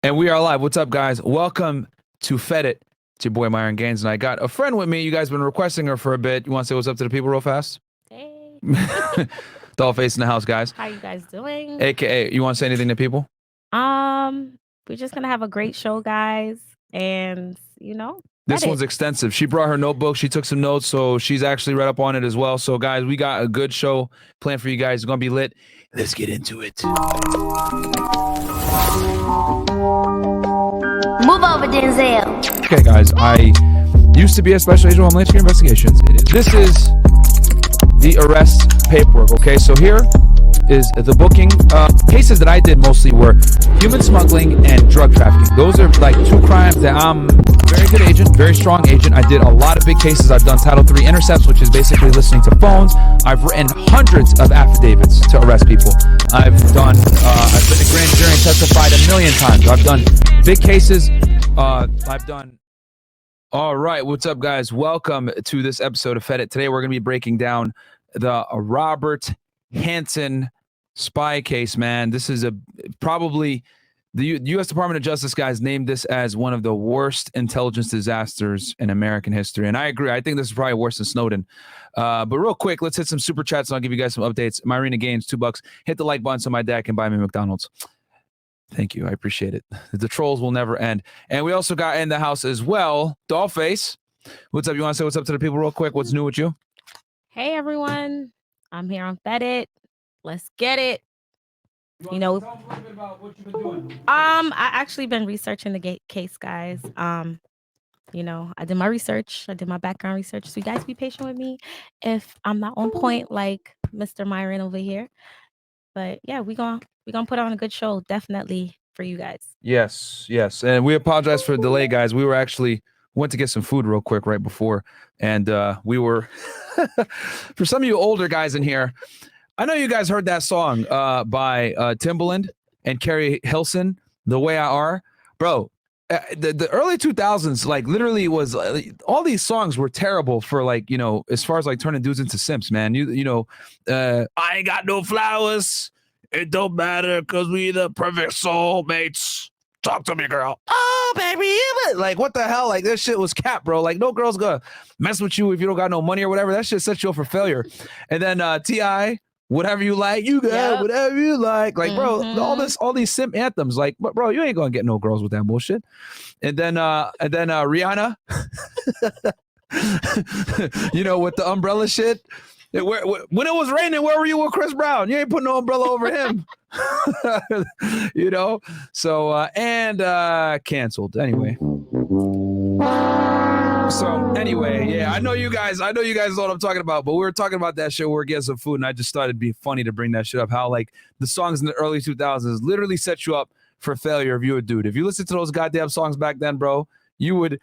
And we are live. What's up, guys? Welcome to Fed It. It's your boy Myron Gaines, and I got a friend with me. You guys been requesting her for a bit. You want to say what's up to the people real fast? Hey, Dollface in the house, guys. how you guys doing? AKA, you want to say anything to people? We're just gonna have a great show, guys, and This Fed one's It. extensive. She brought her notebook. She took some notes, so she's actually read up on it as well. So, guys, we got a good show planned for you guys. It's going to be lit. Let's get into it. Move over, Denzel. Okay, guys, I used to be a special agent of Homeland Security Investigations. This is the arrest paperwork, okay? So here is the booking. Cases that I did mostly were human smuggling and drug trafficking. Those are like two crimes that I'm a very good agent, very strong agent. I did a lot of big cases. I've done Title III intercepts, which is basically listening to phones. I've written hundreds of affidavits to arrest people. I've been a grand jury and testified a million times. I've done big cases. All right, what's up, guys? Welcome to this episode of Fed It. Today, we're going to be breaking down the Robert Hanssen spy case, man. This is probably the U.S. Department of Justice guys named this as one of the worst intelligence disasters in American history. And I agree. I think this is probably worse than Snowden. But real quick, let's hit some super chats and I'll give you guys some updates. Myrina Gaines, $2. Hit the like button so my dad can buy me McDonald's. Thank you. I appreciate it. The trolls will never end. And we also got in the house as well, Dollface. What's up? You want to say what's up to the people real quick? What's new with you? Hey, everyone. I'm here on Fed It. Let's get it. Tell us a little bit about what you've been doing. I actually been researching the case, guys. I did my research. I did my background research. So you guys be patient with me if I'm not on point like Mr. Myron over here. But yeah, we're gonna put on a good show, definitely, for you guys. Yes. And we apologize for the delay, guys. We went to get some food real quick right before. And we were, for some of you older guys in here, I know you guys heard that song by Timbaland and Carrie Hilson, The Way I Are. Bro, the early 2000s, like literally was, all these songs were terrible for as far as like turning dudes into simps, man. I ain't got no flowers. It don't matter because we the perfect soulmates. Talk to me, girl. Oh, baby. Like, what the hell? Like, this shit was cap, bro. Like, no girl's gonna mess with you if you don't got no money or whatever. That shit sets you up for failure. And then T.I., whatever you like, you got whatever you like. Like, bro, all these simp anthems. Like, bro, you ain't gonna get no girls with that bullshit. And then Rihanna, with the umbrella shit. When it was raining, where were you with Chris Brown? You ain't putting no umbrella over him. So canceled anyway. So anyway, yeah, I know you guys know what I'm talking about, but we were talking about that shit where we're getting some food, and I just thought it'd be funny to bring that shit up. How like the songs in the early 2000s literally set you up for failure if you a dude. If you listen to those goddamn songs back then, bro, you would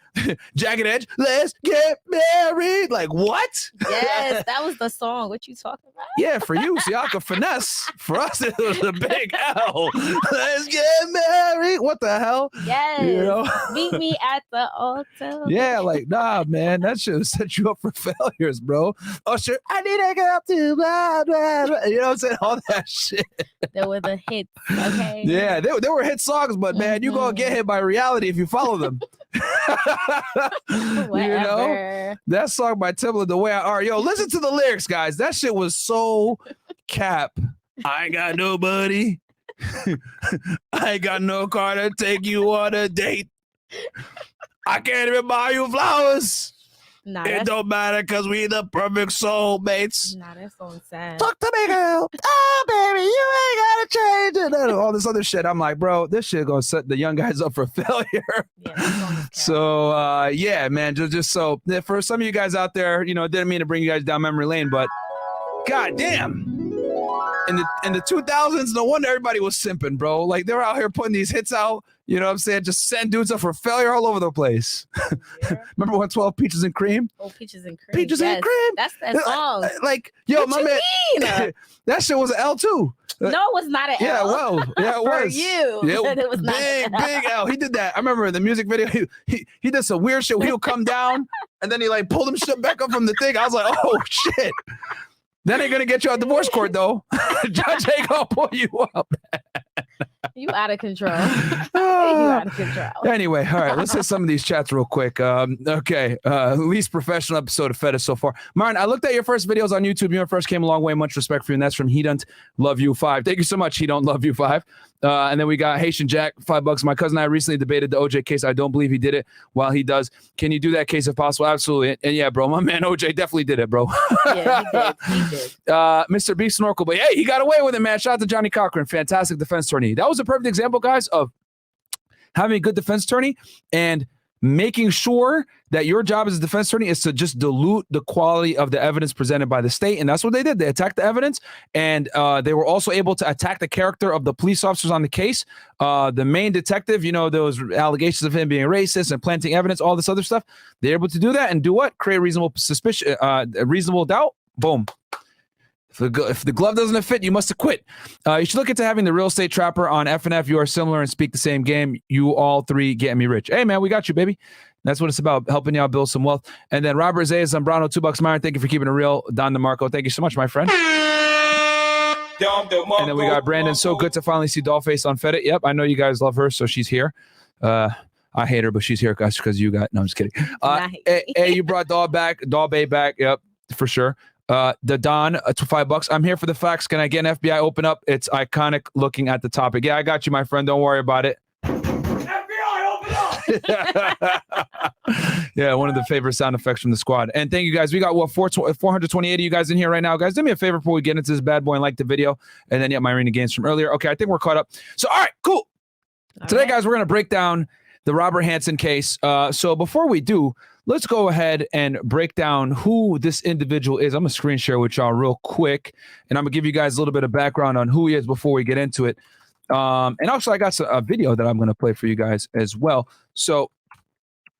Jagged Edge, let's get married. Like, what? Yes, that was the song. What you talking about? Yeah, for you, see, I could finesse. For us, it was a big L. Let's get married. What the hell? Yes. Meet me at the altar. Yeah, like, nah, man, that shit set you up for failures, bro. Oh, shit, I need to get up to blah, blah, blah. You know what I'm saying? All that shit. There were the hits, okay? Yeah, they were hit songs, but man, you gonna get hit by reality if you follow them. That song by Timbaland, The Way I Are. Yo, listen to the lyrics, guys. That shit was so cap. I ain't got nobody. I ain't got no car to take you on a date. I can't even buy you flowers. Nah, it don't matter because we the perfect soulmates. Nah, that song's sad. Talk to me, girl. Oh, baby, you ain't gotta change it. All this other shit. I'm like, bro, this shit gonna set the young guys up for failure. Yeah, so, yeah, man, just so for some of you guys out there, didn't mean to bring you guys down memory lane, but goddamn. In the 2000s, no wonder everybody was simping, bro. Like, they were out here putting these hits out, you know what I'm saying? Just setting dudes up for failure all over the place. Yeah. Remember when 12 Peaches and Cream? Oh, Peaches and Cream. Peaches and Cream. That's that song. Like, yo, what my man. That shit was an L too. No, it was not an L. Yeah, well, yeah, it was. For you. Yeah, it was big L. He did that. I remember in the music video, he did some weird shit where he would come down and then he like pulled him shit back up from the thing. I was like, oh shit. That ain't gonna get you out divorce court though. Judge ain't gonna pull you up. You out of control. You out of control. Anyway, all right, let's hit some of these chats real quick. Okay, least professional episode of Fetish so far. Martin, I looked at your first videos on YouTube. You first came a long way. Much respect for you, and that's from He Don't Love You 5. Thank you so much, He Don't Love You 5. And then we got Haitian Jack, $5. My cousin and I recently debated the OJ case. I don't believe he did it while he does. Can you do that case if possible? Absolutely. And yeah, bro, my man OJ definitely did it, bro. Yeah, he did. He did. Mr. B Snorkel, but hey, he got away with it, man. Shout out to Johnny Cochran. Fantastic defense attorney. That was a perfect example, guys, of having a good defense attorney and making sure that your job as a defense attorney is to just dilute the quality of the evidence presented by the state. And that's what they did. They attacked the evidence, and they were also able to attack the character of the police officers on the case. The main detective, you know, those allegations of him being racist and planting evidence, all this other stuff. They're able to do that and do what? Create reasonable suspicion, reasonable doubt. Boom. If the glove doesn't fit, you must acquit. You should look into having the real estate trapper on FNF. You are similar and speak the same game. You all three get me rich. Hey, man, we got you, baby. That's what it's about, helping y'all build some wealth. And then Robert Zayas Zambrano, $2. Myron, thank you for keeping it real. Don DeMarco, thank you so much, my friend. And then we got Brandon. So good to finally see Dollface on Fedit. Yep, I know you guys love her, so she's here. I hate her, but she's here because you got. No, I'm just kidding. Hey, you brought Doll Bay back. Yep, for sure. The Don to $5. I'm here for the facts. Can I get an FBI open up? It's iconic looking at the topic. Yeah, I got you, my friend. Don't worry about it. FBI open up. Yeah, one of the favorite sound effects from the squad. And thank you guys. We got 428 of you guys in here right now. Guys, do me a favor before we get into this bad boy and like the video. And then my arena games from earlier. Okay, I think we're caught up. So, all right, cool. Today, guys, we're going to break down the Robert Hansen case. So before we do, let's go ahead and break down who this individual is. I'm going to screen share with y'all real quick, and I'm going to give you guys a little bit of background on who he is before we get into it. And also, I got a video that I'm going to play for you guys as well. So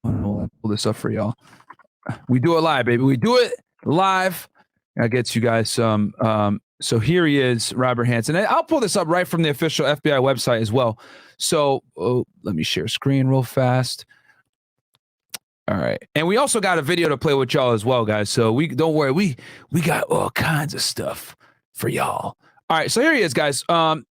I'll pull this up for y'all. We do it live, baby. We do it live. That gets you guys some. So here he is, Robert Hansen. And I'll pull this up right from the official FBI website as well. So let me share screen real fast. All right. And we also got a video to play with y'all as well, guys. So don't worry. We got all kinds of stuff for y'all. All right. So here he is, guys.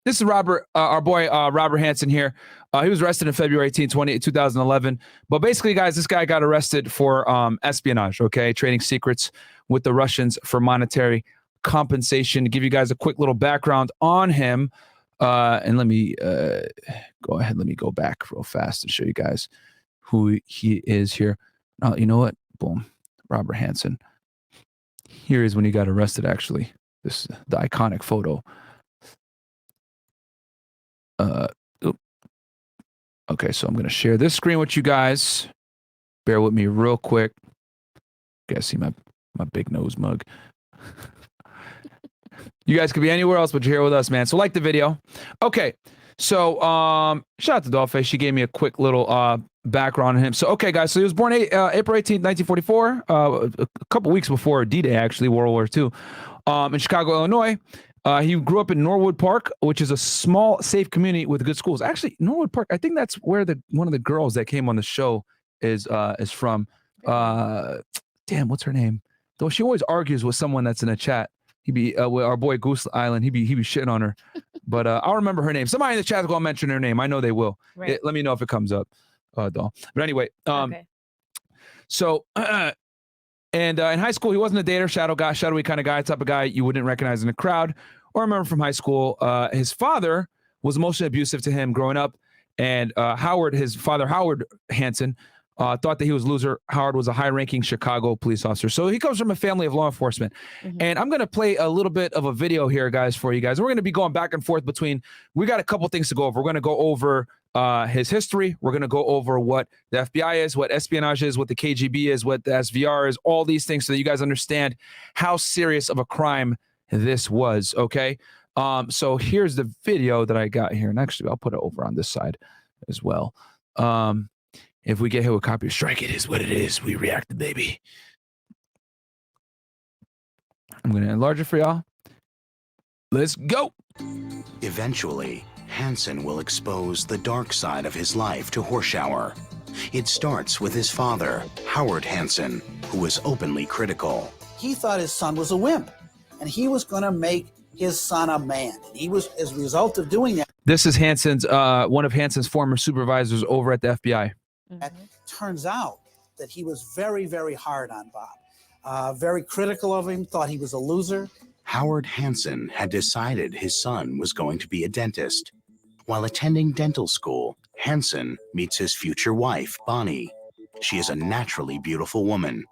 This is Robert, our boy, Robert Hansen here. He was arrested in February 18, 2011. But basically, guys, this guy got arrested for espionage, okay? Trading secrets with the Russians for monetary compensation. To give you guys a quick little background on him. And let me go ahead. Let me go back real fast and show you guys who he is here. You know what? Boom. Robert Hansen. Here is when he got arrested, actually. This is the iconic photo. Okay, so I'm going to share this screen with you guys. Bear with me real quick. You guys see my big nose mug. You guys could be anywhere else, but you're here with us, man. So like the video. Okay. So shout out to Dollface. She gave me a quick little background on him. So, okay, guys. So he was born April 18th, 1944, a couple weeks before D-Day, actually, World War II, in Chicago, Illinois. He grew up in Norwood Park, which is a small, safe community with good schools. Actually, Norwood Park, I think that's where one of the girls that came on the show is from. Damn, what's her name? Though she always argues with someone that's in a chat. He'd be with our boy Goose Island. He'd be shitting on her, but I'll remember her name. Somebody in the chat is gonna mention her name. I know they will. Right. Let me know if it comes up, doll. But anyway, okay. So and in high school, he wasn't a dater, shadowy kind of guy, type of guy you wouldn't recognize in a crowd or remember from high school. His father was emotionally abusive to him growing up, and his father Howard Hansen. Thought that he was a loser. Howard was a high-ranking Chicago police officer. So he comes from a family of law enforcement. Mm-hmm. And I'm going to play a little bit of a video here, guys, for you guys. We're going to be going back and forth between, we got a couple things to go over. We're going to go over his history. We're going to go over what the FBI is, what espionage is, what the KGB is, what the SVR is, all these things so that you guys understand how serious of a crime this was, okay? So here's the video that I got here. And actually, I'll put it over on this side as well. If we get hit with copyright strike, it is what it is. We react to baby. I'm going to enlarge it for y'all. Let's go. Eventually, Hansen will expose the dark side of his life to Horshower. It starts with his father, Howard Hansen, who was openly critical. He thought his son was a wimp, and he was going to make his son a man. And he was, as a result of doing that. This is Hansen's one of Hansen's former supervisors over at the FBI. Mhm. Turns out that he was very, very hard on Bob, very critical of him, thought he was a loser. Howard Hansen had decided his son was going to be a dentist. While attending dental school, Hansen meets his future wife, Bonnie. She is a naturally beautiful woman.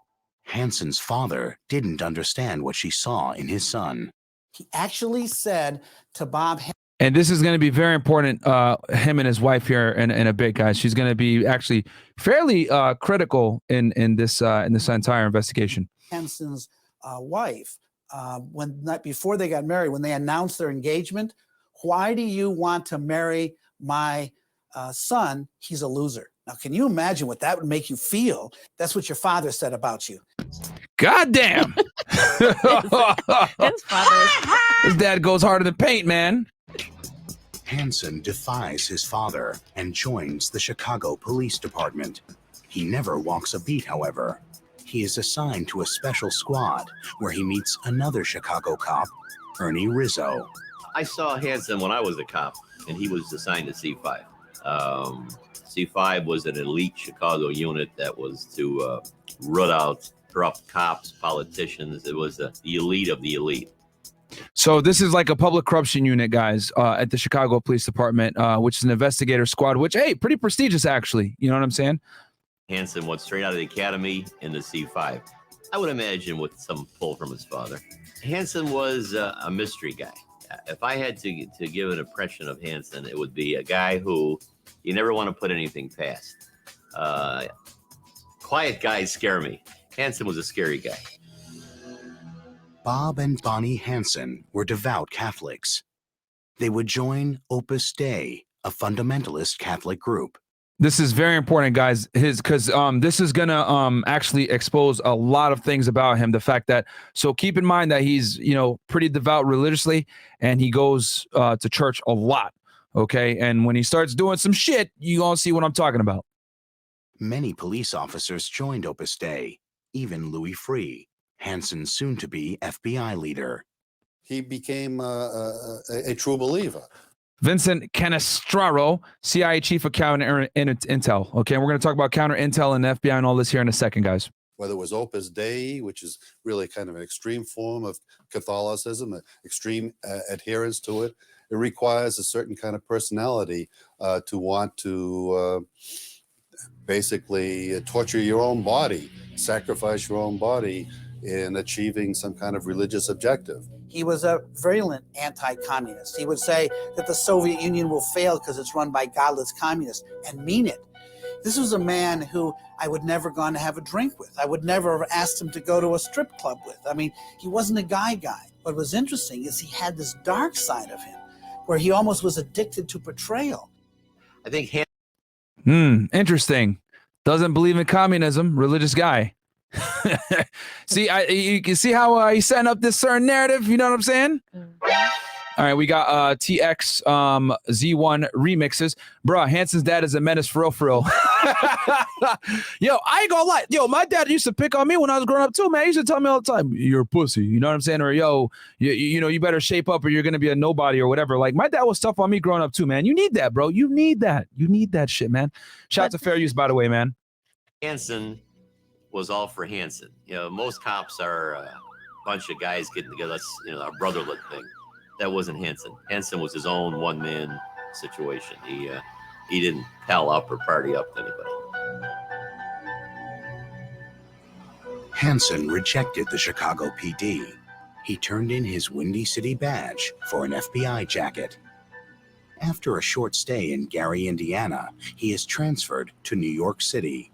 Hansen's father didn't understand what she saw in his son. He actually said to Bob, And this is going to be very important, him and his wife here in a bit, guys. She's going to be actually fairly critical in this entire investigation. Hansen's wife, before they got married, when they announced their engagement, why do you want to marry my son? He's a loser. Now, can you imagine what that would make you feel? That's what your father said about you. God damn. His father. His dad goes harder than paint, man. Hansen defies his father and joins the Chicago Police Department. He never walks a beat, however. He is assigned to a special squad where he meets another Chicago cop, Ernie Rizzo. I saw Hansen when I was a cop, and he was assigned to C5. C5 was an elite Chicago unit that was to root out corrupt cops, politicians. It was the elite of the elite. So this is like a public corruption unit, guys, at the Chicago Police Department, which is an investigator squad, which, hey, pretty prestigious, actually. You know what I'm saying? Hansen went straight out of the academy in the C5. I would imagine with some pull from his father. Hansen was a mystery guy. If I had to give an impression of Hansen, it would be a guy who you never want to put anything past. Quiet guys scare me. Hansen was a scary guy. Bob and Bonnie Hansen were devout Catholics. They would join Opus Dei, a fundamentalist Catholic group. This is very important, guys, because this is going to actually expose a lot of things about him. The fact that, so keep in mind that he's, pretty devout religiously, and he goes to church a lot, okay? And when he starts doing some shit, you all see what I'm talking about. Many police officers joined Opus Dei, even Louis Freeh, Hansen's soon-to-be FBI leader. He became a true believer. Vincent Canestraro, CIA chief of counter intel. Okay, and we're going to talk about counter intel and the FBI and all this here in a second, guys. Whether it was Opus Dei, which is really kind of an extreme form of Catholicism, an extreme adherence to it, it requires a certain kind of personality to want to basically torture your own body, sacrifice your own body in achieving some kind of religious objective. He was a virulent anti-communist. He would say that the Soviet Union will fail because it's run by godless communists, and mean it. This was a man who I would never gone to have a drink with. I would never have asked him to go to a strip club with. I mean, he wasn't a guy. What was interesting is he had this dark side of him where he almost was addicted to betrayal. I think Interesting. Doesn't believe in communism, religious guy. See, you can see how he's setting up this certain narrative. You know what I'm saying? All right, we got TX Z1 remixes. Bruh, Hansen's dad is a menace for real. Yo, I ain't gonna lie. Yo, my dad used to pick on me when I was growing up too, man. He used to tell me all the time, you're a pussy. You know what I'm saying? Or, yo, you better shape up or you're gonna be a nobody or whatever. Like, my dad was tough on me growing up too, man. You need that, bro. You need that. You need that shit, man. Shout out to Fair Use, by the way, man. Hansen was all for Hansen. Most cops are a bunch of guys getting together. That's, a brotherhood thing. That wasn't Hansen. Hansen was his own one-man situation. He didn't pal up or party up to anybody. Hansen rejected the Chicago PD. He turned in his Windy City badge for an FBI jacket. After a short stay in Gary, Indiana, he is transferred to New York City.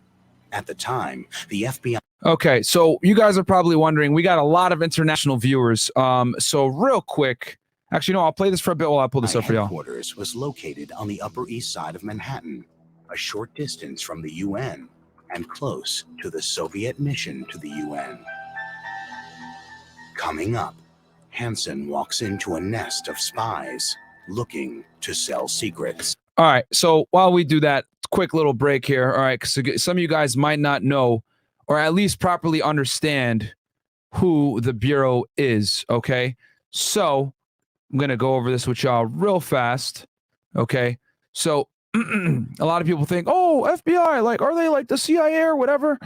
At the time, the FBI... Okay, so you guys are probably wondering, we got a lot of international viewers. So real quick, actually, no, I'll play this for a bit while I pull this up for y'all. Headquarters was located on the Upper East Side of Manhattan, a short distance from the UN and close to the Soviet mission to the UN. Coming up, Hansen walks into a nest of spies looking to sell secrets. All right, so while we do that, quick little break here. All right, so some of you guys might not know or at least properly understand who the Bureau is, okay? So I'm going to go over this with y'all real fast. Okay. So a lot of people think, oh, FBI, like, are they like the CIA or whatever?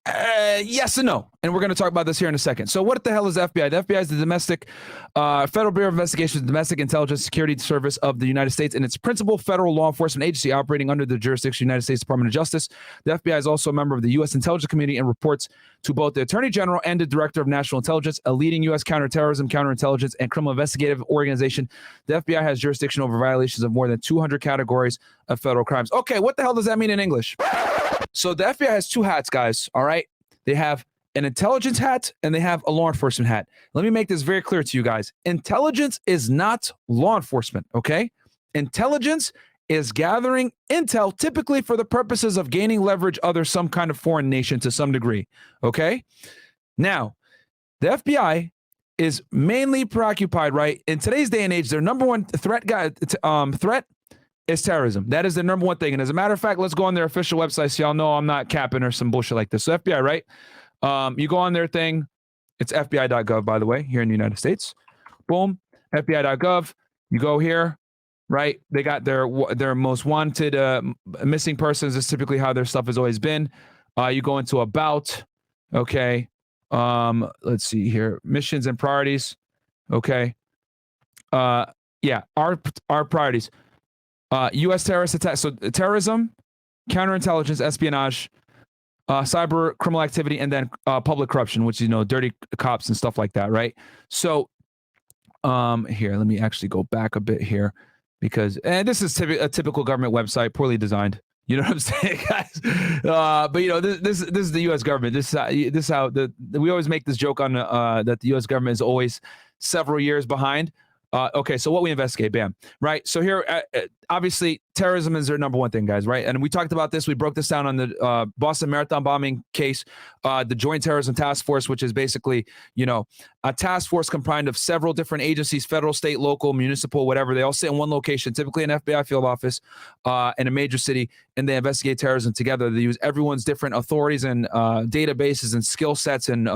Yes and no. And we're going to talk about this here in a second. So what the hell is FBI? The FBI is the domestic Federal Bureau of Investigation, the Domestic Intelligence Security Service of the United States, and its principal federal law enforcement agency operating under the jurisdiction of the United States Department of Justice. The FBI is also a member of the U.S. Intelligence Community and reports to both the Attorney General and the Director of National Intelligence, a leading U.S. counterterrorism, counterintelligence, and criminal investigative organization. The FBI has jurisdiction over violations of more than 200 categories of federal crimes. Okay, what the hell does that mean in English? So the FBI has two hats, guys, all right? They have an intelligence hat and they have a law enforcement hat. Let me make this very clear to you guys. Intelligence is not law enforcement, okay? Intelligence is gathering intel typically for the purposes of gaining leverage other some kind of foreign nation to some degree, okay? Now, the FBI is mainly preoccupied, right? In today's day and age, their number one threat is terrorism. That is the number one thing. And as a matter of fact, let's go on their official website so y'all know I'm not capping or some bullshit like this. So FBI, right? You go on their thing. It's FBI.gov, by the way, here in the United States. Boom. FBI.gov. You go here, right? They got their most wanted missing persons is typically how their stuff has always been. You go into about, okay. Let's see here. Missions and priorities. Okay. Yeah, our priorities. U.S. terrorist attacks. So terrorism, counterintelligence, espionage, cyber criminal activity, and then public corruption, which, you know, dirty cops and stuff like that, right? So here, let me actually go back a bit here because, and this is a typical government website, poorly designed. You know what I'm saying, guys? But you know, this is the U.S. government. This is how we always make this joke on that the U.S. government is always several years behind. Okay, so what we investigate, bam, right? So here, obviously, terrorism is their number one thing, guys, right? And we talked about this. We broke this down on the Boston Marathon bombing case, the Joint Terrorism Task Force, which is basically, you know, a task force comprised of several different agencies, federal, state, local, municipal, whatever. They all sit in one location, typically an FBI field office in a major city, and they investigate terrorism together. They use everyone's different authorities and databases and skill sets and,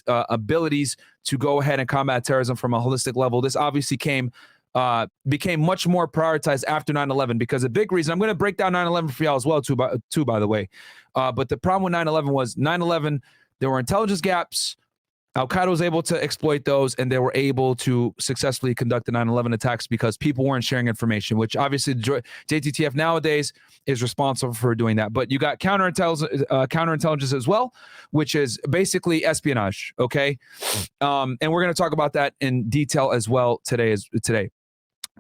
abilities to go ahead and combat terrorism from a holistic level. This obviously became much more prioritized after 9/11 because a big reason, I'm going to break down 9/11 for y'all as well, too, by the way. But the problem with 9/11 was 9/11, there were intelligence gaps. Al-Qaeda was able to exploit those, and they were able to successfully conduct the 9/11 attacks because people weren't sharing information, which obviously JTTF nowadays is responsible for doing that. But you got counterintelligence as well, which is basically espionage, okay? And we're going to talk about that in detail as well today.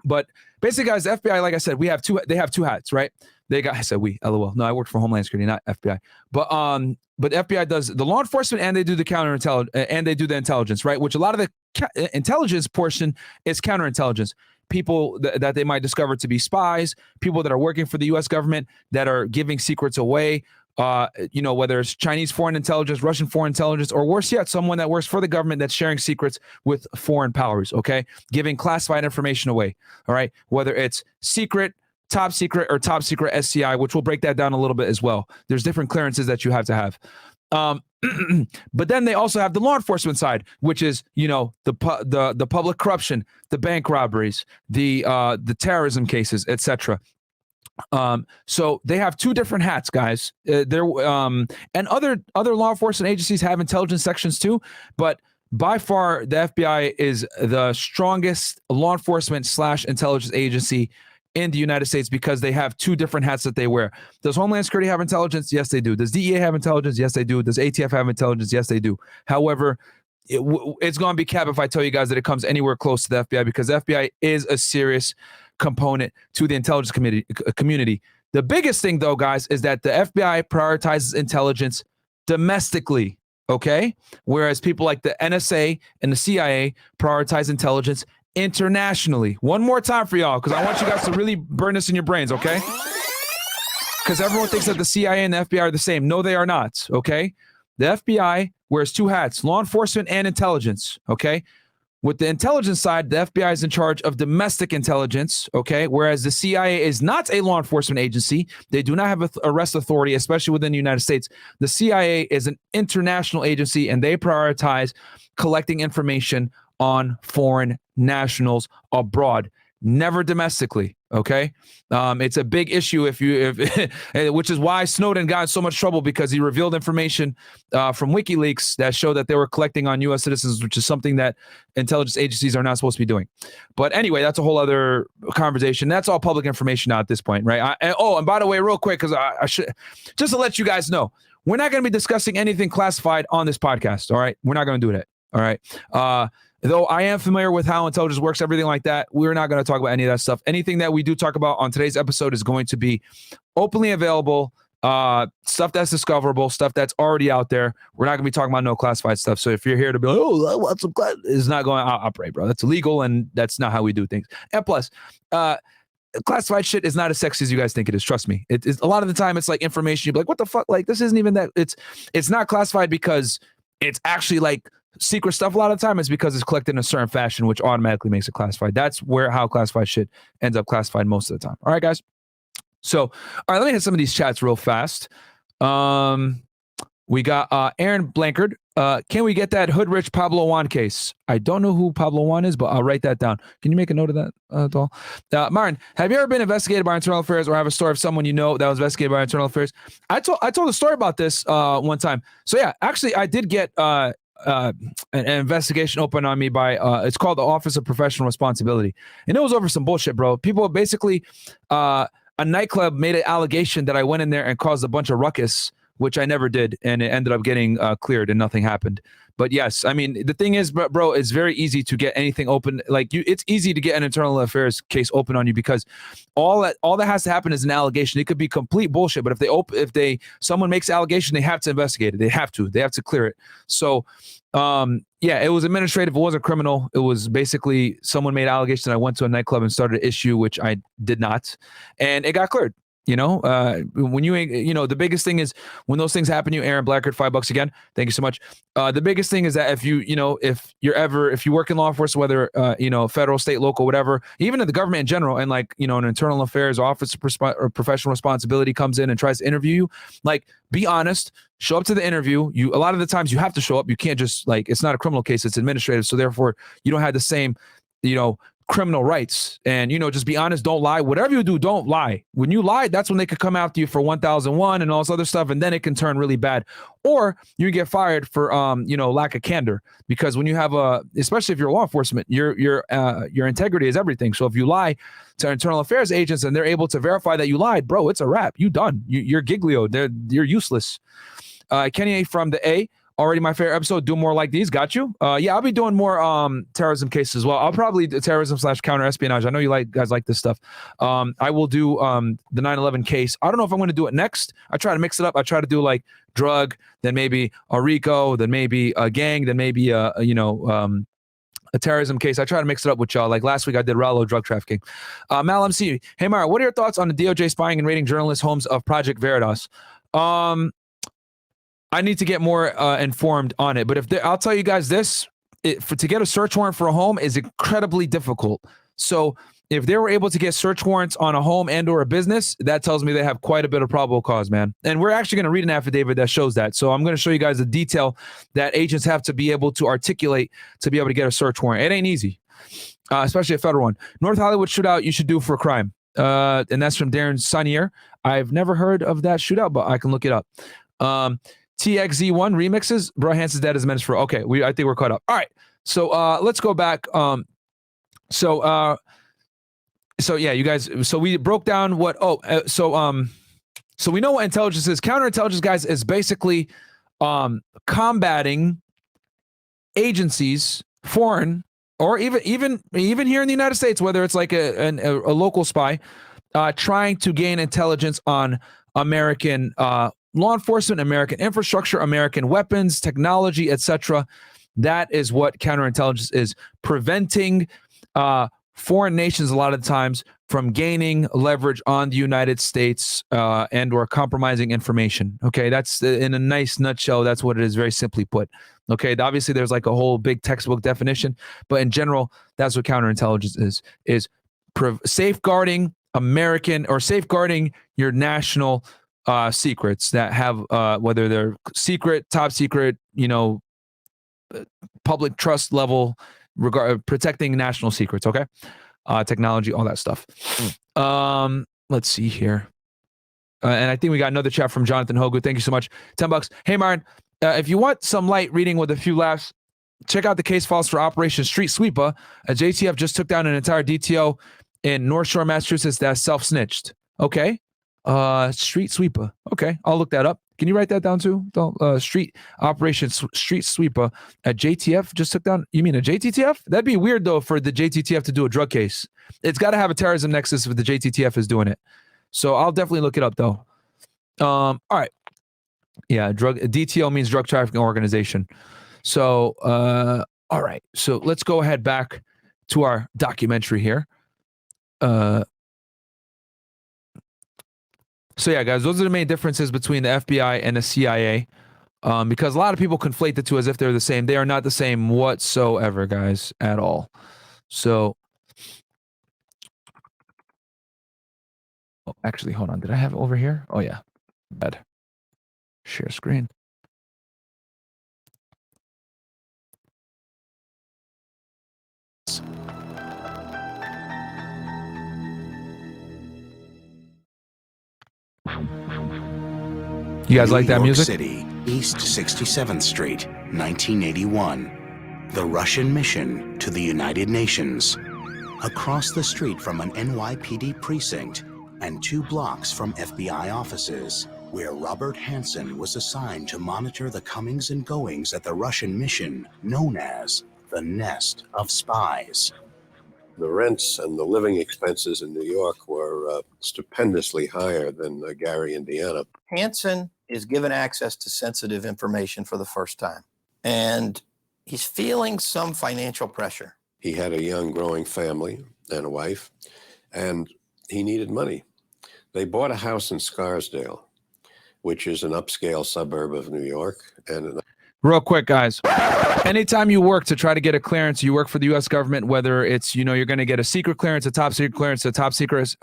But basically, guys, the FBI, like I said, they have two hats, right? I said we, LOL. No, I work for Homeland Security, not FBI. But FBI does the law enforcement and they do the counterintelligence and they do the intelligence, right? Which a lot of the intelligence portion is counterintelligence. People that they might discover to be spies, people that are working for the U.S. government that are giving secrets away, whether it's Chinese foreign intelligence, Russian foreign intelligence, or worse yet, someone that works for the government that's sharing secrets with foreign powers, okay? Giving classified information away, all right? Whether it's secret, top secret, or top secret SCI, which we'll break that down a little bit as well. There's different clearances that you have to have. But then they also have the law enforcement side, which is, the public corruption, the bank robberies, the terrorism cases, etc. So they have two different hats, guys. And other law enforcement agencies have intelligence sections too, but by far the FBI is the strongest law enforcement / intelligence agency in the United States because they have two different hats that they wear. Does Homeland Security have intelligence? Yes, they do. Does DEA have intelligence? Yes, they do. Does ATF have intelligence? Yes, they do. However, it's going to be capped if I tell you guys that it comes anywhere close to the FBI because the FBI is a serious component to the intelligence community. The biggest thing, though, guys, is that the FBI prioritizes intelligence domestically, okay? Whereas people like the NSA and the CIA prioritize intelligence internationally. One more time for y'all, because I want you guys to really burn this in your brains, okay? Because everyone thinks that the CIA and the FBI are the same. No, they are not, okay? The FBI wears two hats, law enforcement and intelligence, okay? With the intelligence side, the FBI is in charge of domestic intelligence, okay? Whereas the CIA is not a law enforcement agency. They do not have arrest authority, especially within the United States. The CIA is an international agency, and they prioritize collecting information on foreign nationals abroad. never domestically. Okay. It's a big issue which is why Snowden got in so much trouble, because he revealed information from WikiLeaks that showed that they were collecting on U.S. citizens, which is something that intelligence agencies are not supposed to be doing. But anyway, that's a whole other conversation. That's all public information now at this point, right? And by the way, real quick, because I should just to let you guys know, we're not going to be discussing anything classified on this podcast. All right, we're not going to do that. All right. Though I am familiar with how intelligence works, everything like that, we're not going to talk about any of that stuff. Anything that we do talk about on today's episode is going to be openly available, stuff that's discoverable, stuff that's already out there. We're not going to be talking about no classified stuff. So if you're here to be like, oh, I want some class, it's not going to operate, bro. That's illegal, and that's not how we do things. And plus, classified shit is not as sexy as you guys think it is. Trust me. It's a lot of the time it's like information. You're like, what the fuck? Like, this isn't even that. It's not classified because it's actually like secret stuff. A lot of the time it's because it's collected in a certain fashion, which automatically makes it classified. That's how classified shit ends up classified most of the time. All right, guys. So, all right, let me hit some of these chats real fast. We got Aaron Blankard. Can we get that Hood Rich Pablo Juan case? I don't know who Pablo Juan is, but I'll write that down. Can you make a note of that at all? Martin, have you ever been investigated by Internal Affairs or have a story of someone you know that was investigated by Internal Affairs? I told a story about this one time. So yeah, actually I did get an investigation open on me by it's called the Office of Professional Responsibility, and it was over some bullshit, bro. People basically a nightclub made an allegation that I went in there and caused a bunch of ruckus, which I never did, and it ended up getting cleared and nothing happened. But yes, I mean, the thing is, bro, it's very easy to get anything open. Like it's easy to get an internal affairs case open on you because all that has to happen is an allegation. It could be complete bullshit, but if someone makes an allegation, they have to investigate it. They have to clear it. So, yeah, it was administrative. It wasn't criminal. It was basically someone made allegations. I went to a nightclub and started an issue, which I did not, and it got cleared. You know, when the biggest thing is when those things happen to you, Aaron Blackard, $5 again. Thank you so much. The biggest thing is that if you work in law enforcement, whether, federal, state, local, whatever, even in the government in general, and like, an internal affairs office or professional responsibility comes in and tries to interview you, like, be honest, show up to the interview. A lot of the times you have to show up. You can't just it's not a criminal case. It's administrative. So therefore you don't have the same, criminal rights, and just be honest, don't lie. Whatever you do, don't lie. When you lie, that's when they could come after you for 1001 and all this other stuff, and then it can turn really bad, or you get fired for lack of candor, because when you have especially if you're law enforcement, your integrity is everything. So if you lie to internal affairs agents and they're able to verify that you lied, bro, it's a wrap. You done. You're giglio. You're useless. Kenny from the A. Already my favorite episode. Do more like these. Got you. Yeah, I'll be doing more terrorism cases as well. I'll probably do terrorism / counter espionage. I know you guys like this stuff. I will do the 9/11 case. I don't know if I'm going to do it next. I try to mix it up. I try to do like drug, then maybe a RICO, then maybe a gang, then maybe a terrorism case. I try to mix it up with y'all. Like last week I did Rallo drug trafficking. Mal MC. Hey Mara, what are your thoughts on the DOJ spying and raiding journalists' homes of Project Veritas? I need to get more informed on it, but I'll tell you guys this: to get a search warrant for a home is incredibly difficult. So if they were able to get search warrants on a home and/or a business, that tells me they have quite a bit of probable cause, man. And we're actually going to read an affidavit that shows that. So I'm going to show you guys the detail that agents have to be able to articulate to be able to get a search warrant. It ain't easy, especially a federal one. North Hollywood shootout you should do for a crime, and that's from Darren Sonier. I've never heard of that shootout, but I can look it up. TXZ1 remixes. Bro, Hanson's dead as a menace for. Okay, I think we're caught up. All right, so let's go back. So yeah, you guys. So we broke down what. So we know what intelligence is. Counterintelligence, guys, is basically combating agencies, foreign or even here in the United States, whether it's like a local spy, trying to gain intelligence on American law enforcement, American infrastructure, American weapons, technology, etc. That is what counterintelligence is. Preventing foreign nations a lot of the times from gaining leverage on the United States and or compromising information. Okay, that's in a nice nutshell. That's what it is, very simply put. Okay, obviously there's like a whole big textbook definition, but in general, that's what counterintelligence is safeguarding American or safeguarding your national secrets that have whether they're secret, top secret, public trust level, protecting national secrets. Okay. technology, all that stuff. Let's see here. And I think we got another chat from Jonathan Hogu. Thank you so much. $10. Hey, Myron, if you want some light reading with a few laughs, check out the case files for Operation Street Sweeper. JTF just took down an entire DTO in North Shore, Massachusetts that self-snitched. Okay. Street Sweeper. Okay. I'll look that up. Can you write that down too? Street Sweeper at JTF just took down. You mean a JTTF? That'd be weird though for the JTTF to do a drug case. It's got to have a terrorism nexus if the JTTF is doing it. So I'll definitely look it up though. All right. Yeah, DTO means drug trafficking organization. So all right. So let's go ahead back to our documentary here. So yeah, guys, those are the main differences between the FBI and the CIA. Because a lot of people conflate the two as if they're the same. They are not the same whatsoever, guys, at all. So, oh, actually, hold on. Did I have it over here? Oh yeah, bad. Share screen. You guys like that New York music? City, East 67th Street, 1981. The Russian mission to the United Nations. Across the street from an NYPD precinct and 2 blocks from FBI offices, where Robert Hansen was assigned to monitor the comings and goings at the Russian mission known as the Nest of Spies. The rents and the living expenses in New York were stupendously higher than Gary, Indiana. Hansen is given access to sensitive information for the first time, and he's feeling some financial pressure. He had a young growing family and a wife, and he needed money. They bought a house in Scarsdale, which is an upscale suburb of New York. And Real quick, guys. Anytime you work to try to get a clearance, you work for the U.S. government, whether it's, you're going to get a secret clearance, a top secret clearance, a top secret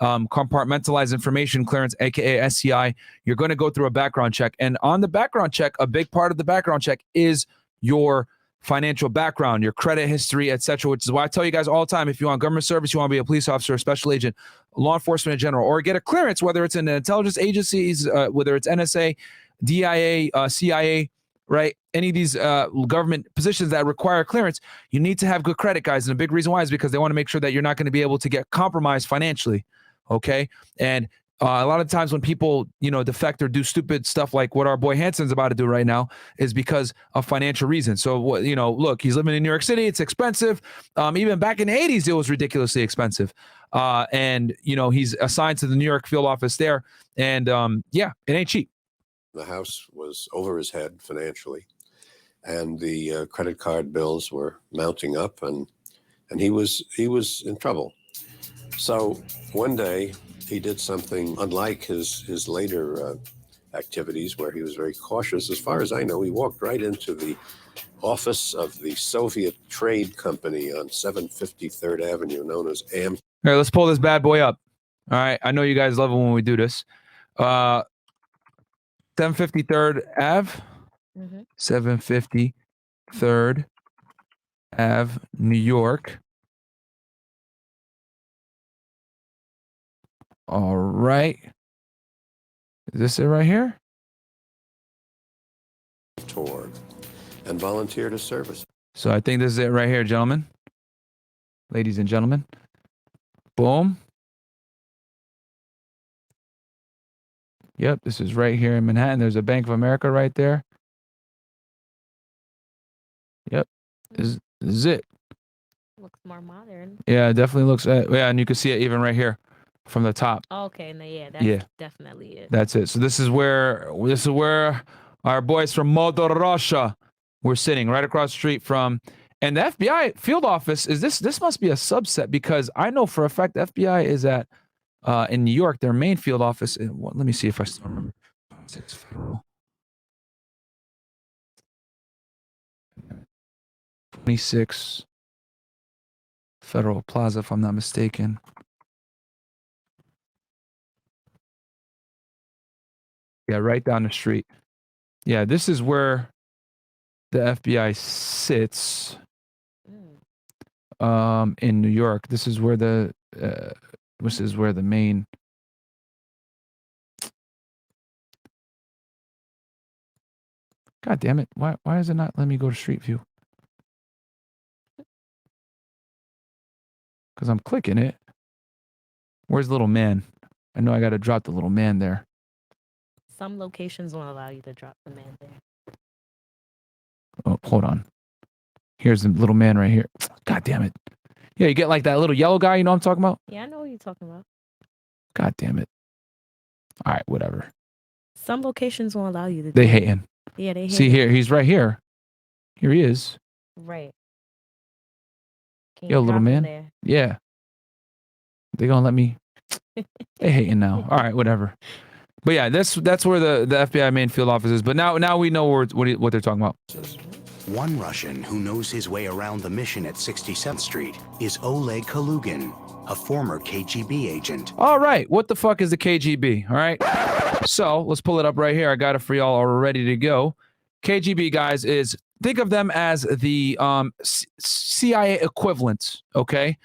compartmentalized information clearance, aka SCI, you're going to go through a background check. And on the background check, a big part of the background check is your financial background, your credit history, etc., which is why I tell you guys all the time, if you want government service, you want to be a police officer, a special agent, law enforcement in general, or get a clearance, whether it's in the intelligence agencies, whether it's NSA, DIA, CIA, right? Any of these government positions that require clearance, you need to have good credit, guys. And a big reason why is because they want to make sure that you're not going to be able to get compromised financially. Okay. And a lot of times when people, defect or do stupid stuff like what our boy Hansen's about to do right now is because of financial reasons. So, look, he's living in New York City. It's expensive. Even back in the 80s, it was ridiculously expensive. And he's assigned to the New York field office there. And yeah, it ain't cheap. the house was over his head financially, and the credit card bills were mounting up, and he was in trouble. So one day he did something unlike his later activities, where he was very cautious. As far as I know, he walked right into the office of the Soviet Trade Company on 753rd Avenue, known as AM. All right, let's pull this bad boy up. All right, I know you guys love it when we do this. 753rd Ave, 753rd Ave, New York. All right. Is this it right here? Tour and volunteered as service. So I think this is it right here, gentlemen. Ladies and gentlemen. Boom. Yep, this is right here in Manhattan. There's a Bank of America right there. Yep, this is it. Looks more modern. Yeah, it definitely looks. Yeah, and you can see it even right here from the top. Okay, no, yeah, that's definitely it. That's it. So this is where our boys from Motor Russia were sitting, right across the street from. And the FBI field office is this. This must be a subset, because I know for a fact the FBI is at in New York. Their main field office. Let me see if I still remember. 26 Federal Plaza, if I'm not mistaken. Yeah, right down the street. Yeah, this is where the FBI sits. in New York. This is where the main. God damn it! Why is it not letting me go to Street View? Because I'm clicking it. Where's little man? I know I got to drop the little man there. Some locations won't allow you to drop the man there. Oh, hold on. Here's the little man right here. God damn it. Yeah, you get like that little yellow guy. You know what I'm talking about? Yeah, I know what you're talking about. God damn it. All right, whatever. Some locations won't allow you to. They do it. hating. Yeah, they hate. See here, he's right here. Here he is. Right. Can Yo, you little drop him man. there? Yeah. They gonna let me. They hating now. All right, whatever. But yeah, that's where the FBI main field office is. But now we know what they're talking about. One Russian who knows his way around the mission at 67th Street is Oleg Kalugin, a former KGB agent. All right, what the fuck is the KGB? All right, so let's pull it up right here. I got it for y'all all ready to go. KGB, guys, is think of them as the CIA equivalent, okay,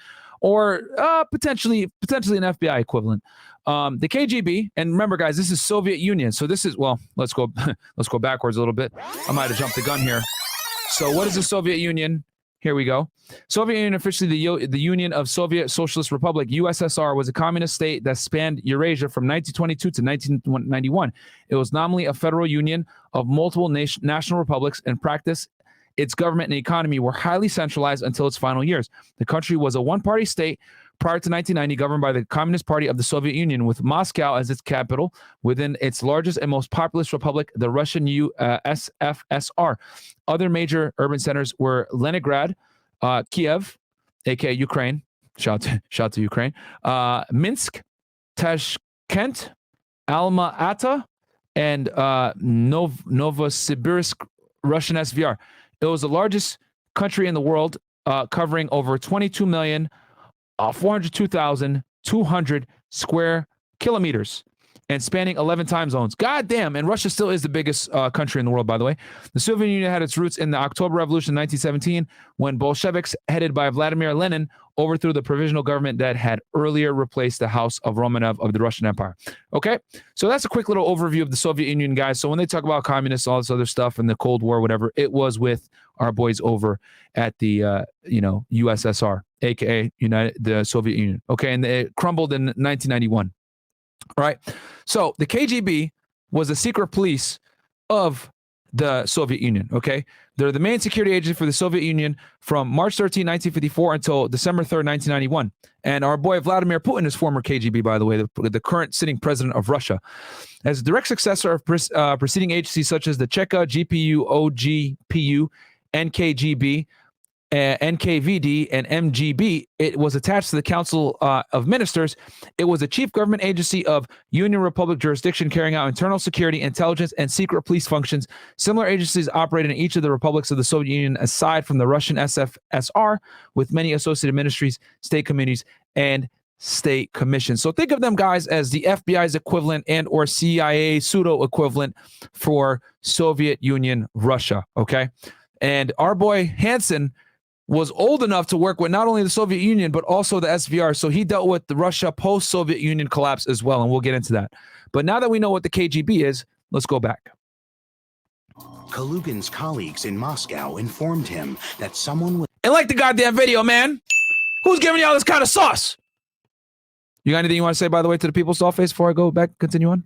or potentially an FBI equivalent. The KGB, and remember, guys, this is Soviet Union. So this is let's go backwards a little bit. I might have jumped the gun here. So what is the Soviet Union? Here we go. Soviet Union, officially the Union of Soviet Socialist Republic, USSR, was a communist state that spanned Eurasia from 1922 to 1991. It was nominally a federal union of multiple national republics. In practice, its government and economy were highly centralized until its final years. The country was a one-party state prior to 1990, governed by the Communist Party of the Soviet Union, with Moscow as its capital. Within its largest and most populous republic, the Russian SFSR. Other major urban centers were Leningrad, Kiev, aka Ukraine. Shout to Ukraine. Minsk, Tashkent, Alma-Ata, and Novosibirsk, Russian SVR. It was the largest country in the world, covering over 22,402,200 square kilometers and spanning 11 time zones. God damn. And Russia still is the biggest country in the world, by the way. The Soviet Union had its roots in the October Revolution in 1917, when Bolsheviks, headed by Vladimir Lenin, overthrew the provisional government that had earlier replaced the House of Romanov of the Russian Empire. Okay, so that's a quick little overview of the Soviet Union, guys. So when they talk about communists, all this other stuff, and the Cold War, whatever, it was with our boys over at the USSR, aka the Soviet Union. Okay, and it crumbled in 1991. All right, so the KGB was the secret police of the Soviet Union. Okay, they're the main security agency for the Soviet Union from March 13, 1954 until December 3rd, 1991. And our boy Vladimir Putin is former KGB, by the way, the current sitting president of Russia. As a direct successor of preceding agencies such as the Cheka, GPU, OGPU, NKGB, NKVD, and MGB, it was attached to the Council of Ministers. It was a chief government agency of Union Republic jurisdiction, carrying out internal security, intelligence, and secret police functions. Similar agencies operated in each of the republics of the Soviet Union, aside from the Russian SFSR, with many associated ministries, state committees, and state commissions. So think of them, guys, as the FBI's equivalent and or CIA pseudo equivalent for Soviet Union Russia. Okay, and our boy Hansen was old enough to work with not only the Soviet Union, but also the SVR. So he dealt with the Russia post-Soviet Union collapse as well, and we'll get into that. But now that we know what the KGB is, let's go back. Kalugin's colleagues in Moscow informed him that someone was... And like the goddamn video, man. Who's giving y'all this kind of sauce? You got anything you want to say, by the way, to the people, Softface, before I go back, continue on?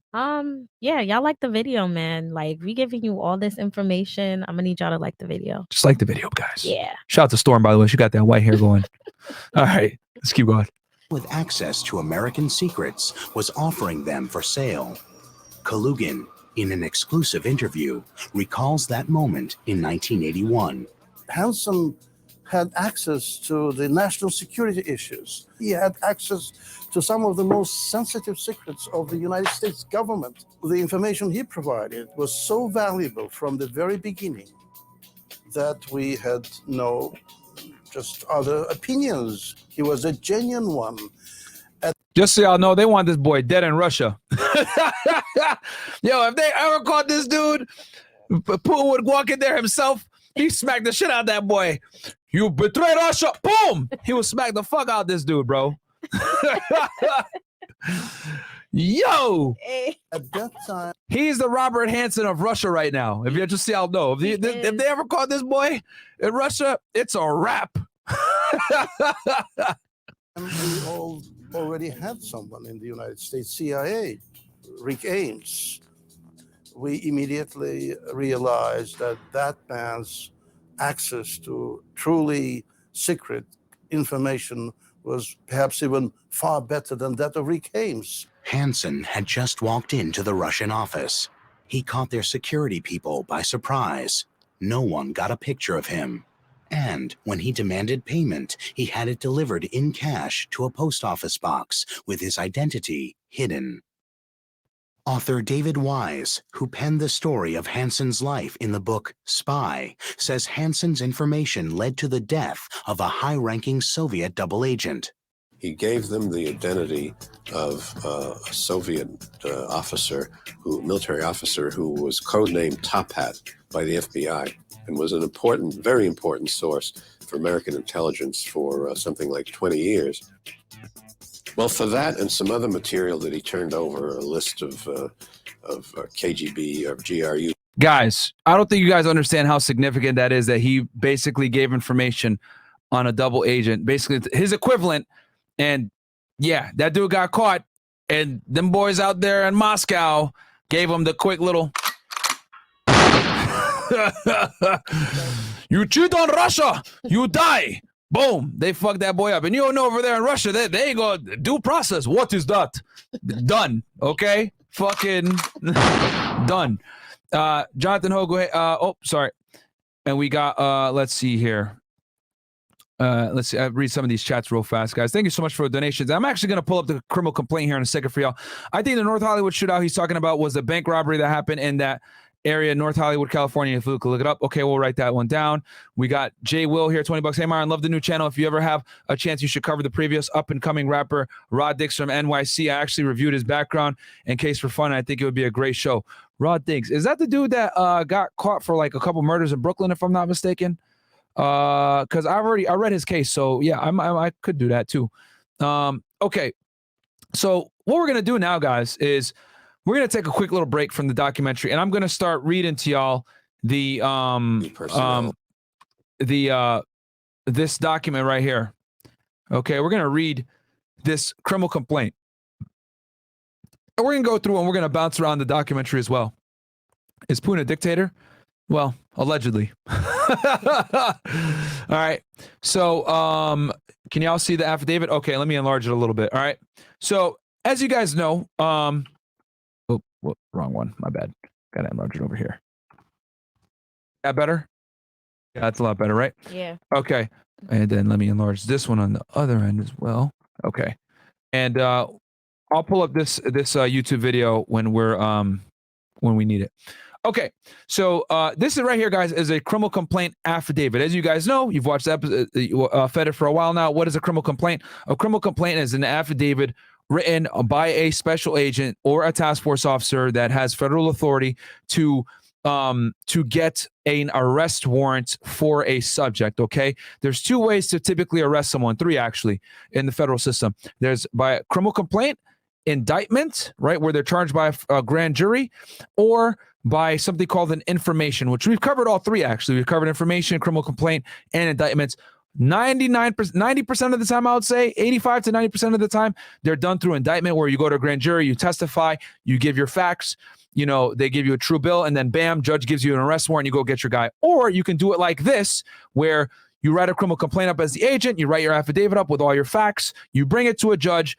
Yeah, y'all like the video, man. Like, we giving you all this information. I'm gonna need y'all to like the video. Just like the video, guys. Yeah. Shout out to Storm, by the way. She got that white hair going. All right, let's keep going. with access to American secrets was offering them for sale. Kalugin, in an exclusive interview, recalls that moment in 1981. Hansen had access to the national security issues. He had access to some of the most sensitive secrets of the United States government. The information he provided was so valuable from the very beginning that we had no just other opinions. He was a genuine one. Just so y'all know, they want this boy dead in Russia. Yo, if they ever caught this dude, Putin would walk in there himself. He smacked the shit out of that boy. You betray Russia. Boom. He would smack the fuck out of this dude, bro. Yo. At that time, he's the Robert Hansen of Russia right now. If you just see, I'll know. If they ever caught this boy in Russia, it's a wrap. we all already had someone in the United States CIA, Rick Ames. We immediately realized that that man's access to truly secret information was perhaps even far better than that of Rick Ames. Hansen had just walked into the Russian office. He caught their security people by surprise. No one got a picture of him. And when he demanded payment, he had it delivered in cash to a post office box with his identity hidden. Author David Wise, who penned the story of Hansen's life in the book Spy, says Hansen's information led to the death of a high-ranking Soviet double agent. He gave them the identity of a Soviet military officer who was codenamed Top Hat by the FBI and was an important, very important source for American intelligence for something like 20 years. Well, for that and some other material that he turned over, a list of KGB or GRU. Guys, I don't think you guys understand how significant that is, that he basically gave information on a double agent, basically his equivalent. And yeah, that dude got caught, and them boys out there in Moscow gave him the quick little you cheat on Russia, you die. Boom, they fucked that boy up. And you don't know, over there in Russia, they ain't gonna due process. What is that? Done. Okay? Fucking done. Jonathan Ho, go ahead. Oh, sorry. And we got, let's see here. Let's see. I'll read some of these chats real fast, guys. Thank you so much for the donations. I'm actually going to pull up the criminal complaint here in a second for y'all. I think the North Hollywood shootout he's talking about was the bank robbery that happened in that area, North Hollywood, California. If you look it up. Okay, we'll write that one down. We got Jay Will here, $20. Hey, Myron, love the new channel. If you ever have a chance, you should cover the previous up-and-coming rapper, Rod Diggs from NYC. I actually reviewed his background in case for fun. I think it would be a great show. Rod Diggs. Is that the dude that got caught for like a couple murders in Brooklyn, if I'm not mistaken? Because I read his case. So, yeah, I could do that too. Okay, so what we're going to do now, guys, is we're going to take a quick little break from the documentary, and I'm going to start reading to y'all this document right here. Okay, we're going to read this criminal complaint. And we're going to go through and we're going to bounce around the documentary as well. Is Putin a dictator? Well, allegedly. All right. So, can y'all see the affidavit? Okay, let me enlarge it a little bit. All right. So, as you guys know, wrong one. My bad. Got to enlarge it over here. That better? Yeah, that's a lot better, right? Yeah. Okay. And then let me enlarge this one on the other end as well. Okay. And I'll pull up this YouTube video when we need it. Okay, so this is right here, guys, is a criminal complaint affidavit. As you guys know, you've watched the episode, fed it for a while now. What is a criminal complaint? A criminal complaint is an affidavit written by a special agent or a task force officer that has federal authority to get an arrest warrant for a subject. Okay, there's two ways to typically arrest someone, three actually, in the federal system. There's by a criminal complaint, indictment, right, where they're charged by a grand jury, or by something called an information, which we've covered all three actually. We've covered information, criminal complaint, and indictments. 90% of the time, I would say 85 to 90% of the time, they're done through indictment, where you go to a grand jury, you testify, you give your facts, you know, they give you a true bill, and then bam, judge gives you an arrest warrant, you go get your guy. Or you can do it like this, where you write a criminal complaint up as the agent, you write your affidavit up with all your facts, you bring it to a judge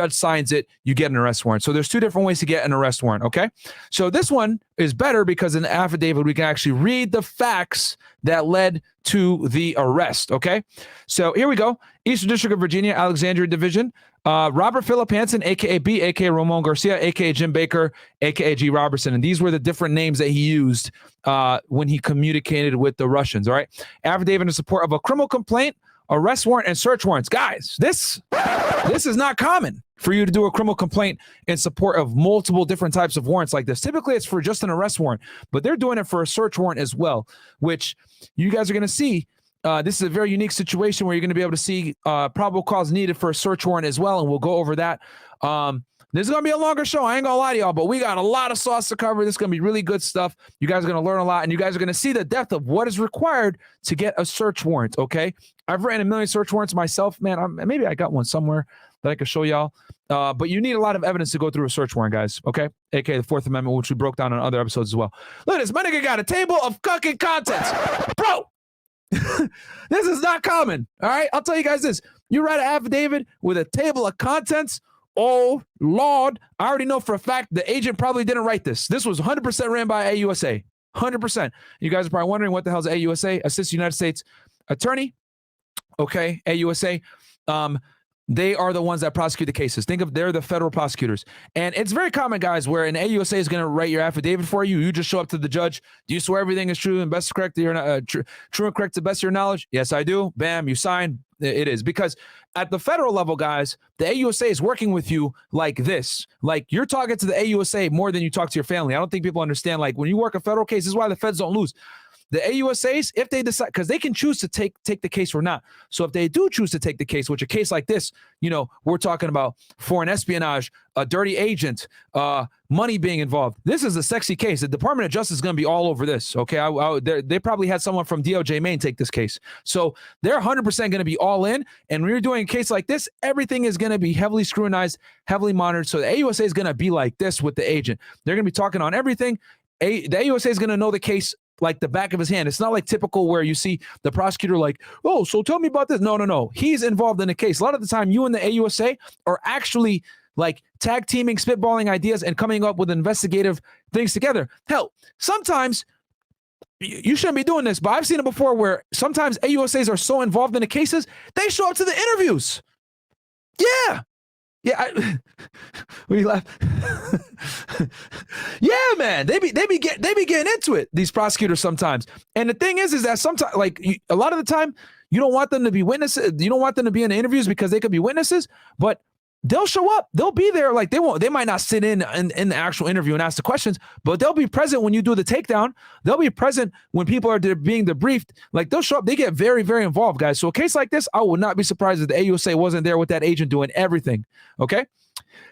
signs it, you get an arrest warrant. So there's two different ways to get an arrest warrant, okay? So this one is better because in the affidavit, we can actually read the facts that led to the arrest, okay? So here we go. Eastern District of Virginia, Alexandria Division. Robert Philip Hansen, a.k.a. B, a.k.a. Ramon Garcia, a.k.a. Jim Baker, a.k.a. G. Robertson. And these were the different names that he used when he communicated with the Russians, all right? Affidavit in support of a criminal complaint, arrest warrant, and search warrants. Guys, this is not common for you to do a criminal complaint in support of multiple different types of warrants like this. Typically, it's for just an arrest warrant, but they're doing it for a search warrant as well, which you guys are going to see This is a very unique situation where you're going to be able to see probable cause needed for a search warrant as well, and we'll go over that. This is going to be a longer show. I ain't going to lie to y'all, but we got a lot of sauce to cover. This is going to be really good stuff. You guys are going to learn a lot, and you guys are going to see the depth of what is required to get a search warrant, okay? I've written a million search warrants myself. Man, maybe I got one somewhere that I could show y'all. But you need a lot of evidence to go through a search warrant, guys, okay? AKA the Fourth Amendment, which we broke down on other episodes as well. Look at this. My nigga got a table of fucking contents. Bro, this is not common, all right? I'll tell you guys this. You write an affidavit with a table of contents, oh, Lord, I already know for a fact the agent probably didn't write this. This was 100% ran by AUSA, 100%. You guys are probably wondering what the hell is AUSA, Assistant United States Attorney, okay, AUSA. They are the ones that prosecute the cases. Think of they're the federal prosecutors. And it's very common, guys, where an AUSA is going to write your affidavit for you. You just show up to the judge. Do you swear everything is true and best correct to your true and correct to the best of your knowledge? Yes, I do. Bam, you sign. It is. Because at the federal level, guys, the AUSA is working with you like this. Like you're talking to the AUSA more than you talk to your family. I don't think people understand. Like when you work a federal case, this is why the feds don't lose. The AUSAs, if they decide, because they can choose to take the case or not. So if they do choose to take the case, which a case like this, you know, we're talking about foreign espionage, a dirty agent, money being involved. This is a sexy case. The Department of Justice is going to be all over this. Okay, they probably had someone from DOJ Maine take this case, so they're 100% going to be all in. And when you're doing a case like this, everything is going to be heavily scrutinized, heavily monitored. So the AUSA is going to be like this with the agent. They're going to be talking on everything. The AUSA is going to know the case like the back of his hand. It's not like typical where you see the prosecutor like, oh, so tell me about this. No. He's involved in the case. A lot of the time, you and the AUSA are actually like tag teaming, spitballing ideas, and coming up with investigative things together. Hell, sometimes you shouldn't be doing this, but I've seen it before where sometimes AUSAs are so involved in the cases, they show up to the interviews. Yeah. Yeah, when you laugh, yeah, man, they be getting into it. These prosecutors sometimes, and the thing is that sometimes, like a lot of the time, you don't want them to be witnesses. You don't want them to be in the interviews because they could be witnesses, but they'll show up. They'll be there. Like they might not sit in the actual interview and ask the questions, but they'll be present when you do the takedown. They'll be present when people are being debriefed. Like they'll show up. They get very, very involved, guys. So a case like this, I would not be surprised if the AUSA wasn't there with that agent doing everything. Okay.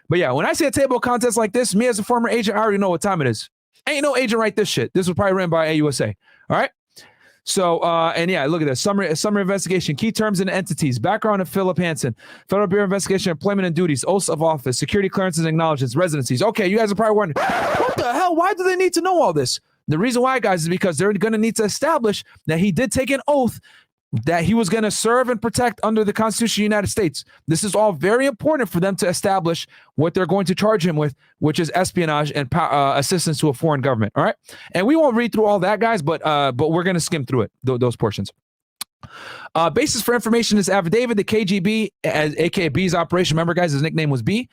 But yeah, when I see a table of contents like this, me as a former agent, I already know what time it is. Ain't no agent write this shit. This was probably written by AUSA. All right. So, and yeah, look at this. Summary investigation, key terms and entities, background of Philip Hansen, Federal Bureau of Investigation, employment and duties, oaths of office, security clearances and acknowledgements, residencies. Okay, you guys are probably wondering, what the hell? Why do they need to know all this? The reason why, guys, is because they're going to need to establish that he did take an oath that he was going to serve and protect under the Constitution of the United States. This is all very important for them to establish what they're going to charge him with, which is espionage and assistance to a foreign government. All right. And we won't read through all that, guys, but we're going to skim through it, those portions. Basis for information is affidavit, the KGB, aka B's operation. Remember, guys, his nickname was B.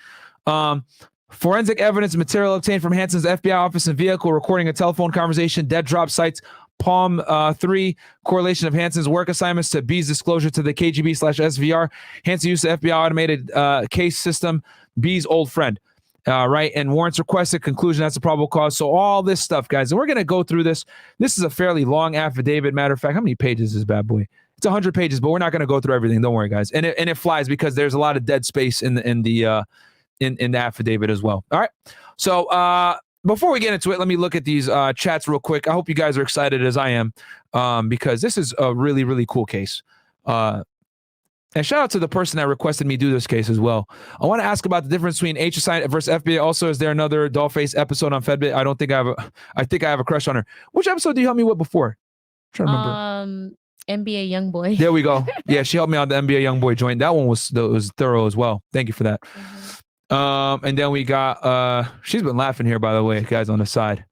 Forensic evidence material obtained from Hansen's FBI office and vehicle, recording a telephone conversation, dead drop sites, Palm 3, correlation of Hansen's work assignments to B's disclosure to the KGB/SVR. Hansen used the FBI automated case system, B's old friend. Right, and warrants requested, conclusion that's a probable cause. So all this stuff, guys, and we're going to go through this. This is a fairly long affidavit. Matter of fact, how many pages is this bad boy? It's 100 pages, but we're not going to go through everything. Don't worry, guys. And it flies because there's a lot of dead space in the affidavit as well. All right, so before we get into it, let me look at these chats real quick. I hope you guys are excited as I am because this is a really, really cool case. And shout out to the person that requested me do this case as well. I want to ask about the difference between HSI versus FBA. Also, is there another Dollface episode on Fedbit? I think I have a crush on her. Which episode did you help me with before? I'm trying to remember. NBA Youngboy. There we go. Yeah, she helped me on the NBA Youngboy joint. That one was thorough as well. Thank you for that. And then we got she's been laughing here, by the way, guys, on the side.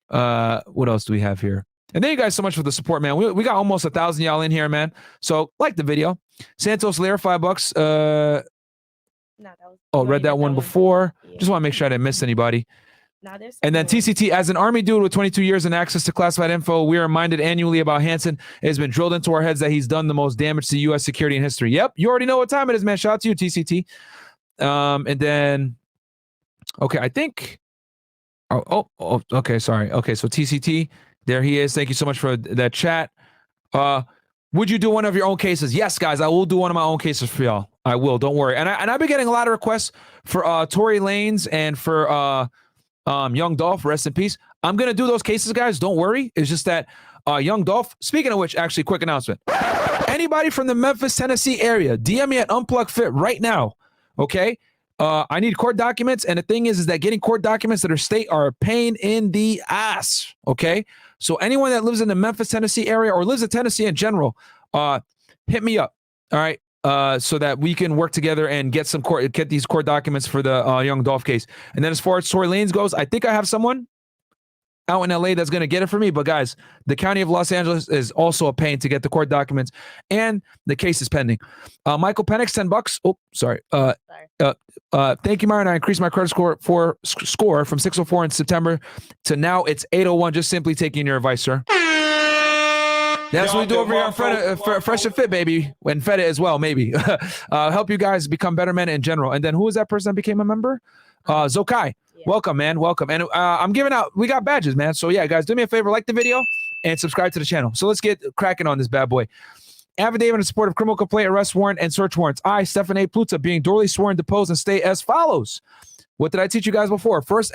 What else do we have here? And thank you guys so much for the support, man. We got almost 1,000 y'all in here, man. So like the video. Santos Lair, $5. Read that one before. Yeah. Just want to make sure I didn't miss anybody. And then TCT, as an Army dude with 22 years and access to classified info, we are reminded annually about Hansen. It has been drilled into our heads that he's done the most damage to U.S. security in history. Yep, you already know what time it is, man. Shout out to you, TCT. And then, okay, I think. Okay, sorry. Okay, so TCT, there he is. Thank you so much for that chat. Would you do one of your own cases? Yes, guys, I will do one of my own cases for y'all. I will. Don't worry. And I've been getting a lot of requests for Tory Lanez and for Young Dolph. Rest in peace. I'm gonna do those cases, guys. Don't worry. It's just that Young Dolph. Speaking of which, actually, quick announcement. Anybody from the Memphis, Tennessee area, DM me at Unplug Fit right now. Okay. I need court documents, and the thing is that getting court documents that are state are a pain in the ass. Okay, so anyone that lives in the Memphis, Tennessee area or lives in Tennessee in general, hit me up. All right, so that we can work together and get these court documents for the Young Dolph case. And then as far as Tory Lanez goes, I think I have someone out in LA that's going to get it for me. But guys, the county of Los Angeles is also a pain to get the court documents, and the case is pending. Michael Penix, $10. Oh, sorry. Thank you, Myron. I increased my credit score from 604 in September to now it's 801. Just simply taking your advice, sir. That's what we do over here on Fresh and Fit, baby. And Fed it as well, maybe. Help you guys become better men in general. And then who was that person that became a member? Zokai. Yeah. Welcome, man. Welcome. And I'm giving out, we got badges, man. So yeah, guys, do me a favor, like the video and subscribe to the channel. So let's get cracking on this bad boy. Affidavit in support of criminal complaint, arrest warrant, and search warrants. I, Stephen A. Pluta, being duly sworn, deposed, and state as follows. What did I teach you guys before? First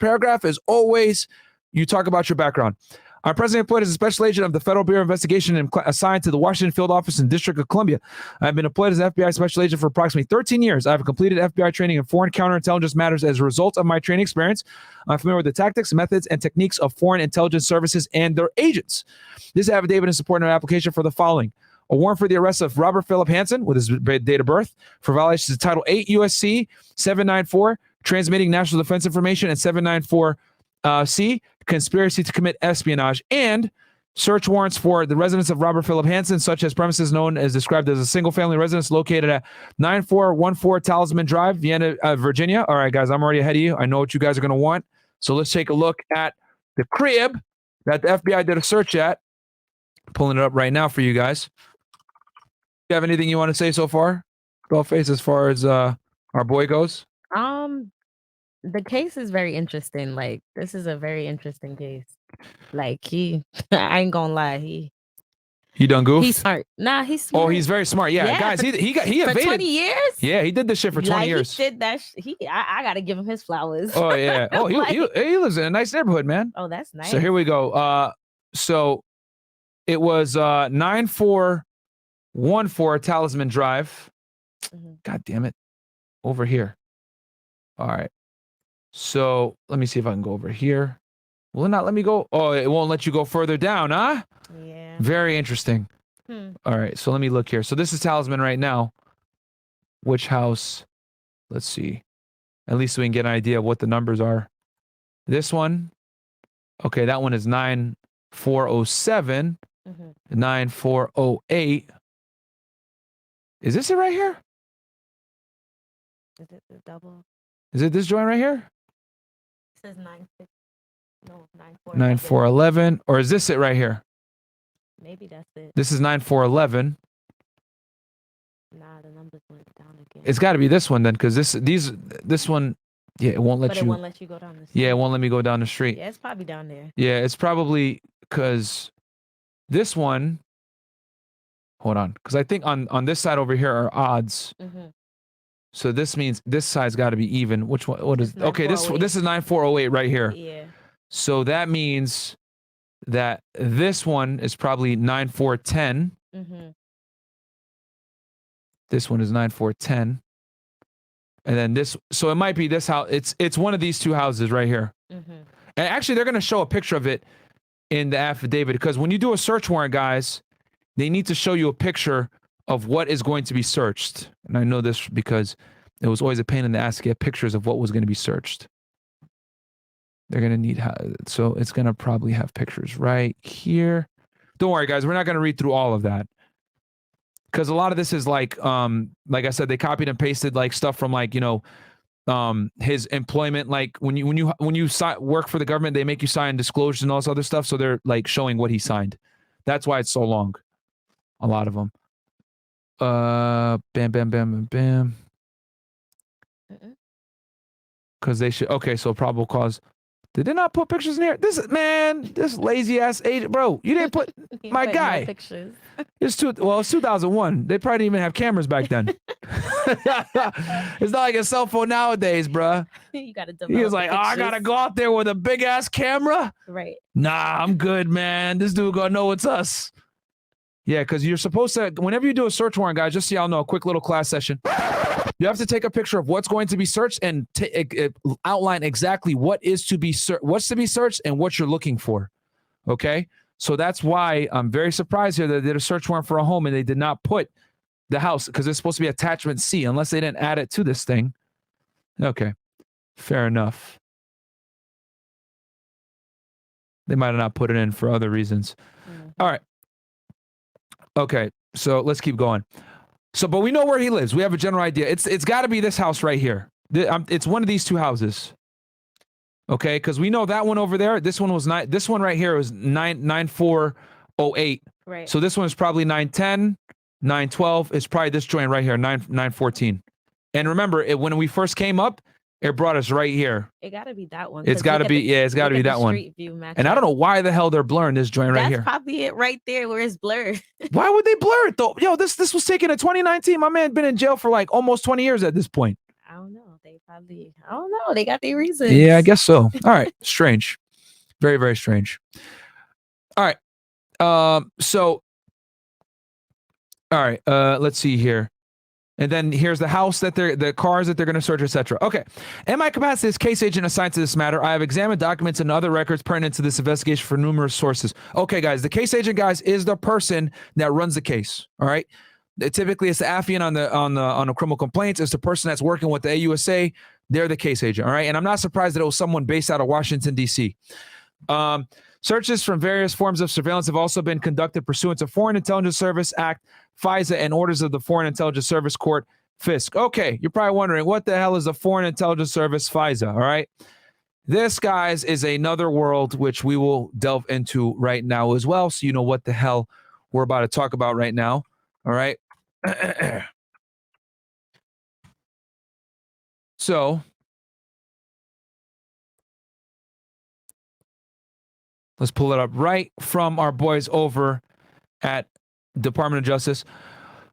paragraph is always you talk about your background. I'm presently employed as a special agent of the Federal Bureau of Investigation and assigned to the Washington Field Office and District of Columbia. I've been employed as an FBI special agent for approximately 13 years. I've completed FBI training in foreign counterintelligence matters as a result of my training experience. I'm familiar with the tactics, methods, and techniques of foreign intelligence services and their agents. This affidavit is supporting an application for the following. A warrant for the arrest of Robert Philip Hansen with his date of birth for violations of Title 8 U.S.C. 794, transmitting national defense information, and 794C, conspiracy to commit espionage, and search warrants for the residence of Robert Philip Hansen, such as premises known as described as a single-family residence located at 9414 Talisman Drive, Vienna, Virginia. All right, guys, I'm already ahead of you. I know what you guys are going to want. So let's take a look at the crib that the FBI did a search at. Pulling it up right now for you guys. You have anything you want to say so far, Dollface, as far as our boy goes? The case is very interesting. Like, this is a very interesting case. Like, I ain't gonna lie, he done goof? He's smart. Nah, he's smart. Oh, he's very smart. Yeah, guys, he for evaded. 20 years? Yeah, he did this shit for 20 years. He did that. I gotta give him his flowers. Oh, yeah. Oh, he lives in a nice neighborhood, man. Oh, that's nice. So here we go. So it was 9414 Talisman Drive. Mm-hmm. God damn it. Over here. All right. So let me see if I can go over here. Will it not let me go? Oh, it won't let you go further down, huh? Yeah. Very interesting. All right. So let me look here. So this is Talisman right now. Which house? Let's see. At least we can get an idea of what the numbers are. This one. Okay, that one is 9407. 9408. Is this it right here? Is it the double? Is it this joint right here? It says 9411. Or is this it right here? Maybe that's it. This is 9411. Nah, the numbers went down again. It's got to be this one then, because this one, yeah, it won't let you. But it won't let you go down the street. Yeah, it won't let me go down the street. Yeah, it's probably down there. Yeah, it's probably because this one. Hold on, because I think on this side over here are odds. So this means this side's got to be even. Which one? What is? Okay, this is 9408 right here. Yeah. So that means that this one is probably 9410. This one is 9410. And then this, so it might be this house. It's one of these two houses right here. And actually, they're going to show a picture of it in the affidavit, because when you do a search warrant, guys, they need to show you a picture of what is going to be searched. And I know this because it was always a pain in the ass to get pictures of what was going to be searched. They're going to need, so it's going to probably have pictures right here. Don't worry, guys. We're not going to read through all of that, because a lot of this is like I said, they copied and pasted like stuff from like, you know, his employment. Like when you work for the government, they make you sign disclosures and all this other stuff. So they're like showing what he signed. That's why it's so long. A lot of them. Bam, bam, bam, bam, bam. Because they should. Okay, so probable cause. Did they not put pictures in here? This lazy ass agent, bro. You didn't put He my put no guy. pictures. It's 2001. They probably didn't even have cameras back then. It's not like a cell phone nowadays, bruh. You gotta develop He was the like, oh, I gotta pictures. go out there with a big ass camera. Right. Nah, I'm good, man. This dude gonna know it's us. Yeah, because you're supposed to, whenever you do a search warrant, guys, just so y'all know, a quick little class session. You have to take a picture of what's going to be searched and outline exactly what's to be searched and what you're looking for. Okay, so that's why I'm very surprised here that they did a search warrant for a home and they did not put the house because it's supposed to be attachment C unless they didn't add it to this thing. Okay, fair enough. They might have not put it in for other reasons. All right. Okay, so let's keep going. So, but we know where he lives. We have a general idea. It's got to be this house right here. It's one of these two houses. Okay, because we know that one over there. This one was nine. This one right here was 9408. Right. So this one is probably 910, 912. It's probably this joint right here, 914. And remember, when we first came up, it brought us right here. It gotta be that one. It's 'cause got to look at be, the- yeah, it's got to look be at that the one. street view match And I up. don't know why the hell they're blurring this joint right That's here. probably it right there where it's blurred. Why would they blur it though? Yo, this was taken in 2019. My man been in jail for like almost 20 years at this point. I don't know. They probably, I don't know. They got their reasons. Yeah, I guess so. All right. Strange. Very, very strange. All right. So all right, let's see here. And then here's the house that the cars that they're going to search, etc. Okay. In my capacity as case agent assigned to this matter, I have examined documents and other records pertinent to this investigation for numerous sources. Okay, guys, the case agent, guys, is the person that runs the case. All right. Typically, it's the affiant on the criminal complaints. It's the person that's working with the AUSA. They're the case agent. All right. And I'm not surprised that it was someone based out of Washington, D.C. Searches from various forms of surveillance have also been conducted pursuant to Foreign Intelligence Service Act, FISA, and orders of the Foreign Intelligence Service Court, FISC. Okay, you're probably wondering, what the hell is the Foreign Intelligence Service, FISA? All right. This, guys, is another world which we will delve into right now as well, so you know what the hell we're about to talk about right now. All right. So let's pull it up right from our boys over at Department of Justice.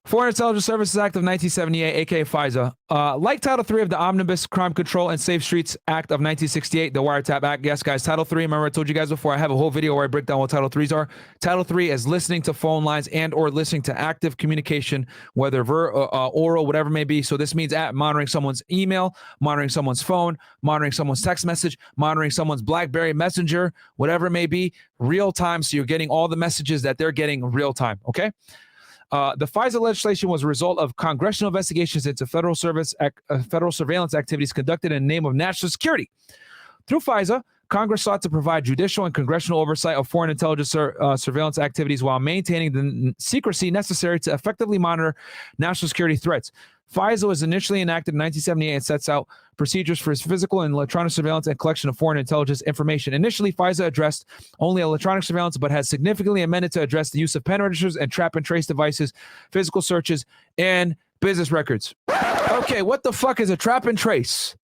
Foreign Intelligence Services Act of 1978, aka FISA. Like Title III of the Omnibus Crime Control and Safe Streets Act of 1968, the Wiretap Act. Yes, guys, Title III, remember I told you guys before, I have a whole video where I break down what Title IIIs are. Title III is listening to phone lines and or listening to active communication, whether oral, whatever it may be. So this means monitoring someone's email, monitoring someone's phone, monitoring someone's text message, monitoring someone's BlackBerry Messenger, whatever it may be, real time. So you're getting all the messages that they're getting real time, okay? The FISA legislation was a result of congressional investigations into federal surveillance activities conducted in the name of national security. Through FISA, Congress sought to provide judicial and congressional oversight of foreign intelligence surveillance activities while maintaining the secrecy necessary to effectively monitor national security threats. FISA was initially enacted in 1978 and sets out procedures for physical and electronic surveillance and collection of foreign intelligence information. Initially, FISA addressed only electronic surveillance, but has significantly amended to address the use of pen registers and trap and trace devices, physical searches, and business records. Okay, what the fuck is a trap and trace?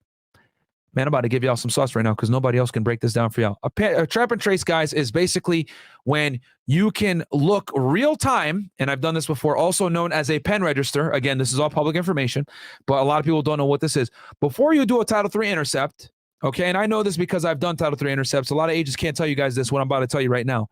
Man, I'm about to give y'all some sauce right now because nobody else can break this down for y'all. A trap and trace, guys, is basically when you can look real time, and I've done this before, also known as a pen register. Again, this is all public information, but a lot of people don't know what this is. Before you do a Title III intercept, okay, and I know this because I've done Title III intercepts. A lot of agents can't tell you guys this, what I'm about to tell you right now.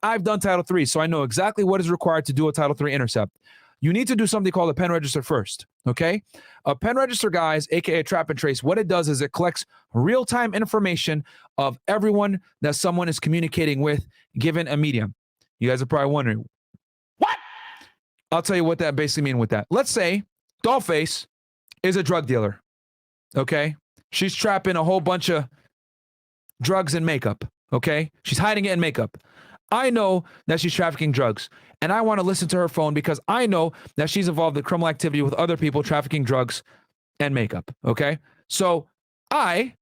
I've done Title III, so I know exactly what is required to do a Title III intercept. You need to do something called a pen register first, okay? A pen register, guys, aka trap and trace, what it does is it collects real-time information of everyone that someone is communicating with given a medium. You guys are probably wondering, what? I'll tell you what that basically means with that. Let's say Dollface is a drug dealer, okay? She's trapping a whole bunch of drugs and makeup, okay? She's hiding it in makeup. I know that she's trafficking drugs, and I want to listen to her phone because I know that she's involved in criminal activity with other people trafficking drugs and makeup, okay? So I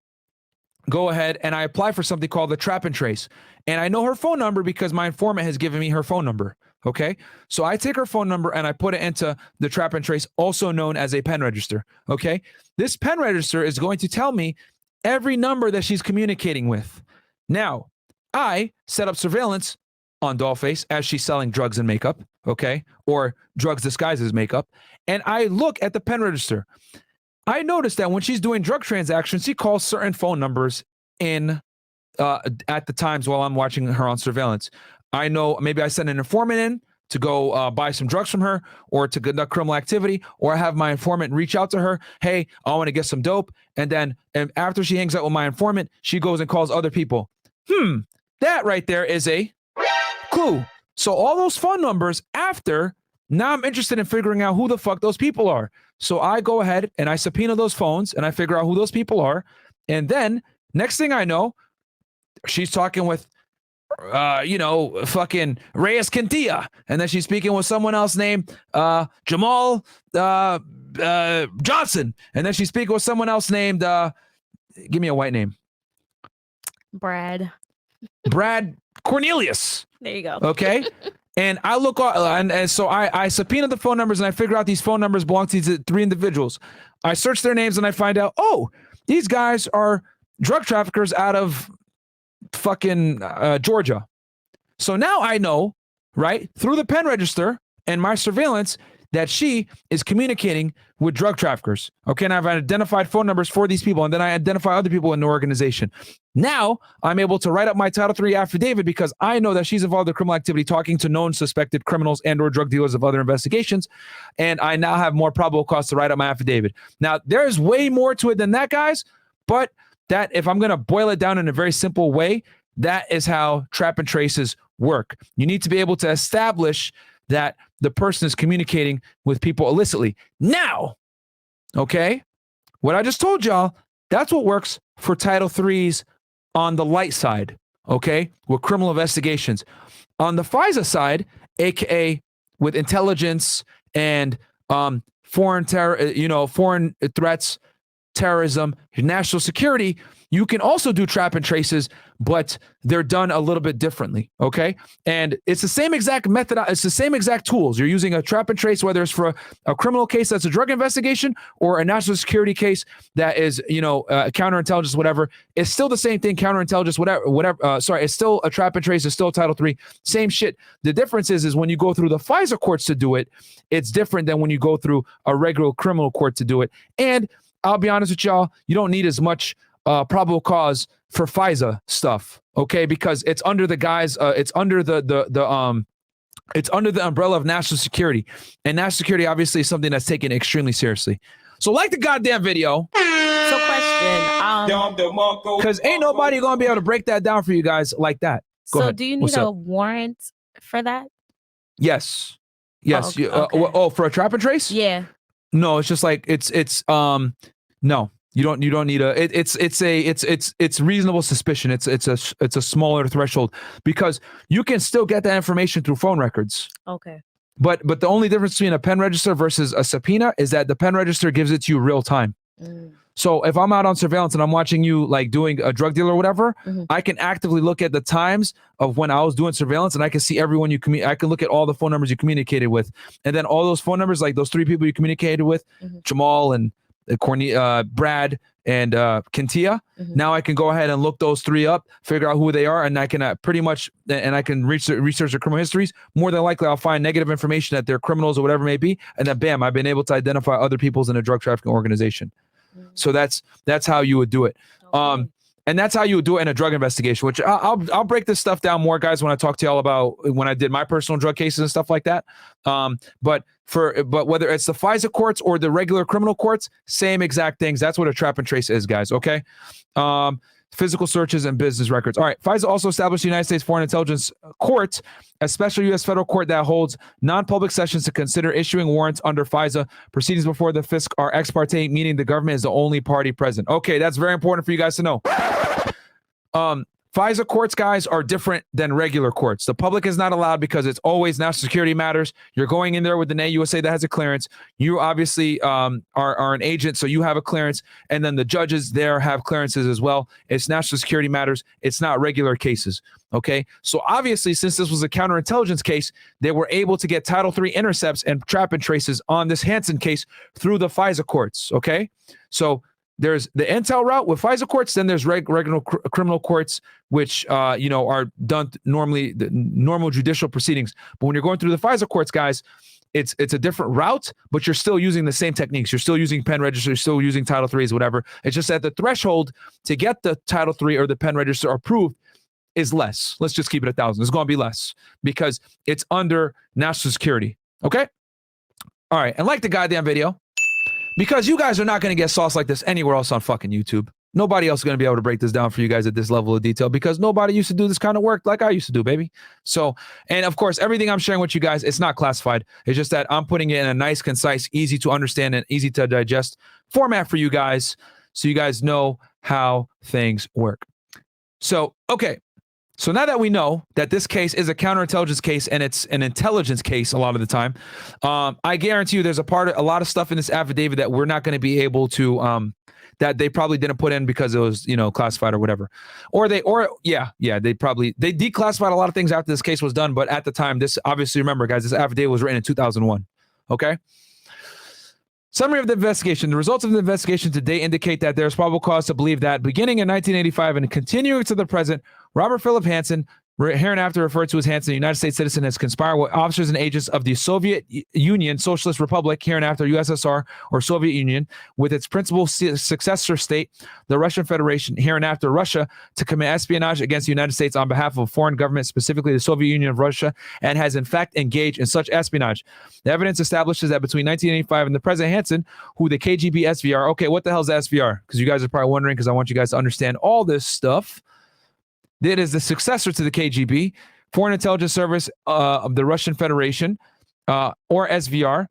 go ahead and I apply for something called the trap and trace, and I know her phone number because my informant has given me her phone number, okay? So I take her phone number and I put it into the trap and trace, also known as a pen register, okay? This pen register is going to tell me every number that she's communicating with. Now, I set up surveillance on Dollface as she's selling drugs and makeup, okay, or drugs disguised as makeup, and I look at the pen register. I noticed that when she's doing drug transactions, she calls certain phone numbers in at the times while I'm watching her on surveillance. I know maybe I send an informant in to go buy some drugs from her or to conduct criminal activity, or I have my informant reach out to her. Hey, I want to get some dope. And then after she hangs out with my informant, she goes and calls other people. That right there is a clue. So all those phone numbers after, now I'm interested in figuring out who the fuck those people are. So I go ahead and I subpoena those phones and I figure out who those people are. And then next thing I know, she's talking with fucking Reyes Quintilla, and then she's speaking with someone else named Jamal Johnson, and then she's speaking with someone else named give me a white name. Brad Cornelius. There you go. Okay. And I look and so I subpoena the phone numbers and I figure out these phone numbers belong to these 3 individuals. I search their names and I find out, oh, these guys are drug traffickers out of fucking Georgia. So now I know, right, through the pen register and my surveillance, that she is communicating with drug traffickers. Okay, and I've identified phone numbers for these people, and then I identify other people in the organization. Now I'm able to write up my Title III affidavit because I know that she's involved in criminal activity, talking to known suspected criminals and or drug dealers of other investigations, and I now have more probable cause to write up my affidavit. Now, there's way more to it than that, guys, but that, if I'm going to boil it down in a very simple way, that is how trap and traces work. You need to be able to establish that the person is communicating with people illicitly. Now, okay, what I just told y'all, that's what works for Title III's on the light side, okay, with criminal investigations. On the FISA side, aka with intelligence and foreign threats, terrorism, national security, you can also do trap and traces, but they're done a little bit differently, okay? And it's the same exact method. It's the same exact tools. You're using a trap and trace, whether it's for a criminal case that's a drug investigation or a national security case that is, counterintelligence, whatever. It's still the same thing, counterintelligence, whatever. It's still a trap and trace. It's still Title III. Same shit. The difference is when you go through the FISA courts to do it, it's different than when you go through a regular criminal court to do it. And I'll be honest with y'all, you don't need as much probable cause for FISA stuff, okay? Because it's under the guise, it's under the umbrella of national security, and national security obviously is something that's taken extremely seriously. So, like the goddamn video. So, question, because ain't nobody gonna be able to break that down for you guys like that. Go ahead. Do you need a warrant for that? Yes. Oh, okay. For a trap and trace? Yeah. No, it's just like it's no. You don't need it's reasonable suspicion. It's a smaller threshold because you can still get that information through phone records. Okay. But the only difference between a pen register versus a subpoena is that the pen register gives it to you real time. So if I'm out on surveillance and I'm watching you like doing a drug deal or whatever, I can actively look at the times of when I was doing surveillance, and I can see everyone I can look at all the phone numbers you communicated with, and then all those phone numbers, like those 3 people you communicated with, Jamal and Brad and Quintilla. Now I can go ahead and look those 3 up, figure out who they are, and I can pretty much, and I can research their criminal histories. More than likely, I'll find negative information that they're criminals or whatever it may be, and then bam, I've been able to identify other people's in a drug trafficking organization. So that's how you would do it. And that's how you would do it in a drug investigation, which I'll break this stuff down more, guys, when I talk to y'all about when I did my personal drug cases and stuff like that. But whether it's the FISA courts or the regular criminal courts, same exact things. That's what a trap and trace is, guys. Okay. Physical searches and business records. All right. FISA also established the United States Foreign Intelligence Court, a special U.S. federal court that holds non-public sessions to consider issuing warrants under FISA. Proceedings before the FISC are ex parte, meaning the government is the only party present. Okay, that's very important for you guys to know. FISA courts, guys, are different than regular courts. The public is not allowed because it's always national security matters. You're going in there with the NAUSA that has a clearance. You obviously are an agent, so you have a clearance. And then the judges there have clearances as well. It's national security matters. It's not regular cases. Okay. So obviously, since this was a counterintelligence case, they were able to get Title III intercepts and trap and traces on this Hansen case through the FISA courts. Okay. So there's the intel route with FISA courts, then there's regular criminal courts, which are done normally, the normal judicial proceedings. But when you're going through the FISA courts, guys, it's a different route, but you're still using the same techniques. You're still using pen register, you're still using Title IIIs, whatever. It's just that the threshold to get the Title III or the pen register approved is less. Let's just keep it 1,000. It's going to be less because it's under national security. Okay? All right. And like the goddamn video, because you guys are not going to get sauce like this anywhere else on fucking YouTube. Nobody else is going to be able to break this down for you guys at this level of detail because nobody used to do this kind of work like I used to do, baby. So, and of course, everything I'm sharing with you guys, it's not classified. It's just that I'm putting it in a nice, concise, easy to understand and easy to digest format for you guys so you guys know how things work. So, okay. So now that we know that this case is a counterintelligence case and it's an intelligence case a lot of the time, I guarantee you there's a lot of stuff in this affidavit that we're not going to be able to, that they probably didn't put in because it was, classified or whatever. They declassified a lot of things after this case was done. But at the time, this obviously, remember guys, this affidavit was written in 2001. Okay. Summary of the investigation. The results of the investigation today indicate that there's probable cause to believe that beginning in 1985 and continuing to the present, Robert Philip Hansen, hereinafter referred to as Hansen, a United States citizen, has conspired with officers and agents of the Soviet Union Socialist Republic, hereinafter USSR or Soviet Union, with its principal successor state, the Russian Federation, hereinafter Russia, to commit espionage against the United States on behalf of a foreign government, specifically the Soviet Union of Russia, and has in fact engaged in such espionage. The evidence establishes that between 1985 and the present, Hansen, who the KGB SVR, okay, what the hell is SVR? Because you guys are probably wondering, because I want you guys to understand all this stuff. It is the successor to the KGB, Foreign Intelligence Service of the Russian Federation, or SVR,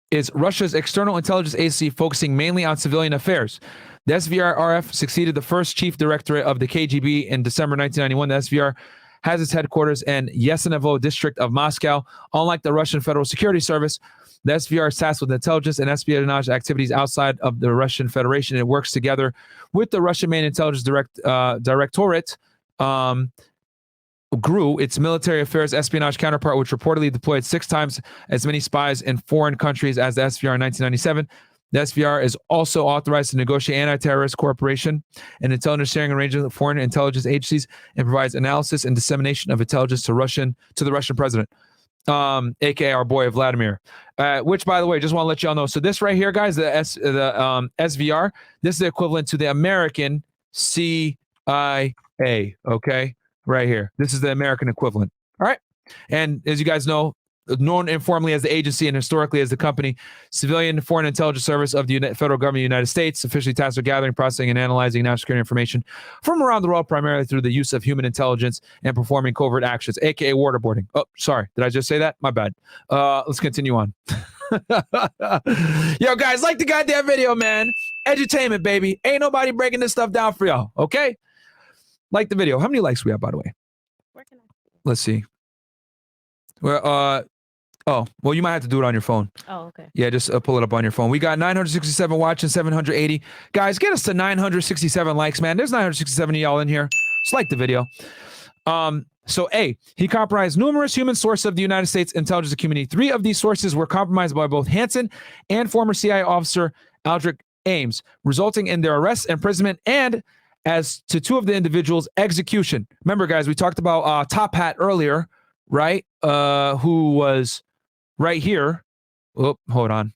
is Russia's external intelligence agency focusing mainly on civilian affairs. The SVR-RF succeeded the first chief directorate of the KGB in December 1991. The SVR has its headquarters in Yasenovo district of Moscow. Unlike the Russian Federal Security Service, the SVR is tasked with intelligence and espionage activities outside of the Russian Federation. It works together with the Russian Main Intelligence Directorate, GRU, its military affairs espionage counterpart, which reportedly deployed 6 times as many spies in foreign countries as the SVR in 1997. The SVR is also authorized to negotiate anti-terrorist cooperation and intelligence sharing arrangements with foreign intelligence agencies and provides analysis and dissemination of intelligence to the Russian president. aka our boy Vladimir, which, by the way, just want to let y'all know. So this right here, guys, the SVR, this is the equivalent to the American CIA. Okay, right here. This is the American equivalent. All right, and as you guys know, known informally as the agency and historically as the company, Civilian Foreign Intelligence Service of the federal government of the United States, officially tasked with gathering, processing, and analyzing national security information from around the world, primarily through the use of human intelligence and performing covert actions, aka waterboarding. Oh, sorry, did I just say that? My bad. Let's continue on. Yo, guys, like the goddamn video, man. Edutainment, baby. Ain't nobody breaking this stuff down for y'all, okay? Like the video. How many likes we have, by the way? Let's see. Well, well, you might have to do it on your phone. Oh, okay. Yeah, just pull it up on your phone. We got 967 watching, 780. Guys, get us to 967 likes, man. There's 967 of y'all in here. Just like the video. So A, he compromised numerous human sources of the United States intelligence community. 3 of these sources were compromised by both Hansen and former CIA officer Aldrich Ames, resulting in their arrest, imprisonment, and as to 2 of the individuals' execution. Remember, guys, we talked about Top Hat earlier, right? Who was right here. Oh, hold on.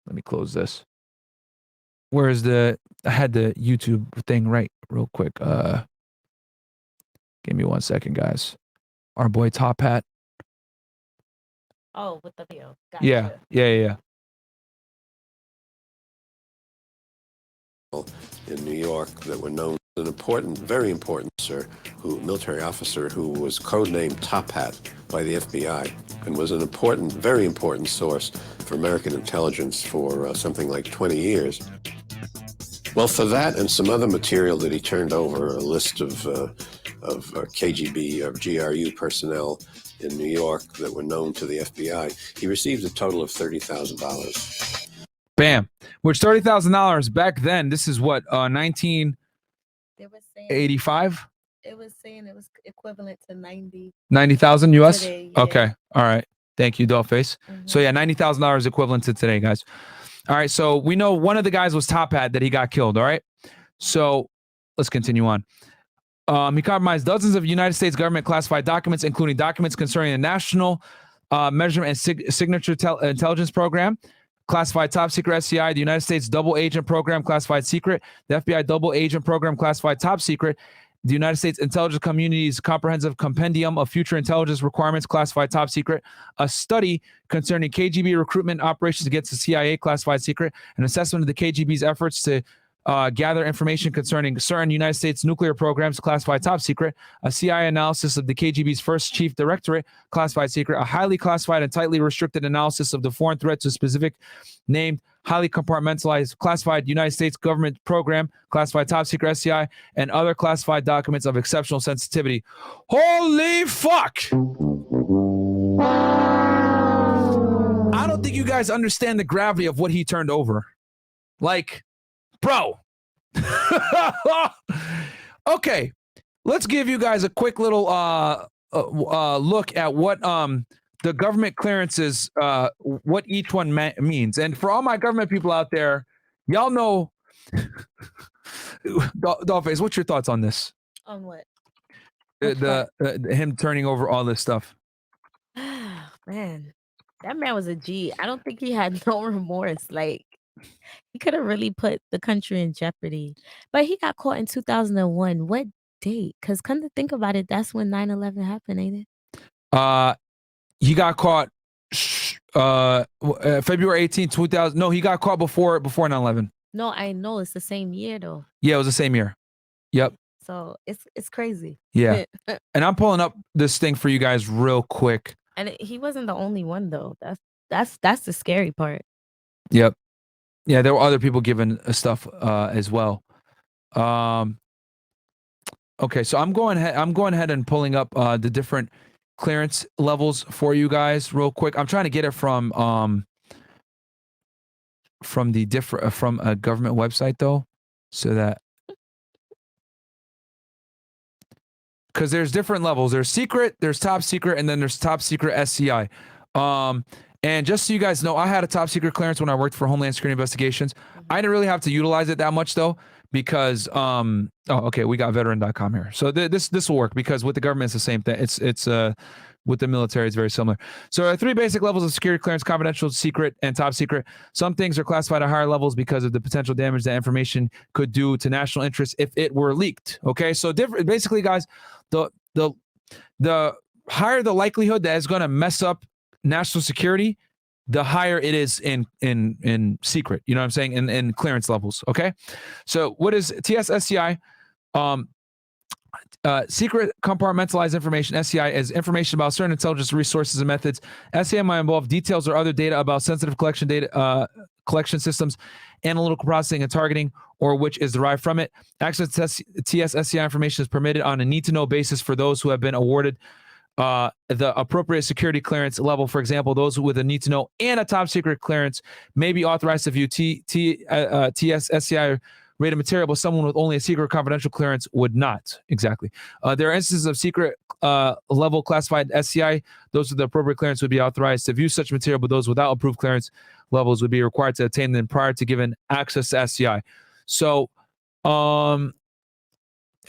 Let me close this. Where's I had the YouTube thing right real quick. Give me 1 second, guys. Our boy Top Hat. Oh, with the video. Gotcha. Yeah. In New York that were known as an important, very important military officer who was codenamed Top Hat by the FBI and was an important, very important source for American intelligence for something like 20 years. Well, for that and some other material that he turned over, a list of KGB or GRU personnel in New York that were known to the FBI, he received a total of $30,000. Bam. Which $30,000 back then, this is what, 1985? It was saying it was equivalent to 90,000 US? today, yeah. Okay. All right. Thank you, Dollface. So yeah, $90,000 equivalent to today, guys. All right. So we know one of the guys was Top Hat that he got killed. All right. So let's continue on. He compromised dozens of United States government classified documents, including documents concerning the National Measurement and Signature Intelligence Program, classified top secret SCI, the United States Double Agent Program, classified secret, the FBI Double Agent Program, classified top secret, the United States Intelligence Community's Comprehensive Compendium of Future Intelligence Requirements, classified top secret, a study concerning KGB recruitment operations against the CIA, classified secret, an assessment of the KGB's efforts to gather information concerning certain United States nuclear programs, classified top secret, a CIA analysis of the KGB's first chief directorate, classified secret, a highly classified and tightly restricted analysis of the foreign threat to a specific named, highly compartmentalized, classified United States government program, classified top secret SCI, and other classified documents of exceptional sensitivity. Holy fuck! I don't think you guys understand the gravity of what he turned over. Like, bro. Okay, let's give you guys a quick little look at what the government clearances, what each one means. And for all my government people out there, y'all know, Dollface, what's your thoughts on this? On what? Him turning over all this stuff. Man, that man was a G. I don't think he had no remorse. Like, he could have really put the country in jeopardy. But he got caught in 2001. What date? Because come to think about it, that's when 9/11 happened, ain't it? He got caught February 18th, 2000. No, he got caught before 9/11. No, I know it's the same year though. Yeah, it was the same year. Yep. So it's crazy. Yeah. And I'm pulling up this thing for you guys real quick. And he wasn't the only one though. That's the scary part. Yep. Yeah, there were other people giving stuff as well. Okay, so I'm going ahead and pulling up the different clearance levels for you guys real quick. I'm trying to get it from the different from a government website though, so that because there's different levels. There's secret, there's top secret, and then there's top secret SCI. And just so you guys know, I had a top secret clearance when I worked for Homeland Security Investigations. I didn't really have to utilize it that much though, because oh, okay, we got veteran.com here. So this will work because with the government it's the same thing. It's with the military it's very similar. So there are 3 basic levels of security clearance: confidential, secret, and top secret. Some things are classified at higher levels because of the potential damage that information could do to national interests if it were leaked. Okay, so basically, guys, the higher the likelihood that it's going to mess up national security, the higher it is in secret. You know what I'm saying? In clearance levels. Okay. So what is TSSCI? Secret compartmentalized information. SCI is information about certain intelligence resources and methods. SCI might involve details or other data about sensitive collection systems, analytical processing and targeting, or which is derived from it. Access to TSSCI information is permitted on a need-to-know basis for those who have been awarded the appropriate security clearance level. For example, those with a need to know and a top secret clearance may be authorized to view TSSCI rated material, but someone with only a secret confidential clearance would not. Exactly. There are instances of secret level classified SCI. Those with the appropriate clearance would be authorized to view such material, but those without approved clearance levels would be required to obtain them prior to giving access to SCI. So,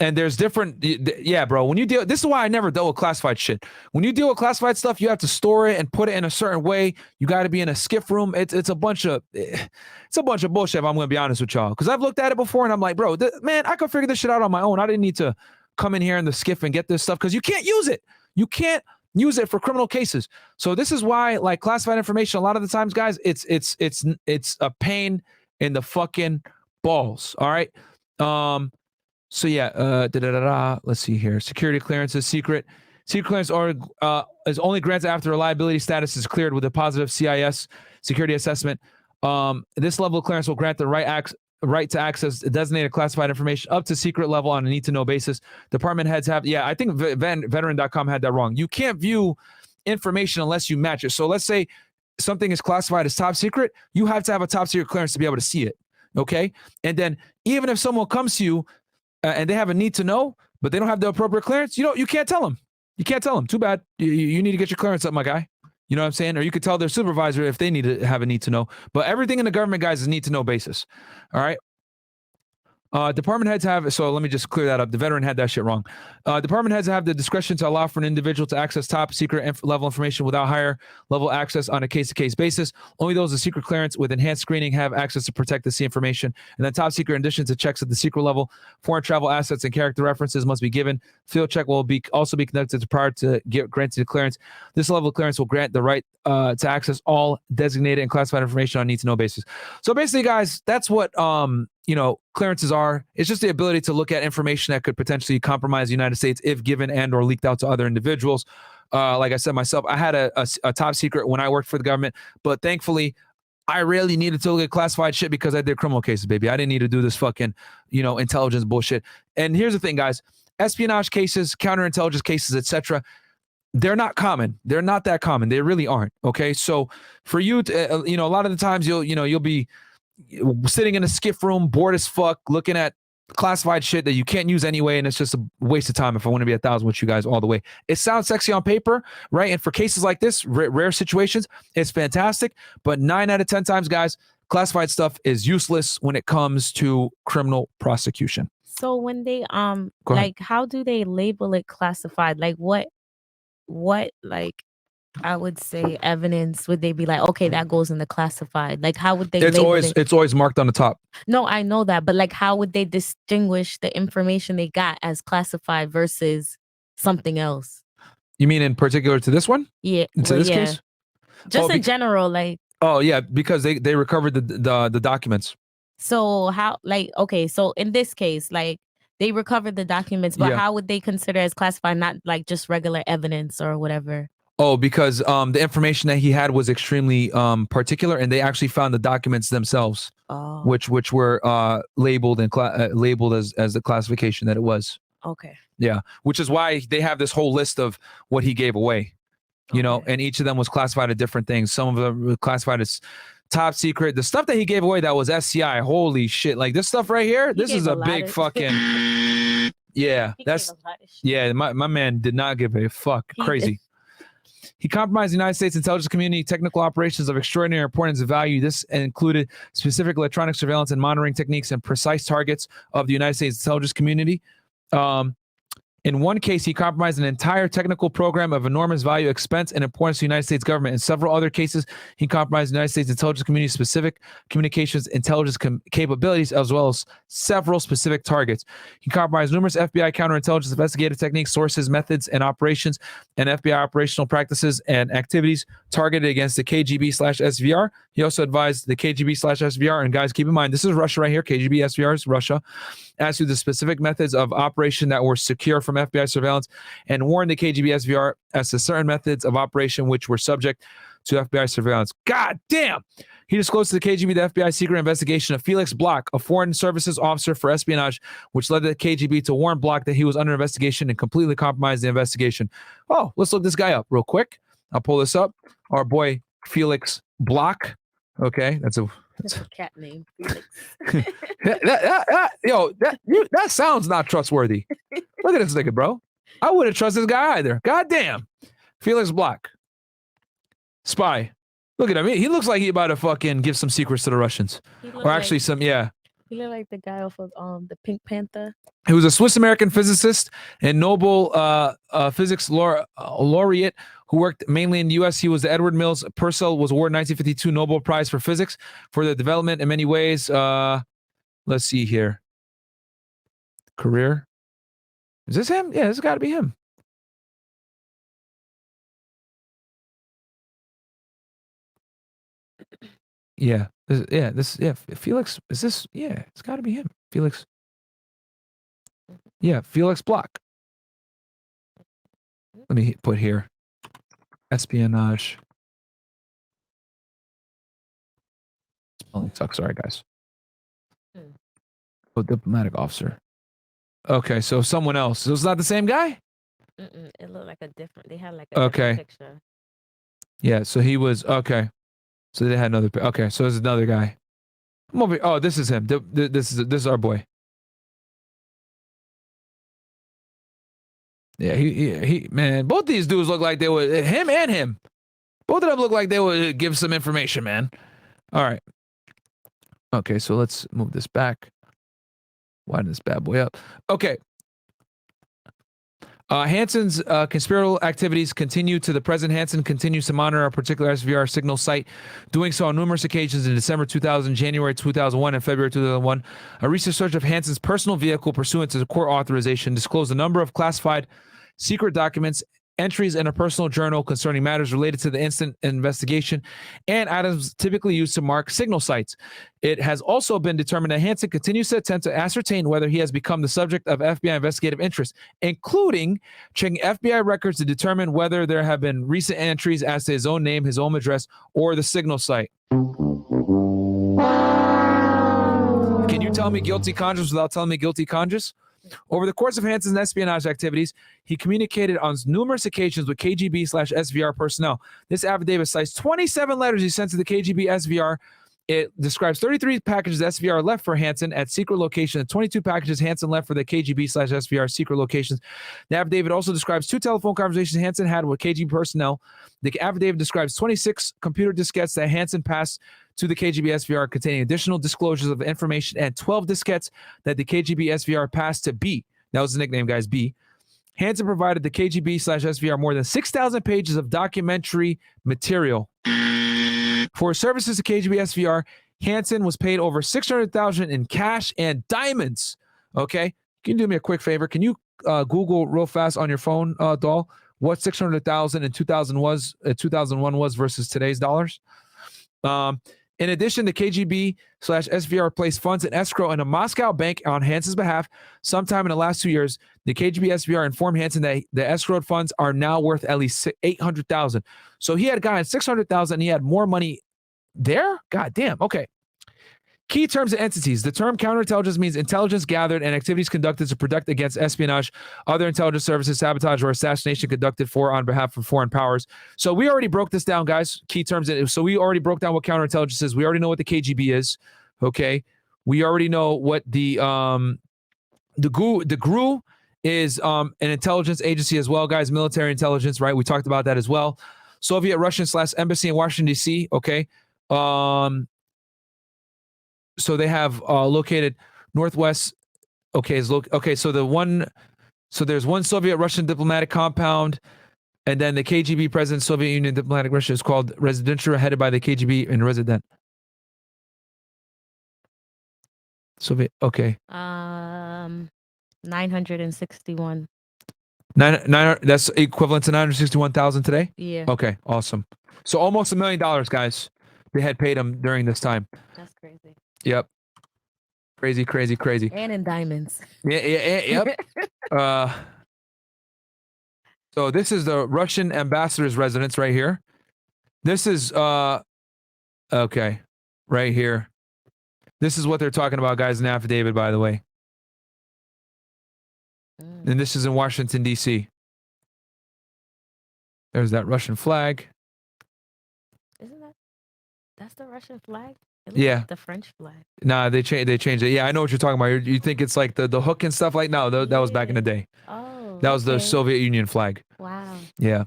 and there's different, yeah, bro. When you deal, this is why I never dealt with classified shit. When you deal with classified stuff, you have to store it and put it in a certain way. You got to be in a skiff room. It's a bunch of bullshit. If I'm gonna be honest with y'all, because I've looked at it before and I'm like, bro, man, I could figure this shit out on my own. I didn't need to come in here in the skiff and get this stuff because you can't use it. You can't use it for criminal cases. So this is why, like, classified information, a lot of the times, guys, it's a pain in the fucking balls. All right. So yeah, let's see here. Security clearances, secret clearance is only granted after reliability status is cleared with a positive CIS security assessment. This level of clearance will grant the right to access designated classified information up to secret level on a need-to-know basis. Department heads have, I think veteran.com had that wrong. You can't view information unless you match it. So let's say something is classified as top secret, you have to have a top secret clearance to be able to see it. Okay, and then even if someone comes to you and they have a need to know, but they don't have the appropriate clearance, you can't tell them. You can't tell them. Too bad. You need to get your clearance up, my guy. You know what I'm saying? Or you could tell their supervisor if they need to have a need to know. But everything in the government, guys, is need to know basis. All right. Department heads have, so let me just clear that up. The veteran had that shit wrong. Department heads have the discretion to allow for an individual to access top secret level information without higher level access on a case-to-case basis. Only those with secret clearance with enhanced screening have access to protect the information. And then top secret, in addition to checks at the secret level, foreign travel assets and character references must be given. Field check will also be conducted prior to granted clearance. This level of clearance will grant the right to access all designated and classified information on a need-to-know basis. So basically, guys, that's what clearances are. It's just the ability to look at information that could potentially compromise the United States if given and or leaked out to other individuals. Like I said myself, I had a top secret when I worked for the government, but thankfully I rarely needed to look at classified shit because I did criminal cases, baby. I didn't need to do this fucking, intelligence bullshit. And here's the thing, guys, espionage cases, counterintelligence cases, etc. They're not common. They're not that common. They really aren't. Okay. So for you to, a lot of the times you'll be sitting in a skiff room, bored as fuck, looking at classified shit that you can't use anyway, and it's just a waste of time if I want to be 1,000 with you guys all the way. It sounds sexy on paper, right? And for cases like this, rare situations, it's fantastic. But 9 out of 10 times, guys, classified stuff is useless when it comes to criminal prosecution. So when they Go ahead. how do they label it classified? Like what like I would say evidence would they be like, okay, that goes in the classified? Like how would they label it? It's always marked on the top. No, I know that, but like how would they distinguish the information they got as classified versus something else? You mean in particular to this one? Yeah. To this case? Just in general, like Oh yeah, because they recovered the documents. so how okay, so in this case, like they recovered the documents, but Yeah. how would they consider as classified, not like just regular evidence or whatever? Oh, because the information that he had was extremely particular, and they actually found the documents themselves, Oh. which were labeled and labeled as the classification that it was. Okay. Yeah, which is why they have this whole list of what he gave away, and each of them was classified as different things. Some of them were classified as top secret. The stuff that he gave away that was SCI. Holy shit! Like this stuff right here. This is a big fucking. Yeah, that's My man did not give a fuck. Crazy. He compromised the United States intelligence community, technical operations of extraordinary importance and value. This included specific electronic surveillance and monitoring techniques and precise targets of the United States intelligence community. In one case, he compromised an entire technical program of enormous value, expense, and importance to the United States government. In several other cases, he compromised the United States intelligence community specific communications intelligence capabilities, as well as several specific targets. He compromised numerous FBI counterintelligence investigative techniques, sources, methods, and operations, and FBI operational practices and activities targeted against the KGB/SVR. He also advised the KGB/SVR, and guys, keep in mind, this is Russia right here. KGB/SVR is Russia, as to the specific methods of operation that were secure from FBI surveillance, and warned the KGB/SVR as to certain methods of operation which were subject to FBI surveillance. God damn! He disclosed to the KGB the FBI secret investigation of Felix Bloch, a foreign services officer for espionage, which led the KGB to warn Bloch that he was under investigation and completely compromised the investigation. Oh, let's look this guy up real quick. I'll pull this up. Our boy Felix Bloch. Okay, that's a cat name. Felix. that sounds not trustworthy. Look at this nigga, bro. I wouldn't trust this guy either. God damn. Felix Bloch. Spy. Look at him. He looks like he about to fucking give some secrets to the Russians. Or actually He looked like the guy off of the Pink Panther. He was a Swiss-American physicist and Nobel physics laureate who worked mainly in the U.S. He was the Edward Mills Purcell was awarded 1952 Nobel Prize for Physics for the development in many ways. Let's see here. Career. Is this him? Yeah, this has got to be him. Yeah. Felix, is this? Yeah, it's got to be him. Felix. Yeah, Felix Bloch. Let me put here. Espionage. Spelling sucks. Sorry, guys. Oh, diplomatic officer. Okay, so someone else. So it's not the same guy? It looked like a different. They had like a Okay. different picture. Yeah, so he was okay. So they had another. Okay, so there's another guy. I'm over. Oh, this is him. This is our boy. Yeah, he man. Both these dudes look like they were him and him. Both of them look like they would give some information, man. All right. Okay, so let's move this back. Widen this bad boy up. Okay. Hansen's conspiratorial activities continue to the present. Hansen continues to monitor a particular SVR signal site, doing so on numerous occasions in December 2000, January 2001, and February 2001. A recent search of Hansen's personal vehicle pursuant to the court authorization disclosed a number of classified secret documents, entries in a personal journal concerning matters related to the instant investigation, and items typically used to mark signal sites. It has also been determined that Hansen continues to attempt to ascertain whether he has become the subject of FBI investigative interest, including checking FBI records to determine whether there have been recent entries as to his own name, his own address, or the signal site. Can you tell me guilty conscience without telling me guilty conscience? Over the course of Hansen's espionage activities, he communicated on numerous occasions with KGB/SVR personnel. This affidavit cites 27 letters he sent to the KGB SVR. It describes 33 packages SVR left for Hansen at secret locations and 22 packages Hansen left for the KGB/SVR secret locations. The affidavit also describes 2 telephone conversations Hansen had with KGB personnel. The affidavit describes 26 computer diskettes that Hansen passed to the KGB SVR containing additional disclosures of information, and 12 diskettes that the KGB SVR passed to B. That was the nickname, guys, B. Hansen provided the KGB/SVR more than 6,000 pages of documentary material. For his services to KGB SVR, Hansen was paid over $600,000 in cash and diamonds. Okay? Can you do me a quick favor? Can you Google real fast on your phone, doll, what $600,000 in 2001 was versus today's dollars? In addition, the KGB/SVR placed funds in escrow in a Moscow bank on Hansen's behalf. Sometime in the last 2 years, the KGB SVR informed Hansen that the escrowed funds are now worth at least $800,000. So he had gotten $600,000 and he had more money there? God damn. Okay. Key terms and entities. The term counterintelligence means intelligence gathered and activities conducted to protect against espionage, other intelligence services, sabotage, or assassination conducted for on behalf of foreign powers. So we already broke this down, guys. Key terms. So we already broke down what counterintelligence is. We already know what the KGB is. Okay. We already know what the GRU is an intelligence agency as well, guys. Military intelligence, right? We talked about that as well. Soviet Russian/embassy in Washington, D.C. Okay. So they have located northwest. Okay, so there's one Soviet Russian diplomatic compound, and then the KGB President Soviet Union diplomatic Russia is called Residential, headed by the KGB and resident. Soviet. Okay. 961. That's equivalent to 961,000 today. Yeah. Okay. Awesome. So almost $1 million, guys. They had paid him during this time. That's crazy. Yep. Crazy. And in diamonds. Yep. So this is the Russian ambassador's residence right here. This is okay, right here. This is what they're talking about, guys, in the affidavit, by the way. And this is in Washington, D.C. There's that Russian flag. Isn't that's the Russian flag? It looks Yeah. like the French flag. Nah, they changed it. Yeah, I know what you're talking about. You think it's like the hook and stuff like no, that was back in the day. Oh. That was the okay. Soviet Union flag. Wow. Yeah.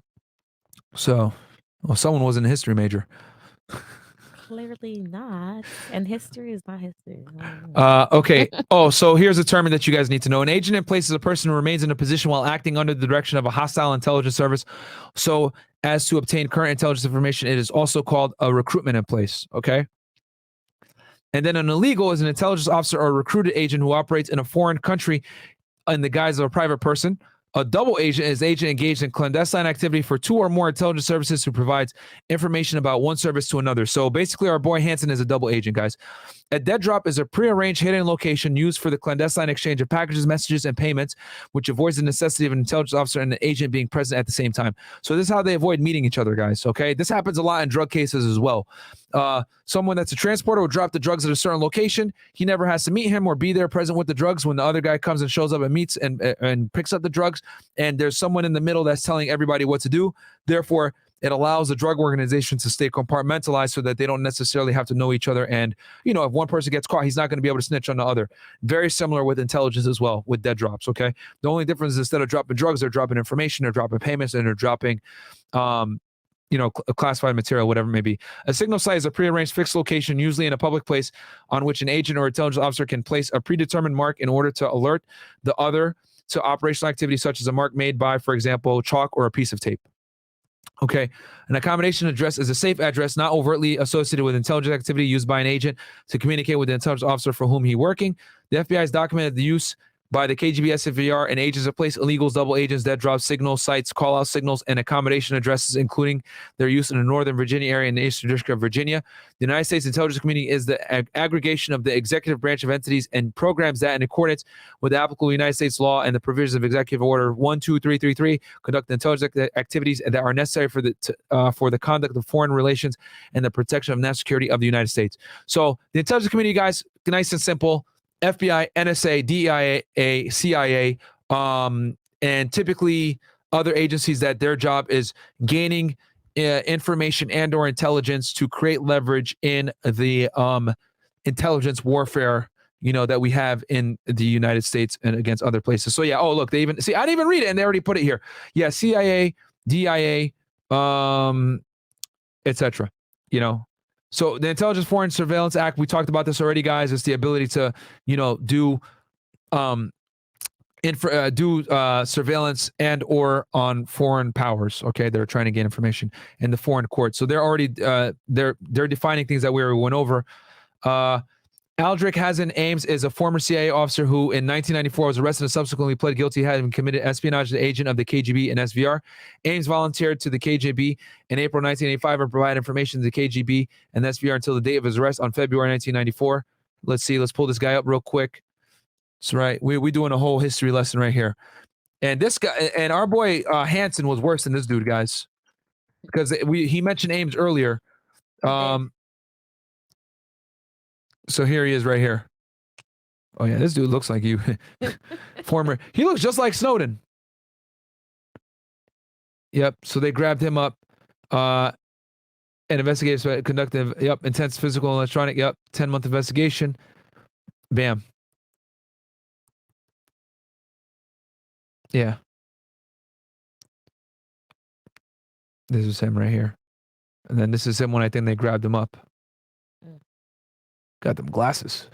So, well, someone wasn't a history major. Clearly not. And history is not history. Okay. Oh, so here's a term that you guys need to know. An agent in place is a person who remains in a position while acting under the direction of a hostile intelligence service. So as to obtain current intelligence information, it is also called a recruitment in place. Okay. And then an illegal is an intelligence officer or a recruited agent who operates in a foreign country in the guise of a private person. A double agent is agent engaged in clandestine activity for 2 or more intelligence services who provides information about one service to another. So basically, our boy Hansen is a double agent, guys. A dead drop is a prearranged hidden location used for the clandestine exchange of packages, messages, and payments, which avoids the necessity of an intelligence officer and an agent being present at the same time. So this is how they avoid meeting each other, guys. Okay, this happens a lot in drug cases as well. Someone that's a transporter will drop the drugs at a certain location. He never has to meet him or be there present with the drugs when the other guy comes and shows up and meets and picks up the drugs. And there's someone in the middle that's telling everybody what to do. Therefore, it allows the drug organization to stay compartmentalized so that they don't necessarily have to know each other. And, you know, if one person gets caught, he's not going to be able to snitch on the other. Very similar with intelligence as well, with dead drops, okay? The only difference is instead of dropping drugs, they're dropping information, they're dropping payments, and they're dropping classified material, whatever it may be. A signal site is a prearranged fixed location, usually in a public place, on which an agent or intelligence officer can place a predetermined mark in order to alert the other to operational activity, such as a mark made by, for example, chalk or a piece of tape. Okay, an accommodation address is a safe address not overtly associated with intelligence activity used by an agent to communicate with the intelligence officer for whom he's working. The FBI has documented the use by the KGB, SFVR, and agents of place illegals, double agents, dead drop signal sites, call-out signals, and accommodation addresses, including their use in the Northern Virginia area and the Eastern District of Virginia. The United States intelligence community is the aggregation of the executive branch of entities and programs that, in accordance with the applicable United States law and the provisions of Executive Order 12333, conduct the intelligence activities that are necessary for the conduct of foreign relations and the protection of national security of the United States. So the intelligence community, guys, nice and simple. FBI, NSA, DIA, CIA, and typically other agencies that their job is gaining information and or intelligence to create leverage in the intelligence warfare, that we have in the United States and against other places. So yeah, oh look, they even see, I didn't even read it and they already put it here. Yeah, CIA, DIA, etc. So the Intelligence Foreign Surveillance Act, we talked about this already, guys. It's the ability to, do surveillance and or on foreign powers, okay, that are trying to gain information in the foreign court. So they're already they're defining things that we already went over. Aldrich Hazen Ames is a former CIA officer who in 1994 was arrested and subsequently pled guilty, having committed espionage to the agent of the KGB and SVR. Ames volunteered to the KGB in April 1985 and provided information to the KGB and SVR until the date of his arrest on February 1994. Let's see. Let's pull this guy up real quick. That's right. We're doing a whole history lesson right here. And this guy and our boy Hansen was worse than this dude, guys, because he mentioned Ames earlier. So here he is right here. Oh yeah, this dude looks like you. He looks just like Snowden. Yep. So they grabbed him up. And investigators conducted, intense physical and electronic, 10-month investigation. Bam. Yeah. This is him right here. And then this is him when I think they grabbed him up. Got them glasses.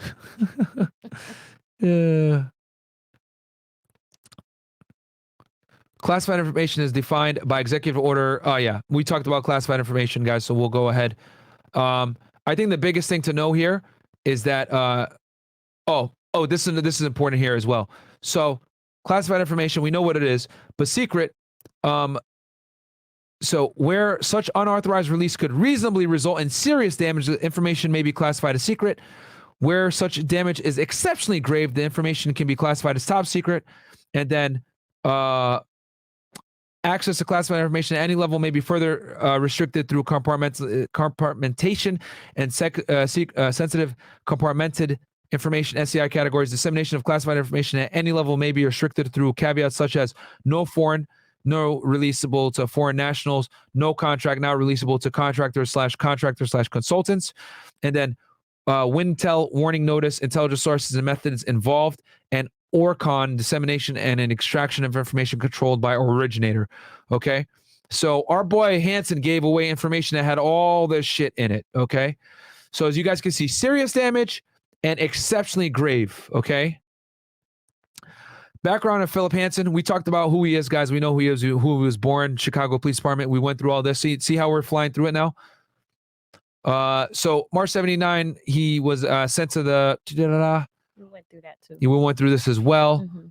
Yeah. Classified information is defined by executive order. Oh yeah, we talked about classified information, guys. So we'll go ahead. I think the biggest thing to know here is that. This is important here as well. So classified information, we know what it is, but secret. So where such unauthorized release could reasonably result in serious damage, the information may be classified as secret. Where such damage is exceptionally grave, the information can be classified as top secret. And then access to classified information at any level may be further restricted through compartmentation and sensitive compartmented information, SCI categories. Dissemination of classified information at any level may be restricted through caveats such as no releasable to foreign nationals, no contract now releasable to contractors/consultants, and then Wintel warning notice, intelligence sources and methods involved, and ORCON dissemination and an extraction of information controlled by originator. Okay, so our boy Hansen gave away information that had all this shit in it. Okay, so as you guys can see, serious damage and exceptionally grave. Okay. Background of Philip Hansen. We talked about who he is, guys. We know who he is, who he was born, Chicago Police Department. We went through all this. See how we're flying through it now? So March 79, he was sent to the... We went through that too. We went through this as well. Mm-hmm.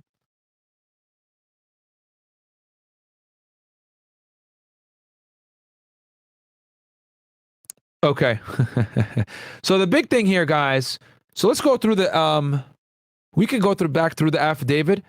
Okay. So the big thing here, guys. So let's go through the... we can go back through the affidavit.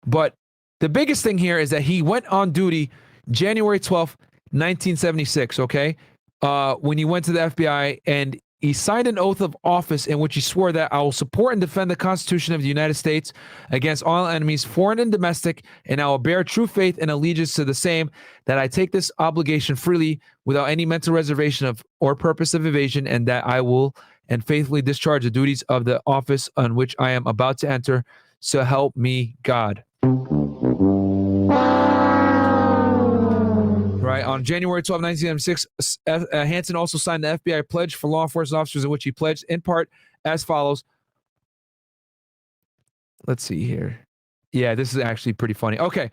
But the biggest thing here is that he went on duty January 12th, 1976, okay? When he went to the FBI and he signed an oath of office in which he swore that I will support and defend the Constitution of the United States against all enemies, foreign and domestic, and I will bear true faith and allegiance to the same, that I take this obligation freely without any mental reservation or purpose of evasion, and that I will and faithfully discharge the duties of the office on which I am about to enter. So help me God. right? On January 12, 1976, Hansen also signed the FBI pledge for law enforcement officers, in which he pledged in part as follows. Let's see here. Yeah, this is actually pretty funny. Okay.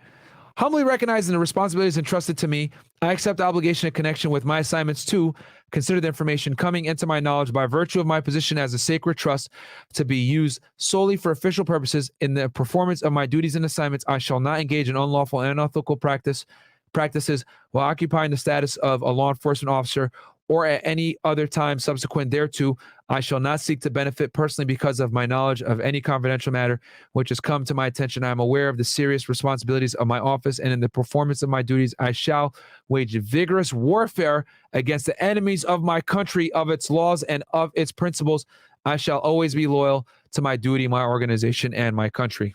Humbly recognizing the responsibilities entrusted to me, I accept the obligation in connection with my assignments to consider the information coming into my knowledge by virtue of my position as a sacred trust to be used solely for official purposes in the performance of my duties and assignments. I shall not engage in unlawful and unethical practices while occupying the status of a law enforcement officer or at any other time subsequent thereto. I shall not seek to benefit personally because of my knowledge of any confidential matter which has come to my attention. I am aware of the serious responsibilities of my office, and in the performance of my duties, I shall wage vigorous warfare against the enemies of my country, of its laws, and of its principles. I shall always be loyal to my duty, my organization, and my country.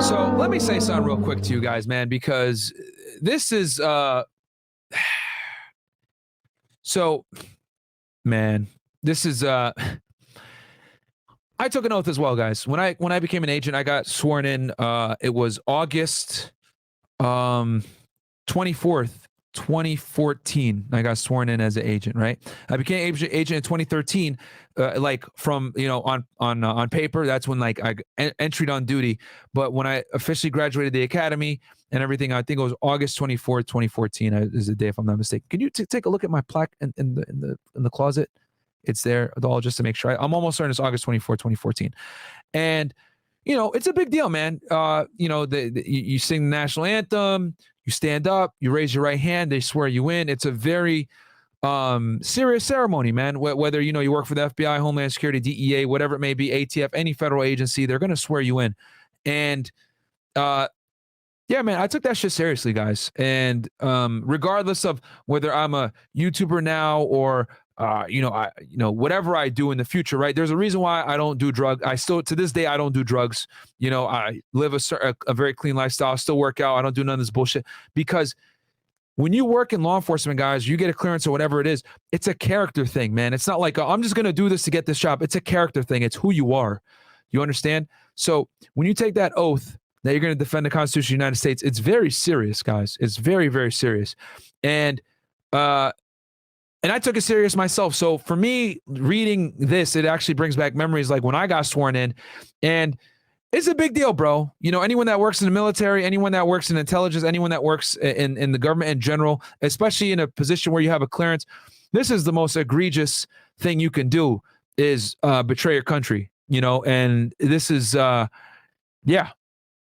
So let me say something real quick to you guys, man, because this is so, man, this is I took an oath as well, guys. When I became an agent, I got sworn in. It was August 24th, 2014. I got sworn in as an agent, right? I became agent in 2013, like from, you know, on paper. That's when like I entered on duty. But when I officially graduated the academy and everything, I think it was August 24th, 2014 is the day, if I'm not mistaken. Can you take a look at my plaque in the closet? It's there, all just to make sure. I'm almost certain it's August 24th, 2014. And, you know, it's a big deal, man. You know, you sing the national anthem, you stand up, you raise your right hand, they swear you in. It's a very serious ceremony, man. Whether, you know, you work for the FBI, Homeland Security, DEA, whatever it may be, ATF, any federal agency, they're going to swear you in. And, yeah, man, I took that shit seriously, guys. And regardless of whether I'm a YouTuber now or you know, whatever I do in the future, right? There's a reason why I don't do drugs. I still, to this day, I don't do drugs. You know, I live a very clean lifestyle. I still work out. I don't do none of this bullshit, because when you work in law enforcement, guys, you get a clearance or whatever it is. It's a character thing, man. It's not like, I'm just going to do this to get this job. It's a character thing. It's who you are. You understand? So when you take that oath that you're going to defend the Constitution of the United States, it's very serious, guys. It's very, very serious. And I took it serious myself. So for me, reading this, it actually brings back memories like when I got sworn in. And it's a big deal, bro. You know, anyone that works in the military, anyone that works in intelligence, anyone that works in the government in general, especially in a position where you have a clearance, this is the most egregious thing you can do, is betray your country, you know. And this is, yeah.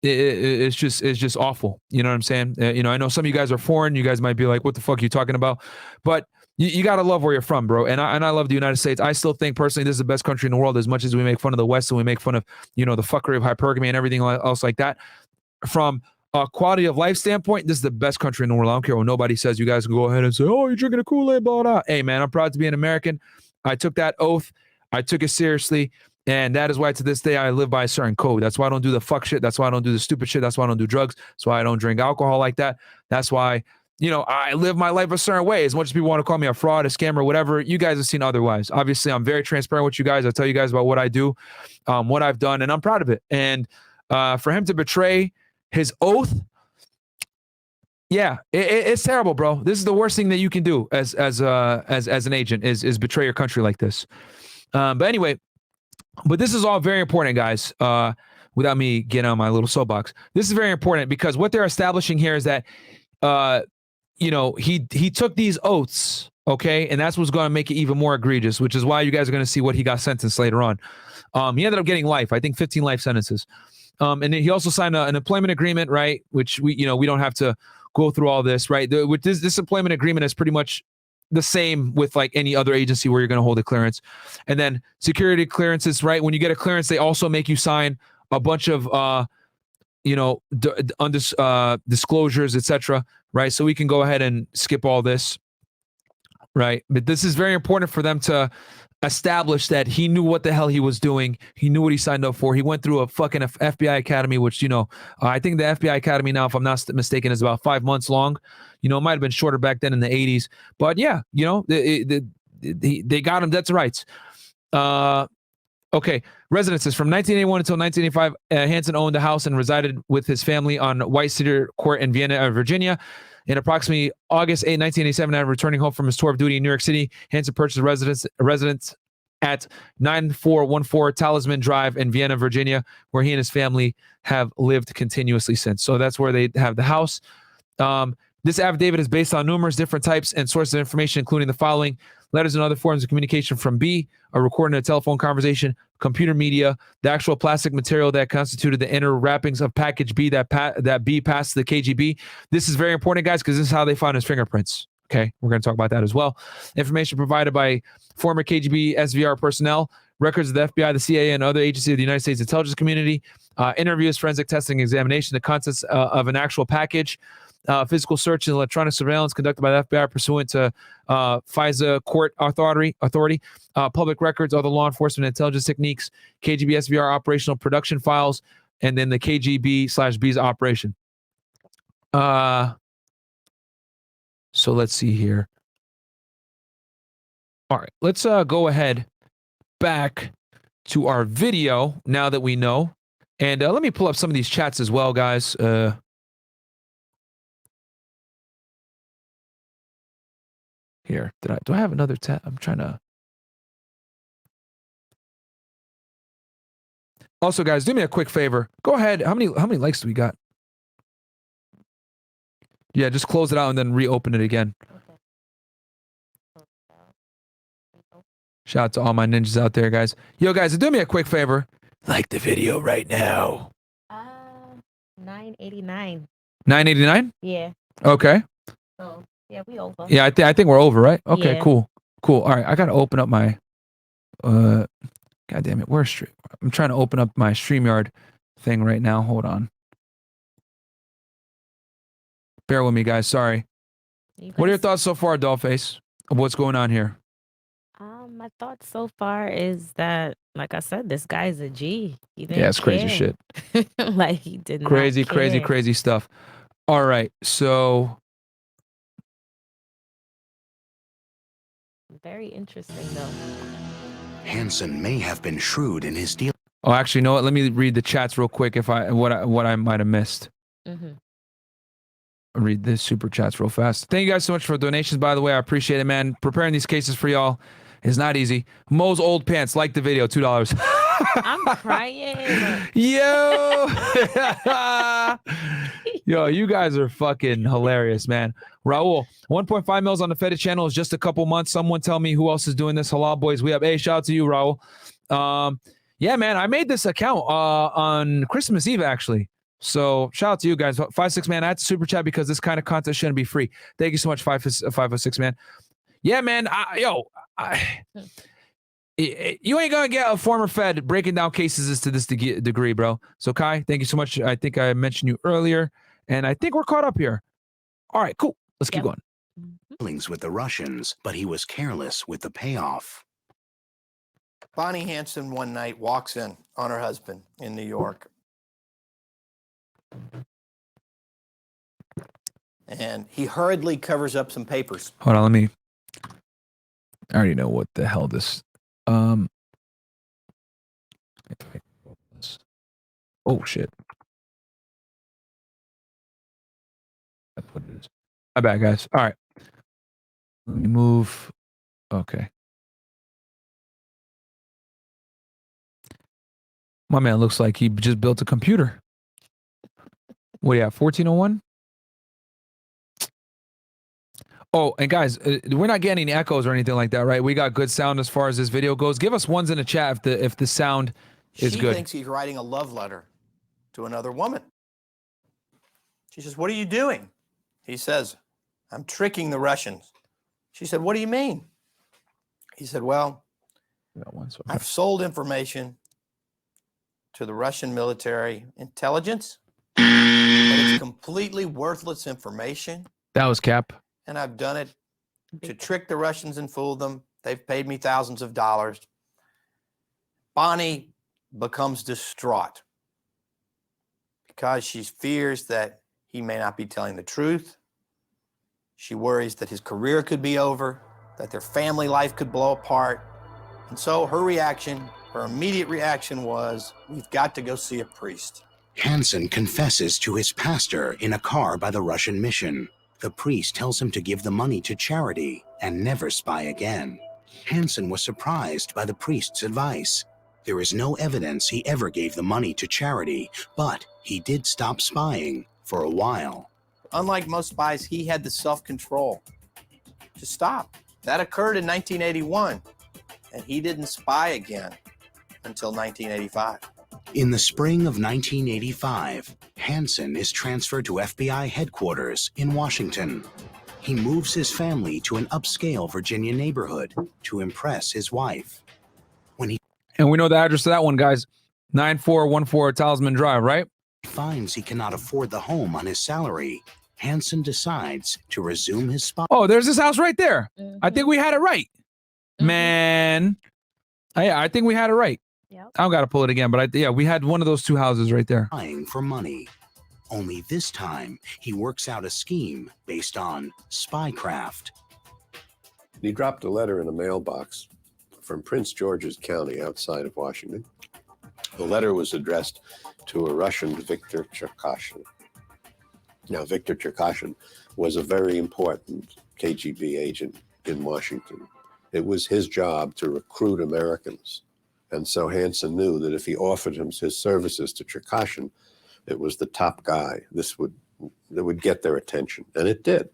It's just awful. You know what I'm saying? You know, I know some of you guys are foreign. You guys might be like, what the fuck are you talking about? But you got to love where you're from, bro. And I love the United States. I still think personally this is the best country in the world, as much as we make fun of the West and we make fun of, you know, the fuckery of hypergamy and everything else like that. From a quality of life standpoint, this is the best country in the world. I don't care what nobody says. You guys can go ahead and say, oh, you're drinking a Kool-Aid, blah, blah. Hey, man, I'm proud to be an American. I took that oath. I took it seriously. And that is why to this day I live by a certain code. That's why I don't do the fuck shit. That's why I don't do the stupid shit. That's why I don't do drugs. That's why I don't drink alcohol like that. That's why, you know, I live my life a certain way. As much as people want to call me a fraud, a scammer, whatever, you guys have seen otherwise. Obviously, I'm very transparent with you guys. I tell you guys about what I do, what I've done, and I'm proud of it. And for him to betray his oath, yeah, it's terrible, bro. This is the worst thing that you can do as an agent is betray your country like this. But anyway. But this is all very important, guys, without me getting on my little soapbox. This is very important because what they're establishing here is that, you know, he took these oaths, okay? And that's what's going to make it even more egregious, which is why you guys are going to see what he got sentenced later on. He ended up getting life, I think 15 life sentences. And then he also signed an employment agreement, right? Which we don't have to go through all this, right? With this employment agreement is pretty much the same with like any other agency where you're going to hold a clearance. And then security clearances, right? When you get a clearance, they also make you sign a bunch of, you know, disclosures, etc. Right? So we can go ahead and skip all this, right? But this is very important for them to establish that he knew what the hell he was doing. He knew what he signed up for. He went through a fucking FBI academy, which, you know, I think the FBI academy now, if I'm not mistaken, is about 5 months long. You know, it might have been shorter back then in the 80s. But yeah, you know, they got him dead to rights. Okay, residences from 1981 until 1985. Hansen owned a house and resided with his family on White Cedar Court in Vienna, Virginia. In approximately August 8, 1987, after returning home from his tour of duty in New York City, Hansen purchased a residence at 9414 Talisman Drive in Vienna, Virginia, where he and his family have lived continuously since. So that's where they have the house. This affidavit is based on numerous different types and sources of information, including the following: letters and other forms of communication from B, a recording of a telephone conversation, computer media, the actual plastic material that constituted the inner wrappings of package B that B passed to the KGB. This is very important, guys, because this is how they found his fingerprints. Okay, we're going to talk about that as well. Information provided by former KGB SVR personnel, records of the FBI, the CIA, and other agencies of the United States intelligence community, interviews, forensic testing, examination, the contents of an actual package, physical search and electronic surveillance conducted by the FBI pursuant to FISA court authority, public records, other law enforcement intelligence techniques, KGB SVR operational production files, and then the KGB/B's operation. So let's see here. All right, let's go ahead back to our video now that we know. And let me pull up some of these chats as well, guys. Here, do I have another tab? I'm trying to. Also, guys, do me a quick favor. Go ahead. How many likes do we got? Yeah, just close it out and then reopen it again. Shout out to all my ninjas out there, guys. Yo, guys, do me a quick favor. Like the video right now. 989. 989? Yeah. Okay. So yeah, we over. Yeah, I think we're over, right? Okay, Yeah. cool. All right, I gotta open up my God damn it, where's stream? I'm trying to open up my StreamYard thing right now. Hold on. Bear with me, guys. Sorry. What are your thoughts so far, Dollface, of what's going on here? My thoughts so far is that, like I said, this guy's a G. He didn't Yeah, it's crazy care. shit. Like he did not Crazy care. stuff. All right, so Very interesting though. Hansen may have been shrewd in his deal. oh, actually, you know what? Let me read the chats real quick. If what I might have missed. Mm-hmm. I'll read this super chats real fast. Thank you guys so much for donations. By the way, I appreciate it, man. Preparing these cases for y'all is not easy. Mo's old pants. Like the video. $2. I'm crying. Yo, yo, you guys are fucking hilarious, man. Raul, 1.5 mils on the Fetish channel is just a couple months. Someone tell me who else is doing this. Halal boys, we up. Hey, shout out to you, Raul. Yeah, man, I made this account on Christmas Eve actually. So shout out to you guys. 5-6 man, I had to super chat because this kind of content shouldn't be free. Thank you so much, 506 man. Yeah, man. You ain't gonna get a former Fed breaking down cases to this degree, bro. So Kai, thank you so much. I think I mentioned you earlier, and I think we're caught up here. All right, cool. Let's keep going. Dealings with the Russians, but he was careless with the payoff. Bonnie Hansen one night walks in on her husband in New York. And he hurriedly covers up some papers. Hold on, I already know what the hell this. Oh shit. That's what it is. My bad, guys. All right. Let me move. Okay. My man looks like he just built a computer. What do you have? 1401? Oh, and guys, we're not getting any echoes or anything like that, right? We got good sound as far as this video goes. Give us ones in the chat if the sound is She good. thinks he's writing a love letter to another woman. She says, "What are you doing?" He says, "I'm tricking the Russians." She said, "What do you mean?" He said, "Well, I've sold information to the Russian military intelligence, but it's completely worthless information. That was Cap. And I've done it to trick the Russians and fool them. They've paid me thousands of dollars." Bonnie becomes distraught because she fears that he may not be telling the truth. She worries that his career could be over, that their family life could blow apart. And so her reaction Her immediate reaction was, we've got to go see a priest. Hansen confesses to his pastor in a car by the Russian mission. The priest tells him to give the money to charity and never spy again. Hansen was surprised by the priest's advice. There is no evidence he ever gave the money to charity, but he did stop spying for a while. Unlike most spies, he had the self-control to stop. That occurred in 1981, and he didn't spy again until 1985. In the spring of 1985, Hansen is transferred to FBI headquarters in Washington. He moves his family to an upscale Virginia neighborhood to impress his wife. And we know the address of that one, guys. 9414 Talisman Drive, right? Finds he cannot afford the home on his salary, Hansen decides to resume his spy. Oh, there's this house right there. Mhm. I think we had it right. Mhm. Man. Yeah, I think we had it right. Yep. I don't got to pull it again, but yeah, we had one of those two houses right there. Spying for money. Only this time, he works out a scheme based on spycraft. He dropped a letter in a mailbox from Prince George's County outside of Washington. The letter was addressed to a Russian, Viktor Cherkashin. Now, Viktor Cherkashin was a very important KGB agent in Washington. It was his job to recruit Americans. And so Hansen knew that if he offered him his services to Cherkashin, it was the top guy. That would get their attention. And it did.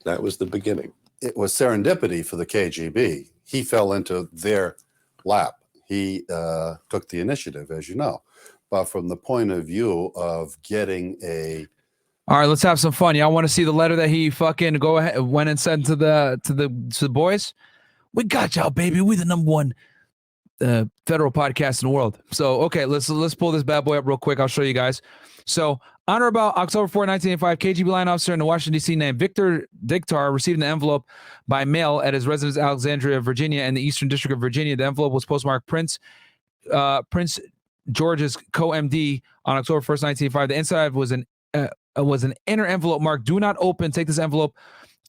That was the beginning. It was serendipity for the KGB. He fell into their lap. He took the initiative, as you know. But from the point of view of getting a All right, let's have some fun. Y'all want to see the letter that he fucking went and sent to the boys? We got y'all, baby. We the #1 federal podcast in the world. So, okay, let's pull this bad boy up real quick. I'll show you guys. So, on or about October 4, 1985, KGB line officer in the Washington, D.C. named Victor Diktar received an envelope by mail at his residence, Alexandria, Virginia, in the Eastern District of Virginia. The envelope was postmarked Prince George's co-MD on October 1st, 1985. The inside was an inner envelope marked "Do not open. Take this envelope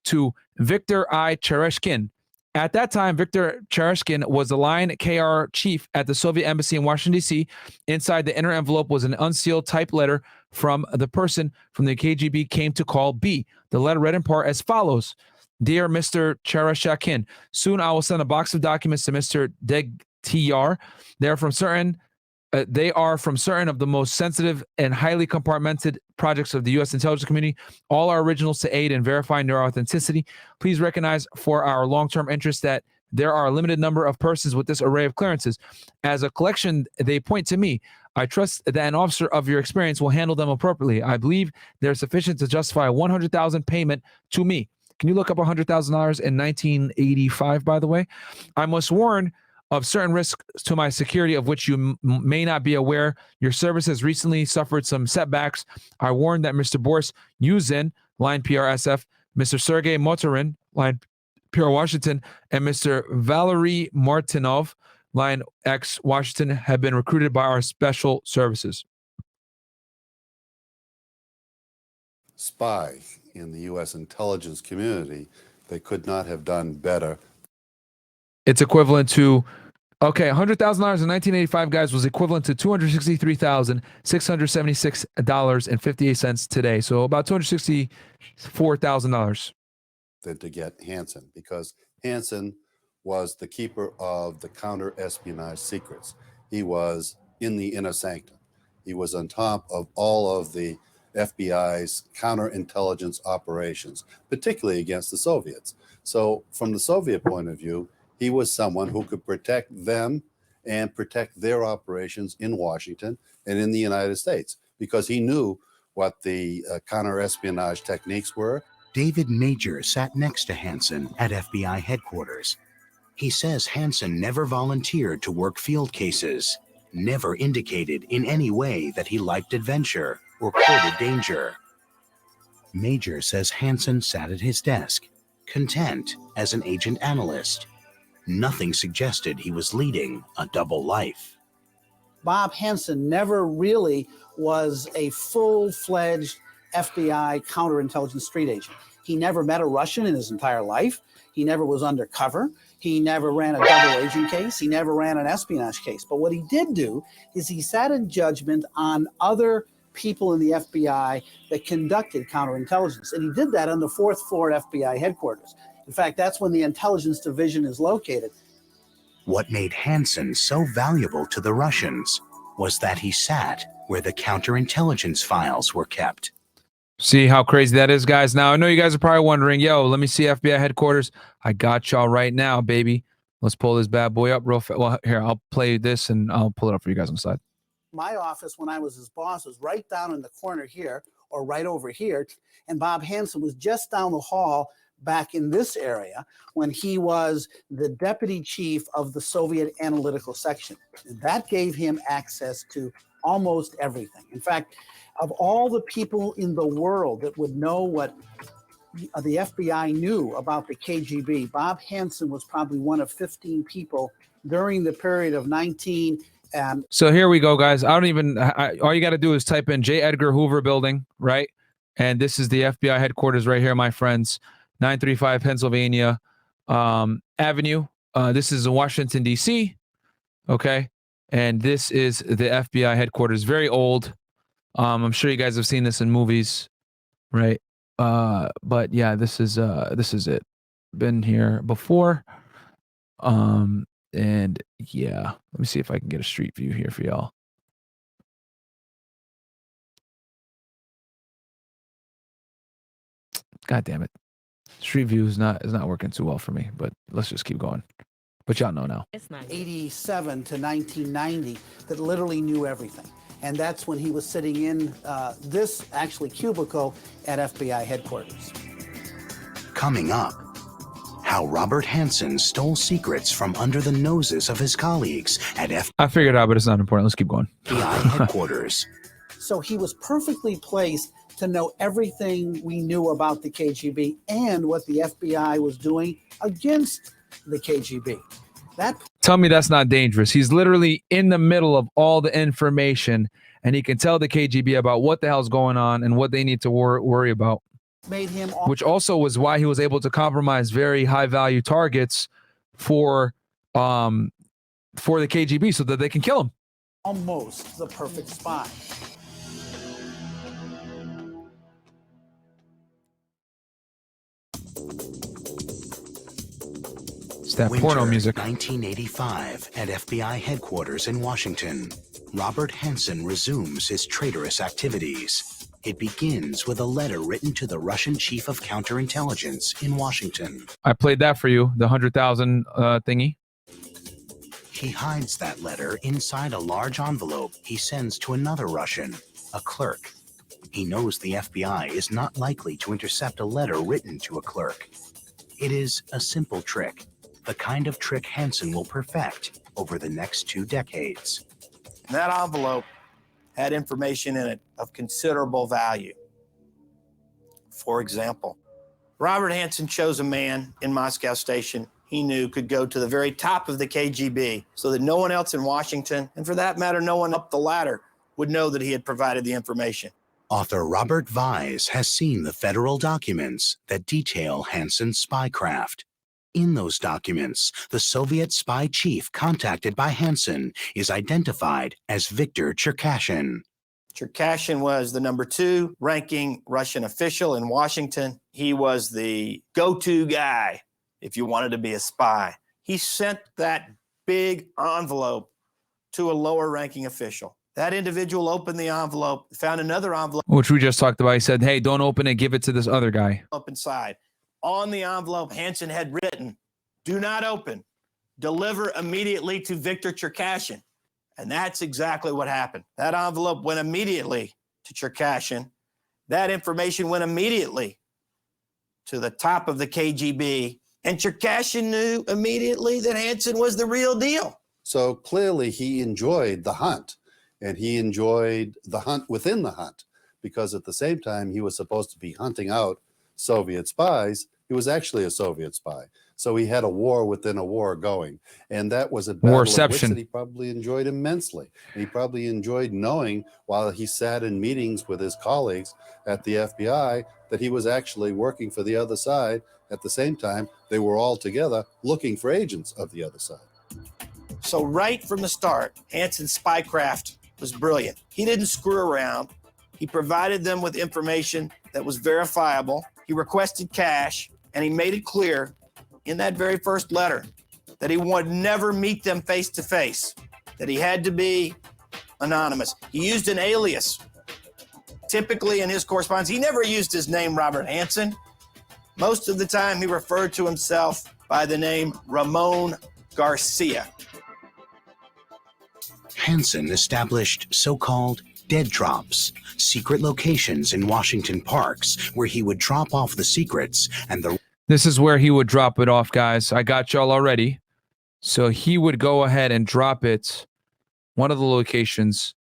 to Victor I. Chereshkin." At that time, Victor Chereshkin was the line KR chief at the Soviet embassy in Washington, D.C. Inside the inner envelope was an unsealed typed letter from the person from the KGB came to call B. The letter read in part as follows: "Dear Mr. Chereshkin, soon I will send a box of documents to Mr. Degtyaryar. They are from certain of the most sensitive and highly compartmented projects of the U.S. intelligence community. All are originals to aid in verifying their authenticity. Please recognize for our long-term interest that there are a limited number of persons with this array of clearances. As a collection, they point to me. I trust that an officer of your experience will handle them appropriately. I believe they're sufficient to justify a $100,000 payment to me." Can you look up $100,000 in 1985, by the way? "I must warn of certain risks to my security of which you may not be aware. Your service has recently suffered some setbacks. I warn that Mr. Boris Yuzin, line PRSF, Mr. Sergei Motorin, line PR Washington, and Mr. Valery Martinov, line X Washington, have been recruited by our special services." spy in the U.S. intelligence community. They could not have done better. It's equivalent to, okay, $100,000 in 1985, guys, was equivalent to $263,676.58 today. So about $264,000. Than to get Hansen, because Hansen was the keeper of the counter-espionage secrets. He was in the inner sanctum. He was on top of all of the FBI's counterintelligence operations, particularly against the Soviets. So from the Soviet point of view, he was someone who could protect them and protect their operations in Washington and in the United States, because he knew what the counter-espionage techniques were. David Major sat next to Hansen at FBI headquarters. He says Hansen never volunteered to work field cases, never indicated in any way that he liked adventure or courted danger. Major says Hansen sat at his desk, content as an agent analyst. Nothing suggested he was leading a double life. Bob Hansen never really was a full-fledged FBI counterintelligence street agent. He never met a Russian in his entire life. He never was undercover. He never ran a double agent case. He never ran an espionage case. But what he did do is he sat in judgment on other people in the FBI that conducted counterintelligence. And he did that on the 4th floor at FBI headquarters. In fact, that's when the intelligence division is located. What made Hansen so valuable to the Russians was that he sat where the counterintelligence files were kept. See how crazy that is, guys? Now, I know you guys are probably wondering, yo, let me see FBI headquarters. I got y'all right now, baby. Let's pull this bad boy up real fast. Well, here, I'll play this and I'll pull it up for you guys on the side. My office, when I was his boss, was right down in the corner here or right over here. And Bob Hansen was just down the hall back in this area when he was the deputy chief of the Soviet analytical section. And that gave him access to almost everything. In fact, of all the people in the world that would know what the FBI knew about the KGB, Bob Hansen was probably one of 15 people during the period of 19. So here we go, guys. I don't even, all you got to do is type in J. Edgar Hoover Building, right? And this is the FBI headquarters right here, my friends. 935 Pennsylvania Avenue. This is in Washington, D.C. Okay. And this is the FBI headquarters. Very old. I'm sure you guys have seen this in movies, right? But yeah, this is it. Been here before. And yeah, let me see if I can get a street view here for y'all. God damn it. Street view is not working too well for me, but let's just keep going. But y'all know now. It's not 87 to 1990 that literally knew everything. And that's when he was sitting in this actually cubicle at FBI headquarters. Coming up, how Robert Hansen stole secrets from under the noses of his colleagues at I figured out, but it's not important. Let's keep going. FBI headquarters. So he was perfectly placed to know everything we knew about the KGB and what the FBI was doing against the KGB. Tell me that's not dangerous. He's literally in the middle of all the information, and he can tell the KGB about what the hell's going on and what they need to worry about. Made him, which also was why he was able to compromise very high-value targets for the KGB so that they can kill him. Almost the perfect spy. It's that porno music. 1985 at FBI headquarters in Washington. Robert Hansen resumes his traitorous activities. It begins with a letter written to the Russian chief of counterintelligence in Washington. I played that for you, the 100,000 thingy. He hides that letter inside a large envelope he sends to another Russian, a clerk. He knows the FBI is not likely to intercept a letter written to a clerk. It is a simple trick, the kind of trick Hansen will perfect over the next 2 decades. That envelope had information in it of considerable value. For example, Robert Hansen chose a man in Moscow Station he knew could go to the very top of the KGB so that no one else in Washington, and for that matter, no one up the ladder, would know that he had provided the information. Author Robert Vise has seen the federal documents that detail Hansen's spycraft. In those documents, the Soviet spy chief contacted by Hansen is identified as Viktor Cherkashin. Cherkashin was the number 2 ranking Russian official in Washington. He was the go-to guy if you wanted to be a spy. He sent that big envelope to a lower ranking official. That individual opened the envelope, found another envelope. Which we just talked about. He said, hey, don't open it, give it to this other guy. Up inside. On the envelope, Hansen had written, do not open, deliver immediately to Viktor Cherkashin. And that's exactly what happened. That envelope went immediately to Cherkashin. That information went immediately to the top of the KGB. And Cherkashin knew immediately that Hansen was the real deal. So clearly he enjoyed the hunt, and he enjoyed the hunt within the hunt, because at the same time he was supposed to be hunting out Soviet spies. He was actually a Soviet spy. So he had a war within a war going. And that was a battle of wits that he probably enjoyed immensely. And he probably enjoyed knowing while he sat in meetings with his colleagues at the FBI that he was actually working for the other side At the same time, they were all together looking for agents of the other side. So right from the start, Hansen's spycraft was brilliant. He didn't screw around. He provided them with information that was verifiable. He requested cash, and he made it clear in that very first letter that he would never meet them face to face, that he had to be anonymous. He used an alias. Typically in his correspondence, he never used his name, Robert Hansen. Most of the time, he referred to himself by the name Ramon Garcia. Hansen established so-called dead drops, secret locations in Washington parks where he would drop off the secrets and the... This is where he would drop it off, guys. I got y'all already. So he would go ahead and drop it. One of the locations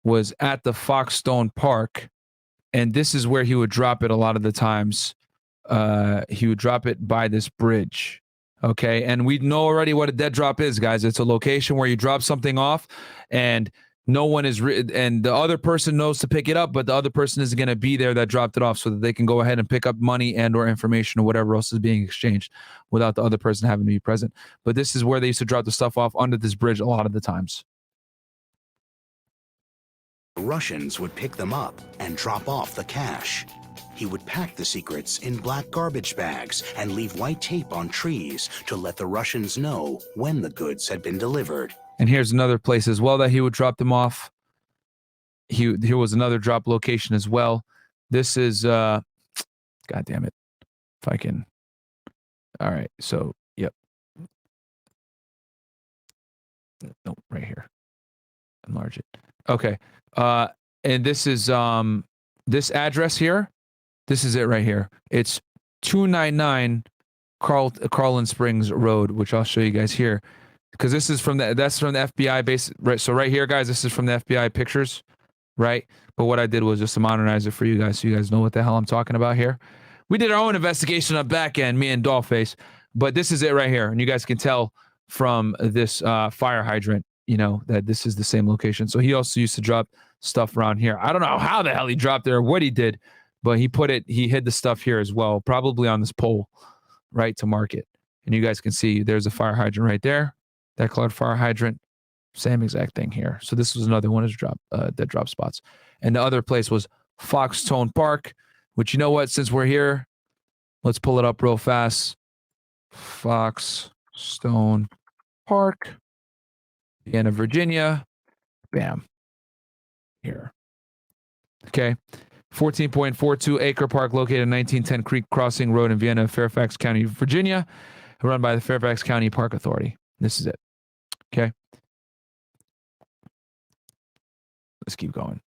was at the Foxstone Park, and this is where he would drop it a lot of the times. He would drop it by this bridge. Okay, and we know already what a dead drop is, guys. It's a location where you drop something off, and no one is, and the other person knows to pick it up, but the other person isn't going to be there that dropped it off, so that they can go ahead and pick up money and or information or whatever else is being exchanged without the other person having to be present. But this is where they used to drop the stuff off under this bridge a lot of the times. The Russians would pick them up and drop off the cash. He would pack the secrets in black garbage bags and leave white tape on trees to let the Russians know when the goods had been delivered. And here's another place as well that he would drop them off. Here was another drop location as well. This is, God damn it. If I can. All right. So, yep. Nope, right here. Enlarge it. Okay. And this is, this address here. This is it right here. It's 299 Carlin Springs Road, which I'll show you guys here. Because this is from that's from the FBI base, right? So right here, guys, this is from the FBI pictures, right? But what I did was just to modernize it for you guys, so you guys know what the hell I'm talking about here. We did our own investigation on back end, me and Dollface, but this is it right here, and you guys can tell from this fire hydrant, you know, that this is the same location. So he also used to drop stuff around here. I don't know how the hell he dropped there, or what he did, but he hid the stuff here as well, probably on this pole, right, to mark it. And you guys can see there's a fire hydrant right there. That colored fire hydrant, same exact thing here. So this was another one of the dead drop spots. And the other place was Foxstone Park, which, you know what, since we're here, let's pull it up real fast. Foxstone Park, Vienna, Virginia. Bam. Here. Okay. 14.42 acre park located at 1910 Creek Crossing Road in Vienna, Fairfax County, Virginia, run by the Fairfax County Park Authority. This is it. Okay. Let's keep going.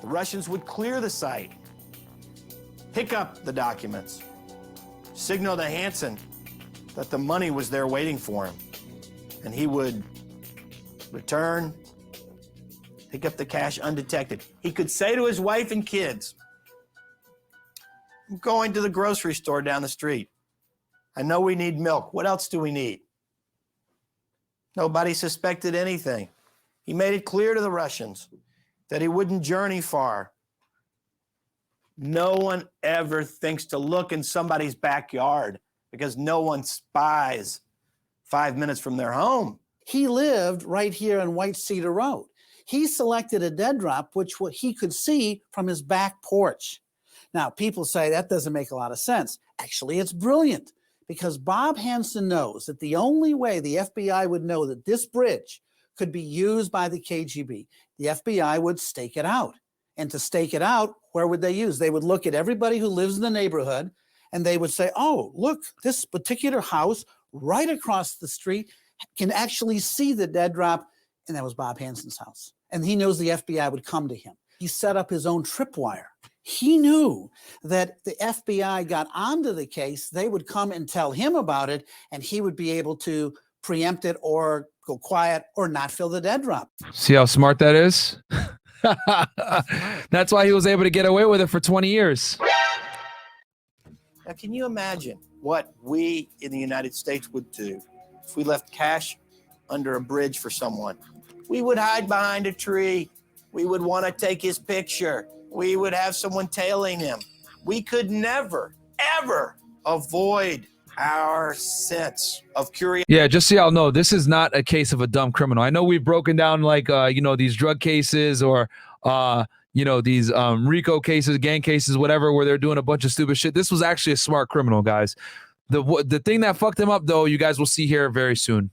The Russians would clear the site, pick up the documents, signal to Hansen that the money was there waiting for him, and he would return, pick up the cash undetected. He could say to his wife and kids, "I'm going to the grocery store down the street. I know we need milk. What else do we need?" Nobody suspected anything. He made it clear to the Russians that he wouldn't journey far. No one ever thinks to look in somebody's backyard because no one spies 5 minutes from their home. He lived right here on White Cedar Road. He selected a dead drop, which he could see from his back porch. Now, people say that doesn't make a lot of sense. Actually, it's brilliant, because Bob Hansen knows that the only way the FBI would know that this bridge could be used by the KGB, the FBI would stake it out. And to stake it out, where would they use? They would look at everybody who lives in the neighborhood, and they would say, oh, look, this particular house right across the street can actually see the dead drop. And that was Bob Hansen's house. And he knows the FBI would come to him. He set up his own tripwire. He knew that the FBI got onto the case, they would come and tell him about it, and he would be able to preempt it or go quiet or not fill the dead drop. See how smart that is? That's why he was able to get away with it for 20 years. Now, can you imagine what we in the United States would do if we left cash under a bridge for someone? We would hide behind a tree. We would want to take his picture. We would have someone tailing him. We could never, ever avoid our sense of curiosity. Yeah, just so y'all know, this is not a case of a dumb criminal. I know we've broken down like these drug cases or these RICO cases, gang cases, whatever, where they're doing a bunch of stupid shit. This was actually a smart criminal, guys. The thing that fucked him up, though, you guys will see here very soon.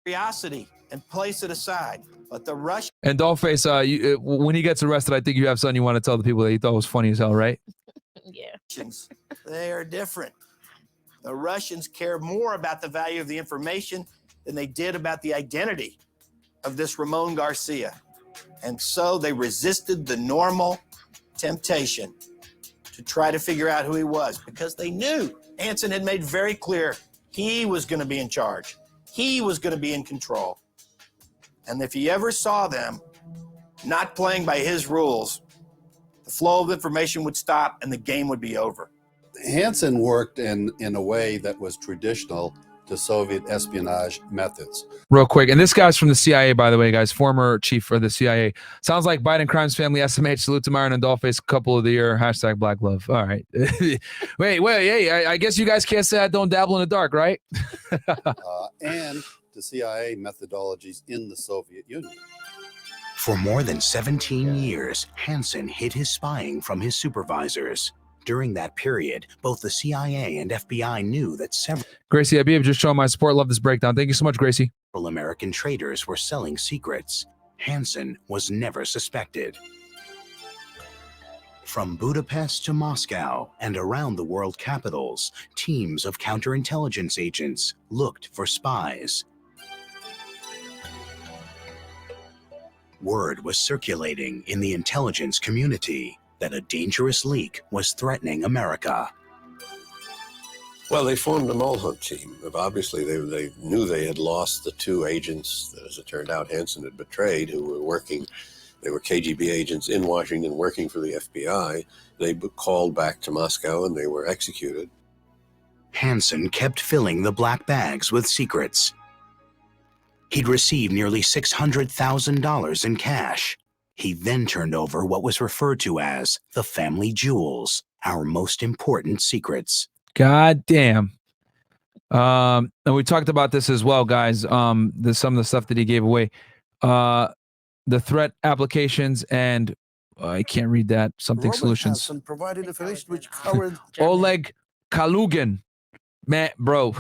Curiosity and place it aside. But the Russians. And Dollface, when he gets arrested, I think you have something you want to tell the people that you thought was funny as hell, right? Yeah. They are different. The Russians care more about the value of the information than they did about the identity of this Ramon Garcia. And so they resisted the normal temptation to try to figure out who he was because they knew Hansen had made very clear he was going to be in charge. He was going to be in control. And if he ever saw them not playing by his rules, the flow of information would stop and the game would be over. Hansen worked in a way that was traditional to Soviet espionage methods. Real quick, and this guy's from the CIA, by the way, guys, former chief of the CIA. Sounds like Biden Crimes Family SMH. Salute to Myron and Dollface, couple of the year, hashtag Black Love. All right. wait, hey, I guess you guys can't say I don't dabble in the dark, right? And the CIA methodologies in the Soviet Union. For more than 17 years, Hansen hid his spying from his supervisors. During that period, both the CIA and FBI knew that several Gracie Habib just showing my support. Love this breakdown. Thank you so much, Gracie. American traders were selling secrets. Hansen was never suspected. From Budapest to Moscow and around the world capitals, teams of counterintelligence agents looked for spies. Word was circulating in the intelligence community that a dangerous leak was threatening America. Well, they formed a mole hunt team. Obviously, they knew they had lost the two agents that, as it turned out, Hansen had betrayed, who were working. They were KGB agents in Washington working for the FBI. They called back to Moscow and they were executed. Hansen kept filling the black bags with secrets. He'd received nearly $600,000 in cash. He then turned over what was referred to as the family jewels, our most important secrets. God damn. And we talked about this as well, guys. Some of the stuff that he gave away. The threat applications and I can't read that. Something Robert solutions. Hansen provided information which covered Oleg Kalugin. Man, bro.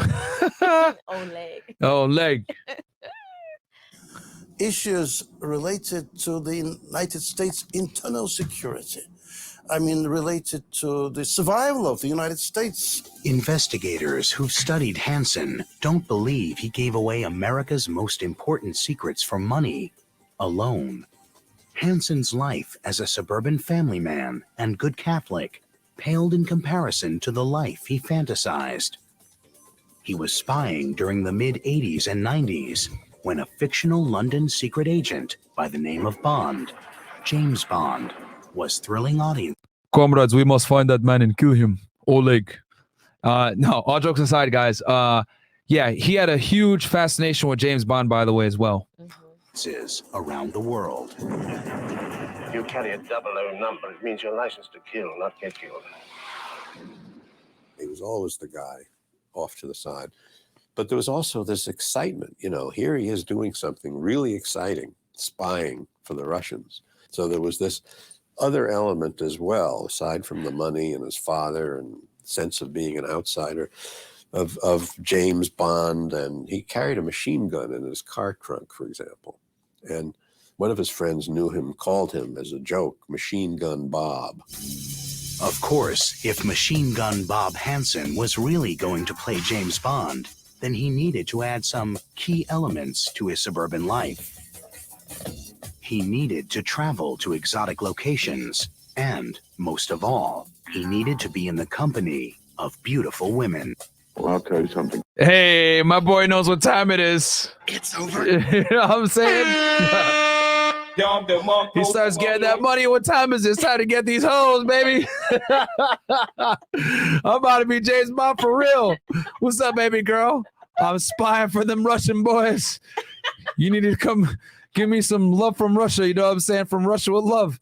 Oleg. issues related to the United States internal security. I mean, related to the survival of the United States. Investigators who've studied Hansen don't believe he gave away America's most important secrets for money alone. Hansen's life as a suburban family man and good Catholic paled in comparison to the life he fantasized. He was spying during the mid-'80s and '90s when a fictional London secret agent by the name of Bond, James Bond, was thrilling audience. Comrades, we must find that man and kill him. Oleg. No, all jokes aside, guys. Yeah, he had a huge fascination with James Bond, by the way, as well. Around the world. You carry a 00 number. It means you're licensed to kill, not get killed. He was always the guy off to the side. But there was also this excitement. You know, here he is doing something really exciting, spying for the Russians. So there was this other element as well, aside from the money and his father and sense of being an outsider, of James Bond. And he carried a machine gun in his car trunk, for example. And one of his friends knew him, called him as a joke, Machine Gun Bob. Of course, if Machine Gun Bob Hansen was really going to play James Bond, then he needed to add some key elements to his suburban life. He needed to travel to exotic locations, and most of all, he needed to be in the company of beautiful women. Well, I'll tell you something. Hey, my boy knows what time it is. It's over. You know what I'm saying? He starts getting that money. What time is it? It's time to get these hoes, baby. I'm about to be James Bond for real. What's up, baby girl? I'm spying for them Russian boys. You need to come give me some love from Russia. You know what I'm saying? From Russia with love.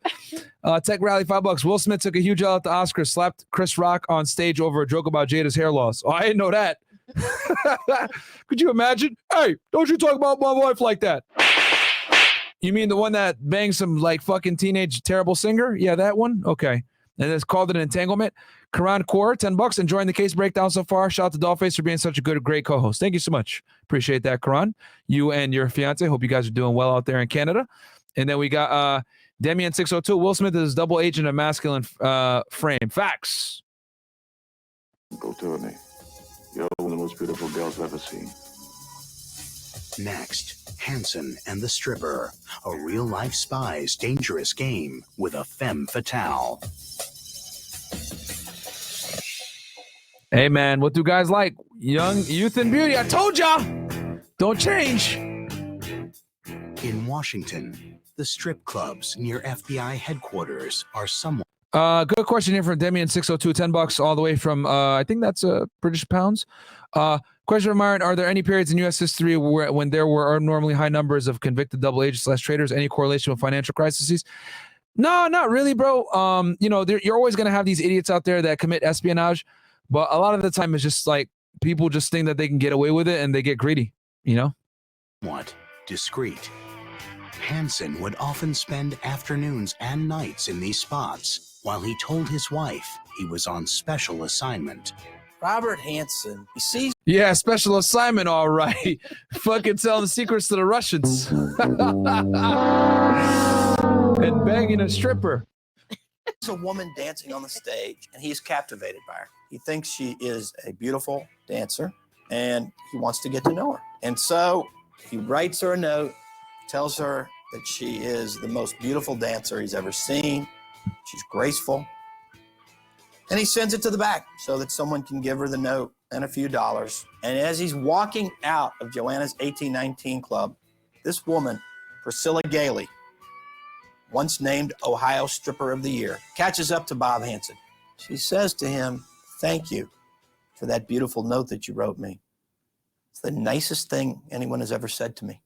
Tech Rally, $5. Will Smith took a huge L at the Oscars, slapped Chris Rock on stage over a joke about Jada's hair loss. Oh, I didn't know that. Could you imagine? Hey, don't you talk about my wife like that. You mean the one that banged some like fucking teenage terrible singer? Yeah, that one? Okay. And it's called an entanglement. Karan Kaur, $10. Enjoying the case breakdown so far. Shout out to Dollface for being such a great co-host. Thank you so much. Appreciate that, Karan. You and your fiance. Hope you guys are doing well out there in Canada. And then we got Demian602. Will Smith is double agent of masculine frame. Facts. Go to me. You're one of the most beautiful girls I've ever seen. Next, Hanson and the Stripper, a real-life spy's dangerous game with a femme fatale. Hey, man, what do guys like? Young youth and beauty. I told y'all. Don't change. In Washington, the strip clubs near FBI headquarters are somewhat. Good question here from Demian602, $10 all the way from, I think that's British pounds. Question from Myron, are there any periods in U.S. history when there were abnormally high numbers of convicted double agents / traders? Any correlation with financial crises? No, not really, bro. You know, you're always going to have these idiots out there that commit espionage, but a lot of the time it's just like people just think that they can get away with it and they get greedy, you know? What? Discreet. Hanson would often spend afternoons and nights in these spots while he told his wife he was on special assignment. Robert Hansen, he sees. Yeah, special assignment, all right. Fucking telling the secrets to the Russians. And banging a stripper. There's a woman dancing on the stage, and he's captivated by her. He thinks she is a beautiful dancer, and he wants to get to know her. And so he writes her a note, tells her that she is the most beautiful dancer he's ever seen. She's graceful. And he sends it to the back so that someone can give her the note and a few dollars. And as he's walking out of Joanna's 1819 club, this woman, Priscilla Gailey, once named Ohio Stripper of the Year, catches up to Bob Hansen. She says to him, "Thank you for that beautiful note that you wrote me. It's the nicest thing anyone has ever said to me."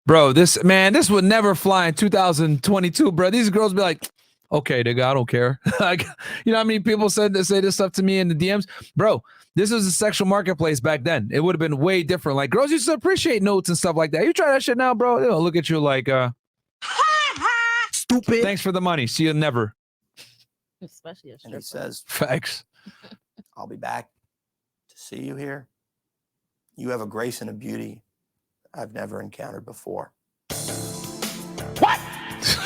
Bro, this would never fly in 2022, bro. These girls be like, okay, nigga, I don't care. Like, you know how many people say this stuff to me in the DMs? Bro, this was a sexual marketplace back then. It would have been way different. Like, girls used to appreciate notes and stuff like that. You try that shit now, bro, they'll look at you like, stupid. Thanks for the money. See you never. Especially a stripper. And he says, Facts. "I'll be back to see you here. You have a grace and a beauty I've never encountered before."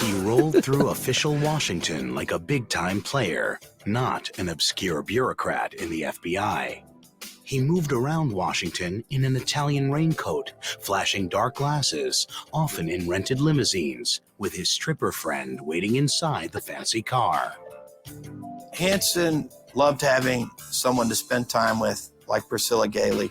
He rolled through official Washington like a big-time player, not an obscure bureaucrat in the FBI. He moved around Washington in an Italian raincoat, flashing dark glasses, often in rented limousines, with his stripper friend waiting inside the fancy car. Hansen loved having someone to spend time with, like Priscilla Gailey.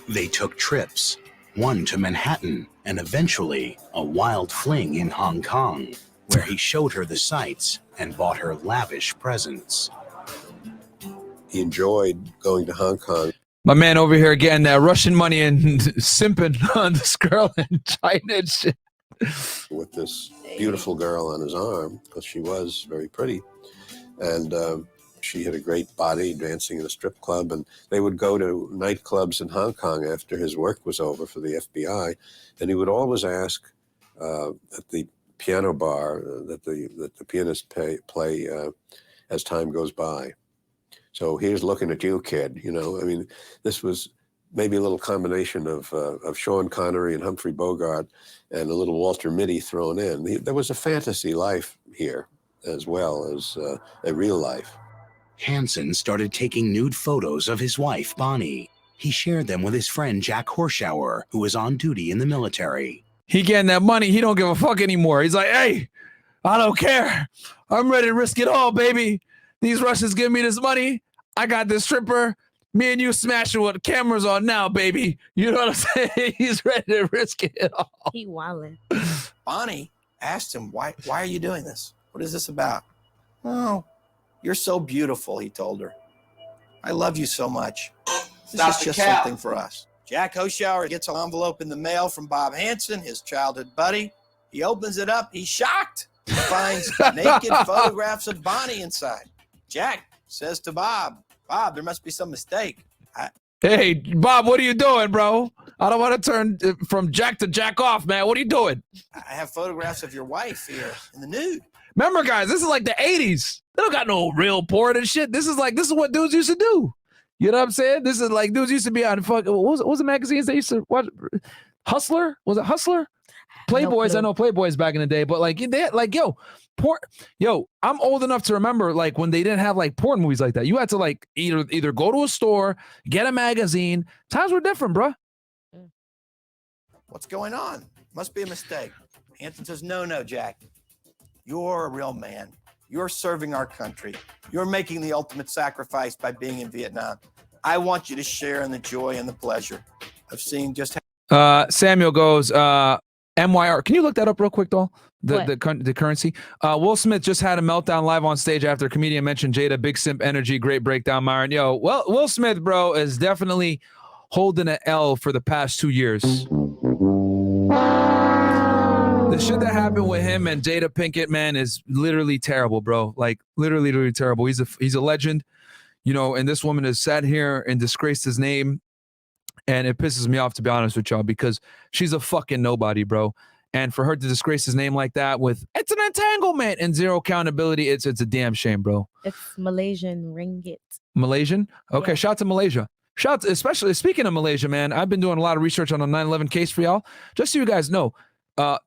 They took trips, one to Manhattan, and eventually a wild fling in Hong Kong, where he showed her the sights and bought her lavish presents. He enjoyed going to Hong Kong. My man over here getting that Russian money and simping on this girl in China and shit. With this beautiful girl on his arm, because she was very pretty. And she had a great body dancing in a strip club. And they would go to nightclubs in Hong Kong after his work was over for the FBI. And he would always ask at the piano bar that the pianists play as time goes by. So here's looking at you, kid. You know, I mean, this was maybe a little combination of Sean Connery and Humphrey Bogart and a little Walter Mitty thrown in. There was a fantasy life here as well as a real life. Hansen started taking nude photos of his wife, Bonnie. He shared them with his friend Jack Horshauer, who was on duty in the military. He getting that money. He don't give a fuck anymore. He's like, hey, I don't care. I'm ready to risk it all, baby. These Russians give me this money. I got this stripper. Me and you smashing with cameras on now, baby. You know what I'm saying? He's ready to risk it all. He wildin'. Bonnie asked him, why are you doing this? What is this about? "Oh, you're so beautiful," he told her. "I love you so much. This is just something for us." Jack Horshauer gets an envelope in the mail from Bob Hansen, his childhood buddy. He opens it up. He's shocked. He finds naked photographs of Bonnie inside. Jack says to Bob, Bob, there must be some mistake. Hey, Bob, what are you doing, bro? I don't want to turn from Jack to Jack off, man. What are you doing? I have photographs of your wife here in the nude. Remember, guys, this is like the 80s. They don't got no real porn and shit. This is what dudes used to do. You know what I'm saying? This is like dudes used to be on fucking, what was the magazines they used to watch? Hustler? Was it Hustler? Playboys, I know Playboys back in the day, but like they had, like, porn. I'm old enough to remember like when they didn't have like porn movies like that. You had to like either go to a store, get a magazine. Times were different, bro. What's going on? Must be a mistake. Hanson says, no, Jack. You're a real man. You're serving our country. You're making the ultimate sacrifice by being in Vietnam. I want you to share in the joy and the pleasure of seeing just how. Samuel goes, MYR. Can you look that up real quick, doll? The currency. Will Smith just had a meltdown live on stage after a comedian mentioned Jada. Big simp energy. Great breakdown, Myron. Well, Will Smith, bro, is definitely holding an L for the past 2 years. The shit that happened with him and Jada Pinkett, man, is literally terrible, bro. Like literally terrible. He's a legend, and this woman has sat here and disgraced his name. And it pisses me off, to be honest with y'all, because she's a fucking nobody, bro. And for her to disgrace his name like that with it's an entanglement and zero accountability, it's a damn shame, bro. It's Malaysian ringgit. Malaysian? Okay, Yeah. shout out to Malaysia. Especially speaking of Malaysia, man, I've been doing a lot of research on the 9/11 case for y'all. Just so you guys know,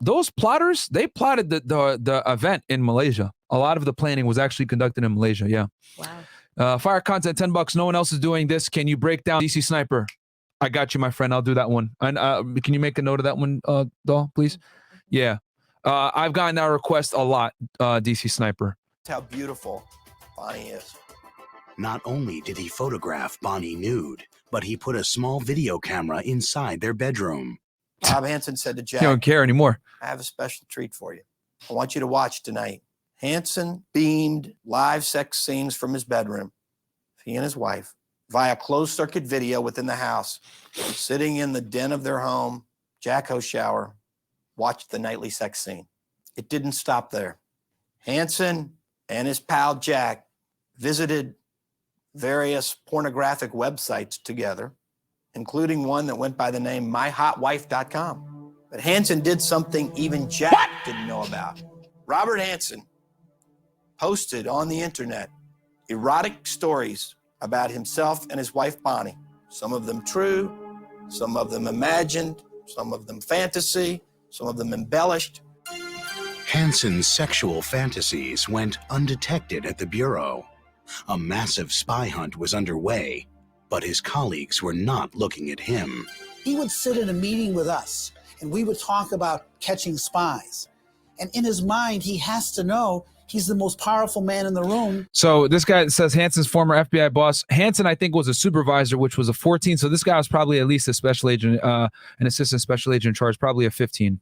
those plotters, they plotted the event in Malaysia. A lot of the planning was actually conducted in Malaysia. Yeah. Wow. Fire content, $10. No one else is doing this. Can you break down DC Sniper? I got you, my friend. I'll do that one. And can you make a note of that one, doll, please? Yeah. I've gotten that request a lot, DC Sniper. how beautiful Bonnie is. Not only did he photograph Bonnie nude, but he put a small video camera inside their bedroom. Bob Hanson said to Jack, You don't care anymore. I have a special treat for you. I want you to watch tonight. Hanson beamed live sex scenes from his bedroom, he and his wife, via closed-circuit video within the house, sitting in the den of their home. Jack shower, watched the nightly sex scene. It didn't stop there. Hanson and his pal Jack visited various pornographic websites together, including one that went by the name myhotwife.com. But Hanson did something even Jack didn't know about. Robert Hanson posted on the internet erotic stories about himself and his wife Bonnie. Some of them true, some of them imagined, some of them fantasy, some of them embellished. Hanson's sexual fantasies went undetected at the Bureau. A massive spy hunt was underway, but his colleagues were not looking at him. He would sit in a meeting with us, and we would talk about catching spies. And in his mind, he has to know he's the most powerful man in the room. So this guy says Hanson's former FBI boss. Hanson, I think, was a supervisor, which was a 14. So this guy was probably at least a special agent, an assistant special agent in charge, probably a 15.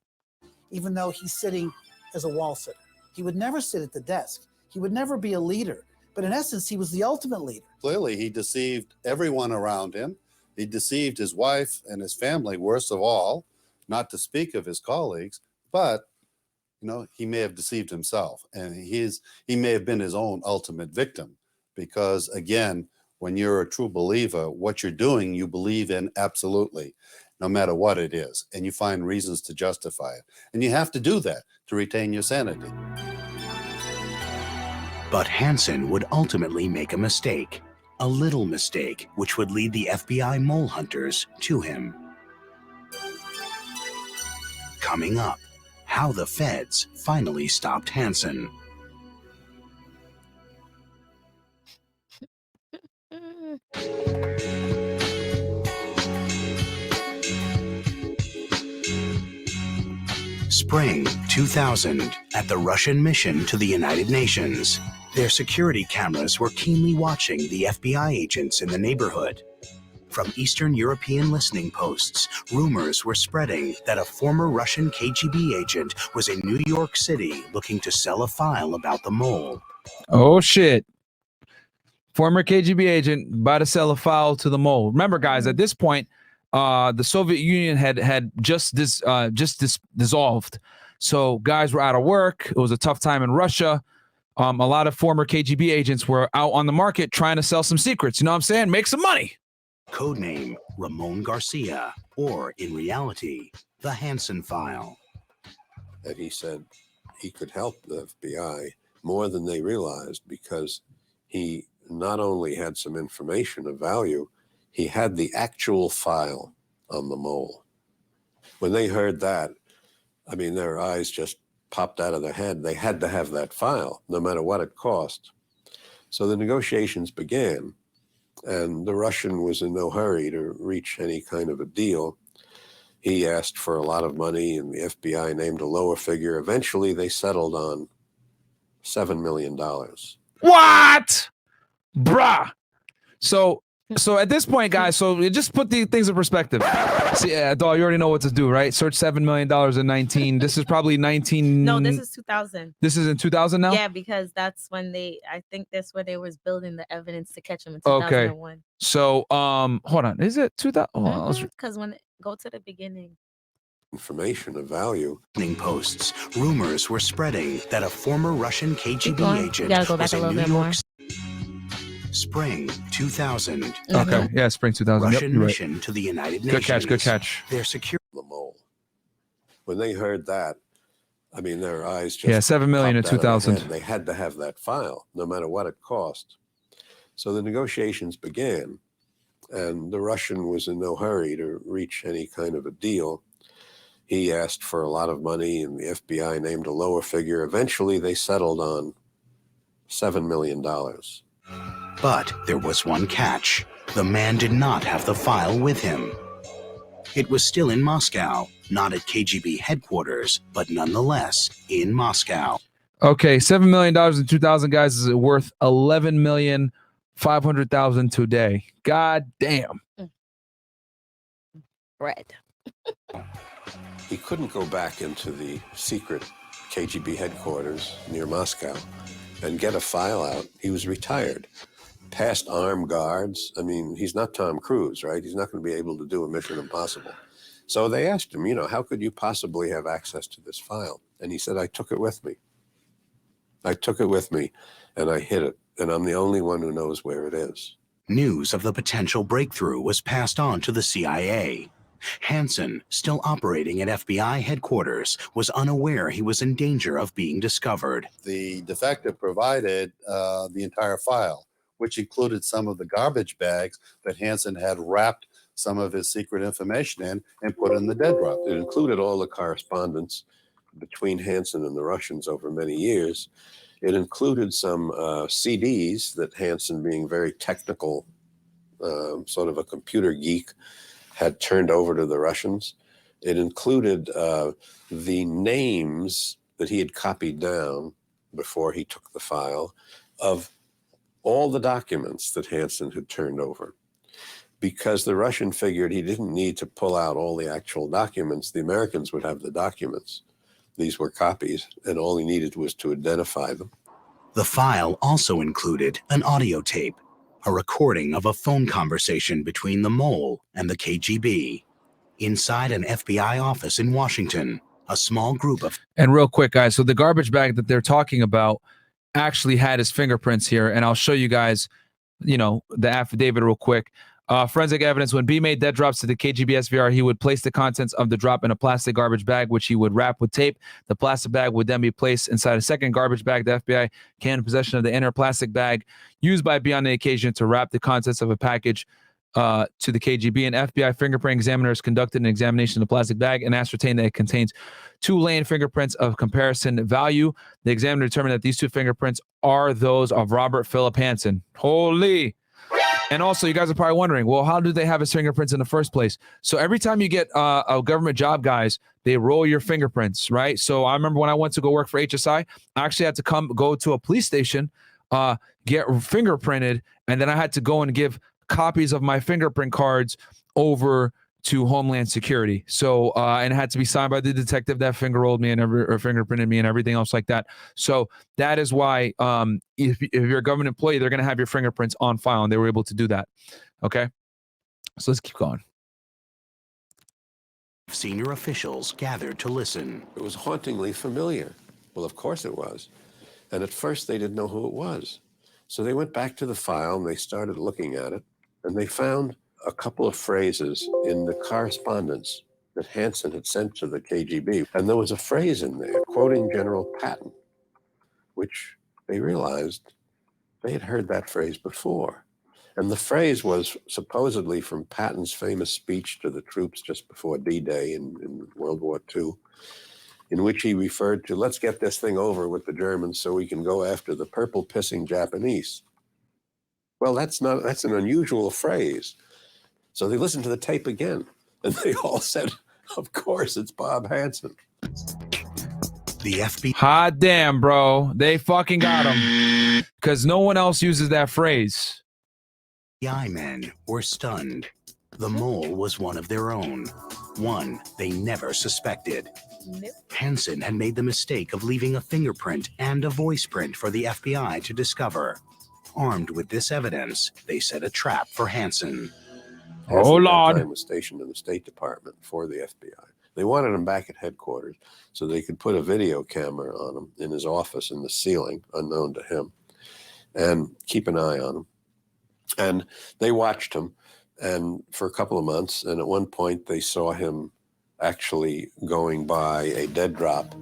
Even though he's sitting as a wall sitter. He would never sit at the desk. He would never be a leader. But in essence, he was the ultimate leader. Clearly, he deceived everyone around him. He deceived his wife and his family, worst of all, not to speak of his colleagues. But, you know, he may have deceived himself, and he may have been his own ultimate victim. Because, again, when you're a true believer, what you're doing, you believe in absolutely, no matter what it is. And you find reasons to justify it. And you have to do that to retain your sanity. But Hanson would ultimately make a mistake. A little mistake, which would lead the FBI mole hunters to him. Coming up, how the feds finally stopped Hanson. Spring 2000, at the Russian mission to the United Nations. Their security cameras were keenly watching the FBI agents in the neighborhood. From Eastern European listening posts, rumors were spreading that a former Russian KGB agent was in New York City looking to sell a file about the mole. Oh, shit. Former KGB agent about to sell a file to the mole. Remember, guys, at this point, the Soviet Union had just dissolved. So guys were out of work. It was a tough time in Russia. A lot of former KGB agents were out on the market trying to sell some secrets. You know what I'm saying? Make some money. Codename Ramon Garcia, or in reality, the Hansen File. That he said he could help the FBI more than they realized, because he not only had some information of value, he had the actual file on the mole. When they heard that, I mean, their eyes just popped out of their head. They had to have that file, no matter what it cost. So the negotiations began, and the Russian was in no hurry to reach any kind of a deal. He asked for a lot of money, and the FBI named a lower figure. Eventually, they settled on $7 million. What? Bruh. So at this point, guys, so just put the things in perspective. See, Doll, you already know what to do, right? Search $7 million in 19. This is probably 19. No, this is 2000. This is in 2000 now? Yeah, because that's when I think that's when they was building the evidence to catch him in 2001. Okay. So, hold on. Is it 2000? Because go to the beginning. Information of value. Posts, rumors were spreading that a former Russian KGB agent You gotta go back was a little New bit York more. Spring 2000. Okay. Yeah, spring 2000. Yep, Russian you're right. mission to the United Good Nations. catch. Good catch. Their security. The mole. When they heard that, I mean, their eyes just Yeah, 7 million in popped out of their 2000. head. They had to have that file, no matter what it cost. So the negotiations began, and the Russian was in no hurry to reach any kind of a deal. He asked for a lot of money, and the FBI named a lower figure. Eventually, they settled on $7 million. But there was one catch. The man did not have the file with him. It was still in Moscow, not at KGB headquarters, but nonetheless in Moscow. Okay, $7 million in 2000, guys, is worth $11,500,000 today. God damn. Bread. He couldn't go back into the secret KGB headquarters near Moscow and get a file out. He was retired, past armed guards. I mean, he's not Tom Cruise, right? He's not going to be able to do a Mission Impossible. So they asked him, how could you possibly have access to this file? And he said, I took it with me. I took it with me, and I hid it, and I'm the only one who knows where it is. News of the potential breakthrough was passed on to the CIA. Hansen, still operating at FBI headquarters, was unaware he was in danger of being discovered. The defector provided the entire file, which included some of the garbage bags that Hansen had wrapped some of his secret information in and put in the dead drop. It included all the correspondence between Hansen and the Russians over many years. It included some CDs that Hansen, being very technical, sort of a computer geek, had turned over to the Russians. It included the names that he had copied down before he took the file of all the documents that Hansen had turned over. Because the Russian figured he didn't need to pull out all the actual documents. The Americans would have the documents. These were copies, and all he needed was to identify them. The file also included an audio tape, a recording of a phone conversation between the mole and the KGB. Inside an FBI office in Washington, a small group of... And real quick, guys, so the garbage bag that they're talking about actually had his fingerprints here, and I'll show you guys, the affidavit real quick. Forensic evidence: when B made dead drops to the KGB SVR, he would place the contents of the drop in a plastic garbage bag, which he would wrap with tape. The plastic bag would then be placed inside a second garbage bag. The FBI came in possession of the inner plastic bag used by B on the occasion to wrap the contents of a package to the KGB. An FBI fingerprint examiners conducted an examination of the plastic bag and ascertained that it contains 2 Lane fingerprints of comparison value. The examiner determined that these 2 fingerprints are those of Robert Philip Hansen. Holy! And also, you guys are probably wondering, well, how do they have his fingerprints in the first place? So every time you get a government job, guys, they roll your fingerprints, right? So I remember when I went to go work for HSI, I actually had to go to a police station, get fingerprinted, and then I had to go and give copies of my fingerprint cards over to Homeland Security. So, and it had to be signed by the detective that fingerrolled me and or fingerprinted me and everything else like that. So that is why if you're a government employee, they're going to have your fingerprints on file, and they were able to do that. Okay. So let's keep going. Senior officials gathered to listen. It was hauntingly familiar. Well, of course it was. And at first they didn't know who it was. So they went back to the file and they started looking at it, and they found a couple of phrases in the correspondence that Hansen had sent to the KGB. And there was a phrase in there quoting General Patton, which they realized they had heard that phrase before. And the phrase was supposedly from Patton's famous speech to the troops just before D-Day in World War II, in which he referred to, let's get this thing over with the Germans so we can go after the purple-pissing Japanese. Well, that's an unusual phrase. So they listened to the tape again, and they all said, of course, it's Bob Hansen. The FBI. Hot damn, bro. They fucking got him. Because no one else uses that phrase. Men were stunned. The mole was one of their own, one they never suspected. Hansen had made the mistake of leaving a fingerprint and a voice print for the FBI to discover. Armed with this evidence, they set a trap for Hansen. Oh, Lord. Hansen was stationed in the State Department for the FBI. They wanted him back at headquarters so they could put a video camera on him in his office in the ceiling, unknown to him, and keep an eye on him. And they watched him and for a couple of months. And at one point they saw him actually going by a dead drop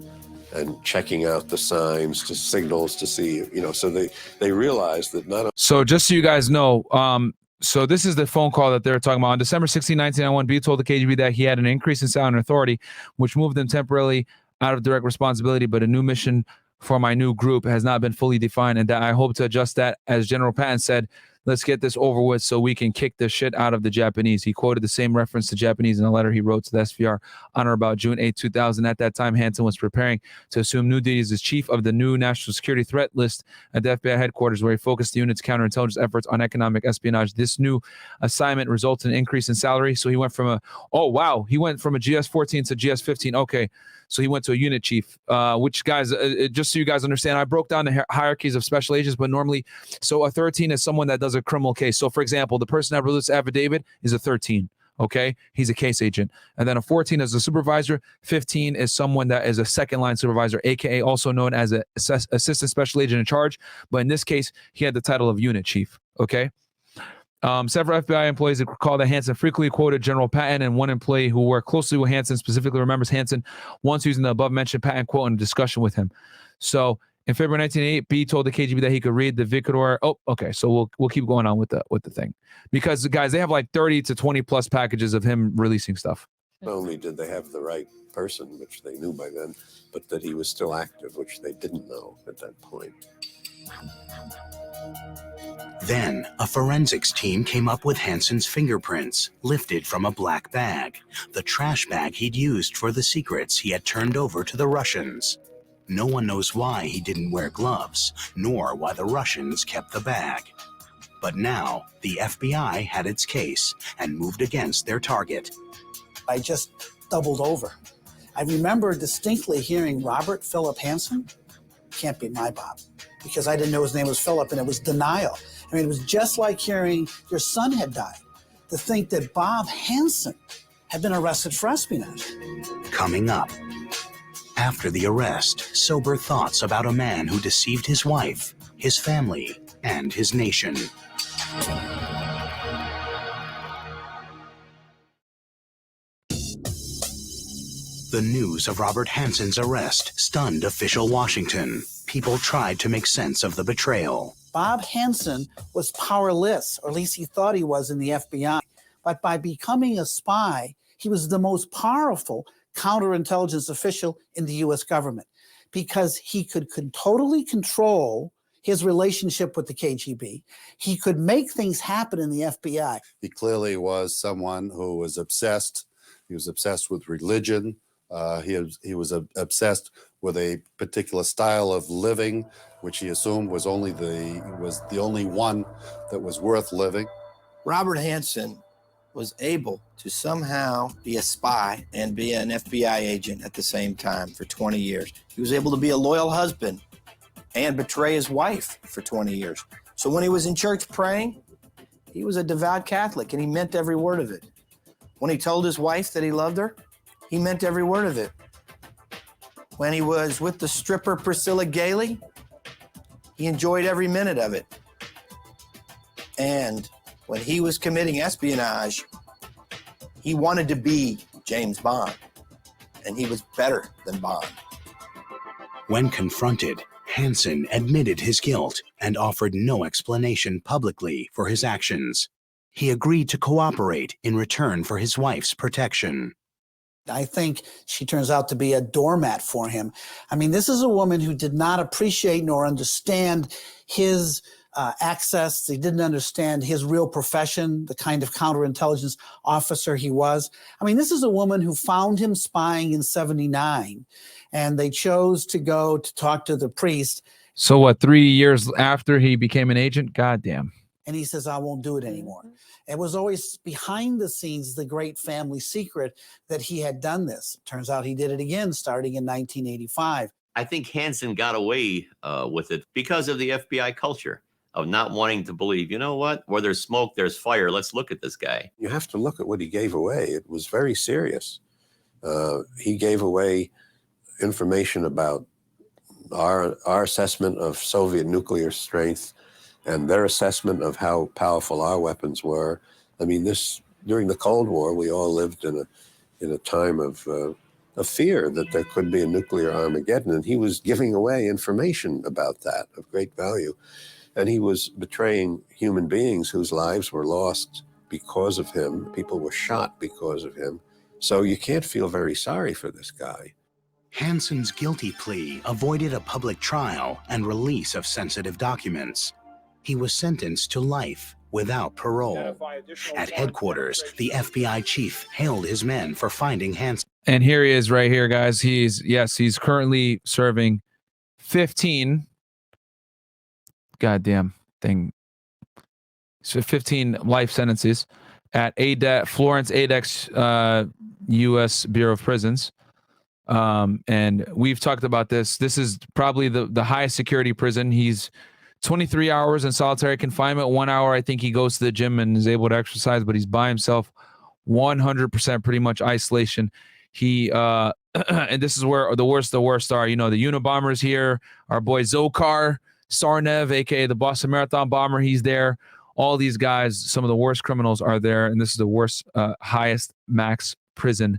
and checking out the signs, to signals to see, so they realized that not. So just so you guys know, so this is the phone call that they're talking about. On December 16, 1991, B told the KGB that he had an increase in salary and authority, which moved him temporarily out of direct responsibility, but a new mission for my new group has not been fully defined, and that I hope to adjust that. As General Patton said, let's get this over with so we can kick the shit out of the Japanese. He quoted the same reference to Japanese in a letter he wrote to the SVR on or about June 8, 2000. At that time, Hansen was preparing to assume new duties as chief of the new national security threat list at the FBI headquarters, where he focused the unit's counterintelligence efforts on economic espionage. This new assignment resulted in an increase in salary. So he went from he went from a GS-14 to GS-15. Okay. So he went to a unit chief, which, guys, just so you guys understand, I broke down the hierarchies of special agents, but normally, so a 13 is someone that does a criminal case. So, for example, the person that released affidavit is a 13, okay? He's a case agent. And then a 14 is a supervisor. 15 is someone that is a second-line supervisor, a.k.a. also known as an assistant special agent in charge. But in this case, he had the title of unit chief, okay? Several FBI employees recall that Hansen frequently quoted General Patton, and one employee who worked closely with Hansen specifically remembers Hansen once using the above-mentioned Patton quote in a discussion with him. So in February 1988, B told the KGB that he could read the Victor. Oh, okay. So we'll keep going on with the thing, because guys, they have like 30 to 20 plus packages of him releasing stuff. Not only did they have the right person, which they knew by then, but that he was still active, which they didn't know at that point. Then, a forensics team came up with Hansen's fingerprints, lifted from a black bag, the trash bag he'd used for the secrets he had turned over to the Russians. No one knows why he didn't wear gloves, nor why the Russians kept the bag. But now, the FBI had its case and moved against their target. I just doubled over. I remember distinctly hearing Robert Philip Hansen. Can't be my Bob, because I didn't know his name was Philip, and it was denial. I mean, it was just like hearing your son had died. To think that Bob Hansen had been arrested for espionage. Coming up, after the arrest, sober thoughts about a man who deceived his wife, his family, and his nation. The news of Robert Hansen's arrest stunned official Washington. People tried to make sense of the betrayal. Bob Hansen was powerless, or at least he thought he was in the FBI. But by becoming a spy, he was the most powerful counterintelligence official in the U.S. government, because he could totally control his relationship with the KGB. He could make things happen in the FBI. He clearly was someone who was obsessed. He was obsessed with religion. He was obsessed with a particular style of living, which he assumed was the only one that was worth living. Robert Hansen was able to somehow be a spy and be an FBI agent at the same time for 20 years. He was able to be a loyal husband and betray his wife for 20 years. So when he was in church praying, he was a devout Catholic, and he meant every word of it. When he told his wife that he loved her, He meant every word of it. When he was with the stripper Priscilla Gailey, he enjoyed every minute of it. And when he was committing espionage, he wanted to be James Bond, and he was better than Bond. When confronted, Hansen admitted his guilt and offered no explanation publicly for his actions. He agreed to cooperate in return for his wife's protection. I think she turns out to be a doormat for him. I mean, this is a woman who did not appreciate nor understand his access. He didn't understand his real profession, the kind of counterintelligence officer he was. I mean, this is a woman who found him spying in '79, and they chose to go to talk to the priest. So what, 3 years after he became an agent? Goddamn. And he says, I won't do it anymore. It was always behind the scenes, the great family secret that he had done this. It turns out he did it again starting in 1985. I think Hansen got away with it because of the FBI culture of not wanting to believe, you know what, where there's smoke, there's fire. Let's look at this guy. You have to look at what he gave away. It was very serious. He gave away information about our assessment of Soviet nuclear strength and their assessment of how powerful our weapons were. I mean, this during the Cold War, we all lived in a time of fear that there could be a nuclear Armageddon, and he was giving away information about that of great value. And he was betraying human beings whose lives were lost because of him. People were shot because of him. So you can't feel very sorry for this guy. Hansen's guilty plea avoided a public trial and release of sensitive documents. He was sentenced to life without parole. At headquarters, the FBI chief hailed his men for finding Hansen. And here he is right here, guys. He's currently serving 15 goddamn thing. So 15 life sentences at Florence ADEX U.S. Bureau of Prisons. And we've talked about this. This is probably the highest security prison. He's 23 hours in solitary confinement. 1 hour, I think he goes to the gym and is able to exercise, but he's by himself, 100% pretty much isolation. He and this is where the worst are. You know, the Unabombers here, our boy Dzhokhar Tsarnaev, aka the Boston Marathon bomber, he's there. All these guys, some of the worst criminals are there, and this is the worst, highest max prison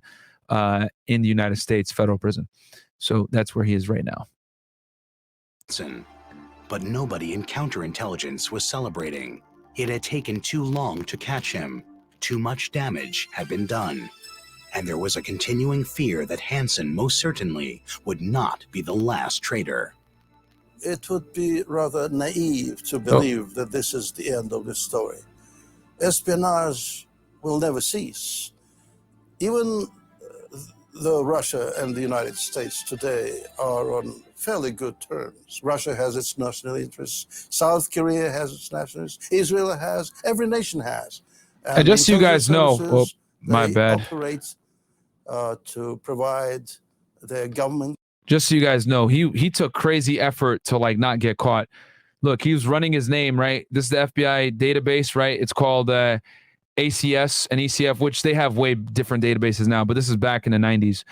in the United States, federal prison. So that's where he is right now. But nobody in counterintelligence was celebrating. It had taken too long to catch him. Too much damage had been done. And there was a continuing fear that Hansen most certainly would not be the last traitor. It would be rather naive to believe that this is the end of the story. Espionage will never cease. Even though Russia and the United States today are on fairly good terms. Russia has its national interests. South Korea has its national interests. Israel has. Every nation has. And just so you guys know, my bad. Operate to provide their government. Just so you guys know, he took crazy effort to like not get caught. Look, he was running his name, right? This is the FBI database, right? It's called ACS and ECF, which they have way different databases now, but this is back in the 90s.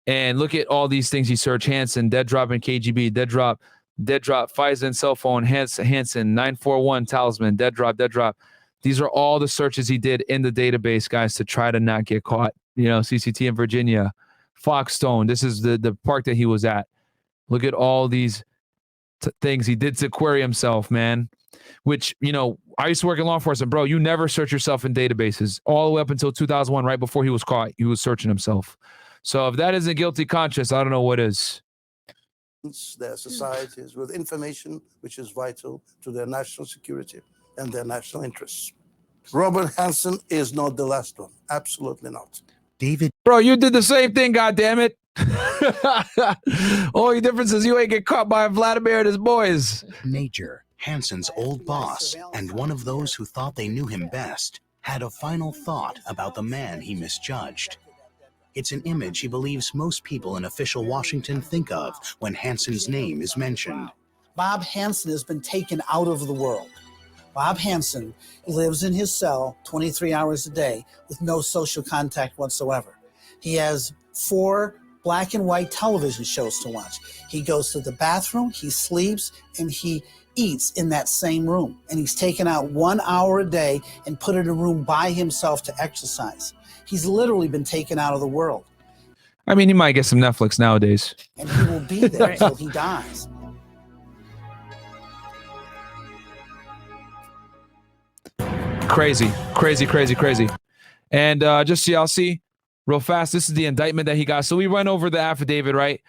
And look at all these things he searched. Hansen, dead drop in KGB, dead drop, FISA and cell phone, Hansen, 941 talisman, dead drop. These are all the searches he did in the database, guys, to try to not get caught. You know, CCT in Virginia, Foxstone. This is the park that he was at. Look at all these things he did to query himself, man. Which, you know, I used to work in law enforcement, bro. You never search yourself in databases. All the way up until 2001, right before he was caught, he was searching himself. So if that isn't guilty conscience, I don't know what is. Their societies with information which is vital to their national security and their national interests. Robert Hansen is not the last one. Absolutely not. David. Bro, you did the same thing, goddammit. Only difference is you ain't get caught by Vladimir and his boys. Major, Hansen's old boss, and one of those who thought they knew him best, had a final thought about the man he misjudged. It's an image he believes most people in official Washington think of when Hansen's name is mentioned. Bob Hansen has been taken out of the world. Bob Hansen lives in his cell 23 hours a day with no social contact whatsoever. He has 4 black and white television shows to watch. He goes to the bathroom, he sleeps, and he eats in that same room. And he's taken out 1 hour a day and put in a room by himself to exercise. He's literally been taken out of the world. I mean, he might get some Netflix nowadays. And he will be there until he dies. Crazy, crazy, crazy, crazy. And just so y'all see, real fast, this is the indictment that he got. So we went over the affidavit, right?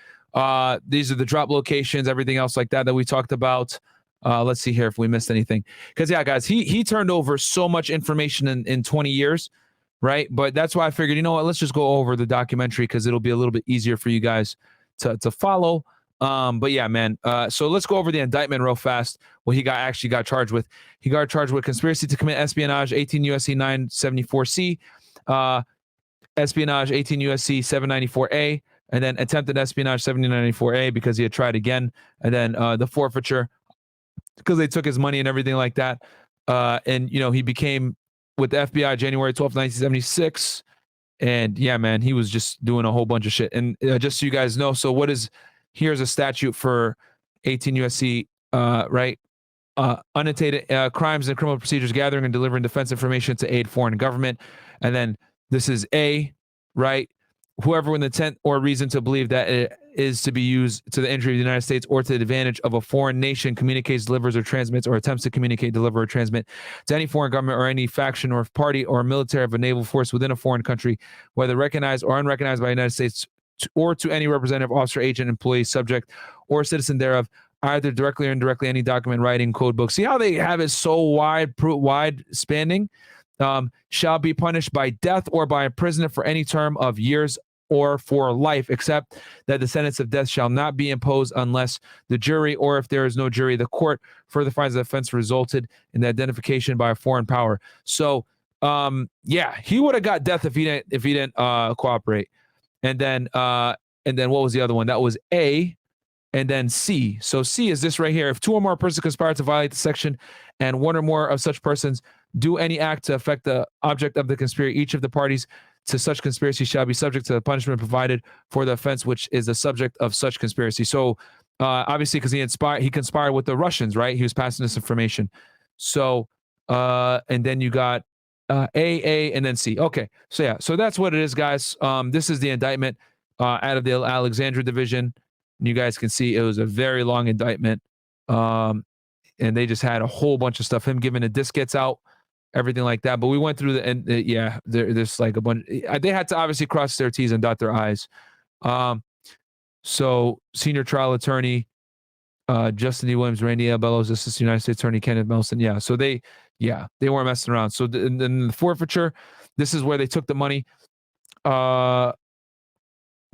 These are the drop locations, everything else like that we talked about. Let's see here if we missed anything. Because, yeah, guys, he turned over so much information in 20 years, right? But that's why I figured, you know what, let's just go over the documentary because it'll be a little bit easier for you guys to follow. But yeah, man. So let's go over the indictment real fast. What he actually got charged with. He got charged with conspiracy to commit espionage, 18 U.S.C. 974C, espionage, 18 U.S.C. 794A, and then attempted espionage, 794A, because he had tried again, and then the forfeiture because they took his money and everything like that. And you know, he became with the FBI January 12th, 1976. And yeah, man, he was just doing a whole bunch of shit. And just so you guys know, so here's a statute for 18 U.S.C. Right? Unintended crimes and criminal procedures, gathering and delivering defense information to aid foreign government. And then this is A, right? Whoever with intent or reason to believe that it is to be used to the injury of the United States or to the advantage of a foreign nation communicates, delivers, or transmits, or attempts to communicate, deliver, or transmit to any foreign government or any faction or party or military of a naval force within a foreign country, whether recognized or unrecognized by the United States, or to any representative, officer, agent, employee, subject, or citizen thereof, either directly or indirectly, any document, writing, code book. See how they have it so wide spanning? Shall be punished by death or by imprisonment for any term of years or for life, except that the sentence of death shall not be imposed unless the jury, or if there is no jury, the court further finds the offense resulted in the identification by a foreign power. So, yeah, he would have got death if he didn't cooperate. And then what was the other one? That was A, and then C. So C is this right here. If 2 or more persons conspire to violate the section, and 1 or more of such persons do any act to affect the object of the conspiracy, each of the parties to such conspiracy shall be subject to the punishment provided for the offense which is the subject of such conspiracy. So obviously, because he conspired with the Russians, right? He was passing this information. So and then you got A, and then C. Okay, so yeah, so that's what it is, guys. This is the indictment out of the Alexandria division. You guys can see it was a very long indictment, and they just had a whole bunch of stuff. Him giving the diskettes out, everything like that. But we went through yeah, there's like a bunch. They had to obviously cross their T's and dot their I's. So senior trial attorney Justin D. Williams, Randy L. Bellows, Assistant United States Attorney Kenneth Melson. Yeah, so they weren't messing around. So the forfeiture, this is where they took the money.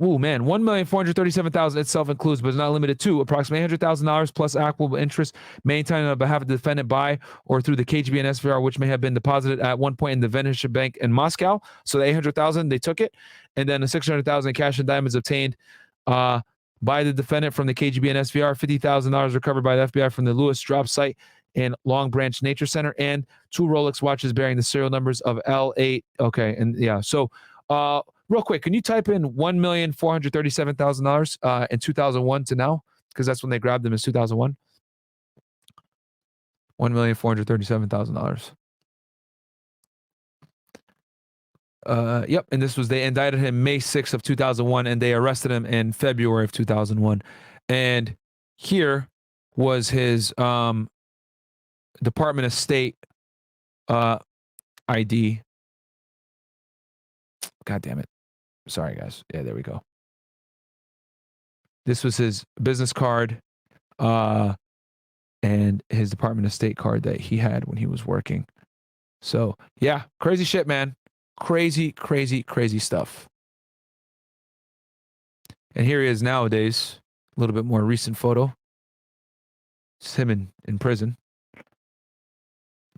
Oh man, $1,437,000 itself includes, but is not limited to, approximately $800,000 plus applicable interest maintained on behalf of the defendant by or through the KGB and SVR, which may have been deposited at one point in the Venetia Bank in Moscow. So the $800,000, they took it, and then the $600,000 cash and diamonds obtained by the defendant from the KGB and SVR, $50,000 recovered by the FBI from the Lewis drop site in Long Branch Nature Center, and 2 Rolex watches bearing the serial numbers of L8. Okay, and yeah, so real quick, can you type in $1,437,000 in 2001 to now? Because that's when they grabbed them, is 2001. $1,437,000. Yep, and this was, they indicted him May 6th of 2001, and they arrested him in February of 2001. And here was his Department of State ID. God damn it. Sorry, guys. Yeah, there we go. This was his business card and his Department of State card that he had when he was working. So, yeah, crazy shit, man. Crazy, crazy, crazy stuff. And here he is nowadays. A little bit more recent photo. It's him in prison.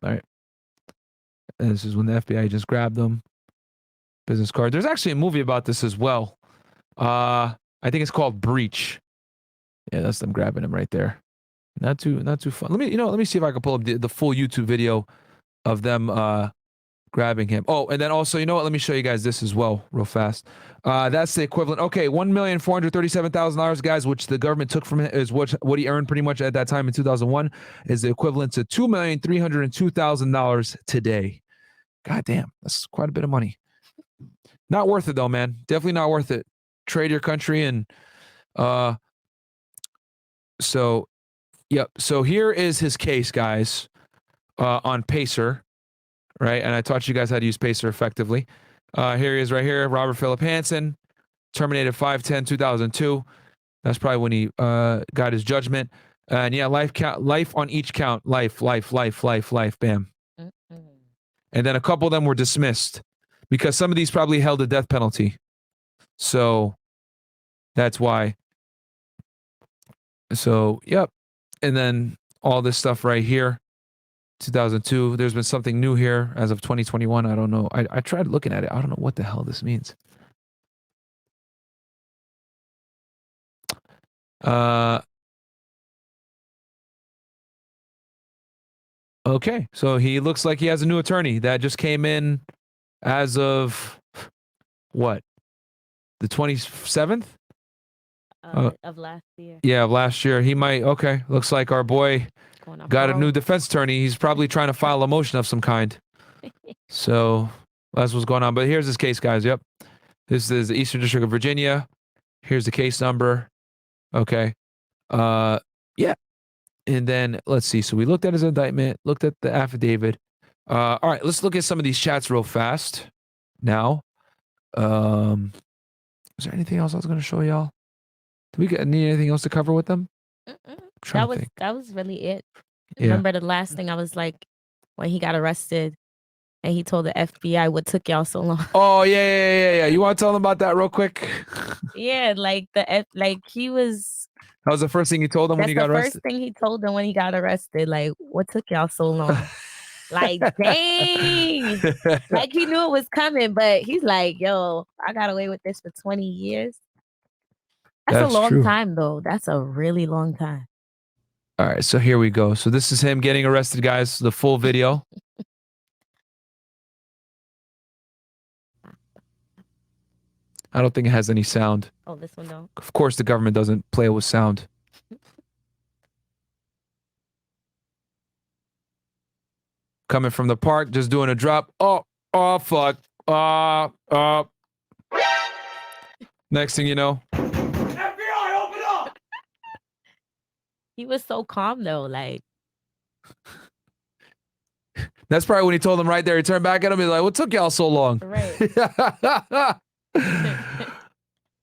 All right. And this is when the FBI just grabbed him. Business card. There's actually a movie about this as well. I think it's called Breach. Yeah, that's them grabbing him right there. Not too fun. Let me see if I can pull up the full YouTube video of them grabbing him. Oh, and then also, you know what? Let me show you guys this as well, real fast. That's the equivalent. Okay, $1,437,000, guys, which the government took from him, is what he earned pretty much at that time in 2001, is the equivalent to $2,302,000 today. God damn, that's quite a bit of money. Not worth it though, man. Definitely not worth it. Trade your country and so yep. So here is his case, guys, on Pacer, right? And I taught you guys how to use Pacer effectively. Here he is right here, Robert Philip Hansen, terminated 5/10/2002. That's probably when he got his judgment. And yeah, life on each count, life, bam. And then a couple of them were dismissed because some of these probably held a death penalty. So that's why. So, yep. And then all this stuff right here, 2002. There's been something new here as of 2021. I don't know. I tried looking at it. I don't know what the hell this means. Okay, so he looks like he has a new attorney that just came in as of what? The 27th? Of last year. Yeah, of last year. He might, okay. Looks like our boy got a new defense attorney. He's probably trying to file a motion of some kind. So that's what's going on. But here's this case, guys. Yep. This is the Eastern District of Virginia. Here's the case number. Okay. Yeah. And then let's see. So we looked at his indictment, looked at the affidavit. All right, let's look at some of these chats real fast now. Is there anything else I was going to show y'all? Do we need anything else to cover with them? That was really it. Yeah. Remember the last thing I was like, when he got arrested and he told the FBI, what took y'all so long? Oh, yeah. You want to tell them about that real quick? Yeah, like he was. That was the first thing he told them when he got arrested? That's the first thing he told them when he got arrested. Like, what took y'all so long? Like, dang. Like, he knew it was coming, but he's like, yo, I got away with this for 20 years. That's a long true. time, though. That's a really long time. All right, so here we go. So this is him getting arrested, guys. The full video. I don't think it has any sound. Oh, this one don't. Of course, the government doesn't play with sound. Coming from the park, just doing a drop. Oh, fuck. Next thing you know. FBI, open up! He was so calm, though. Like, That's probably when he told them right there. He turned back at him. He's like, what took y'all so long? right.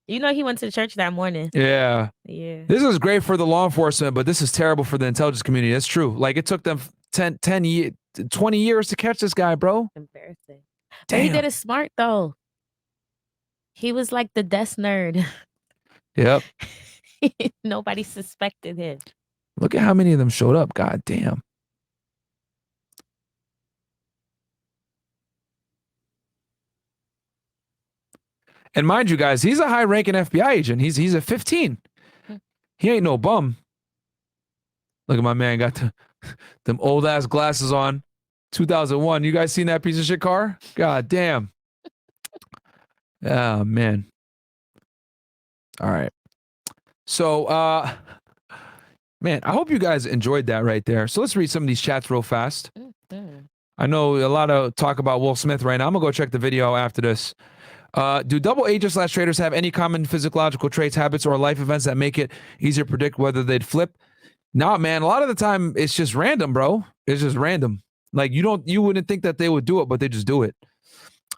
You know, he went to church that morning. Yeah. Yeah. This is great for the law enforcement, but this is terrible for the intelligence community. That's true. Like, it took them 10 years, 20 years to catch this guy, bro. Embarrassing. But he did it smart, though. He was like the desk nerd. Yep. Nobody suspected him. Look at how many of them showed up. God damn. And mind you, guys, he's a high-ranking FBI agent. He's a 15. He ain't no bum. Look at my man, got them old-ass glasses on. 2001. You guys seen that piece of shit car? God damn. Oh, man. All right. So, man, I hope you guys enjoyed that right there. So let's read some of these chats real fast. I know a lot of talk about Will Smith right now. I'm going to go check the video after this. Do double agents / traders have any common physiological traits, habits, or life events that make it easier to predict whether they'd flip? Nah, man. A lot of the time, it's just random, bro. It's just random. Like, you wouldn't think that they would do it, but they just do it.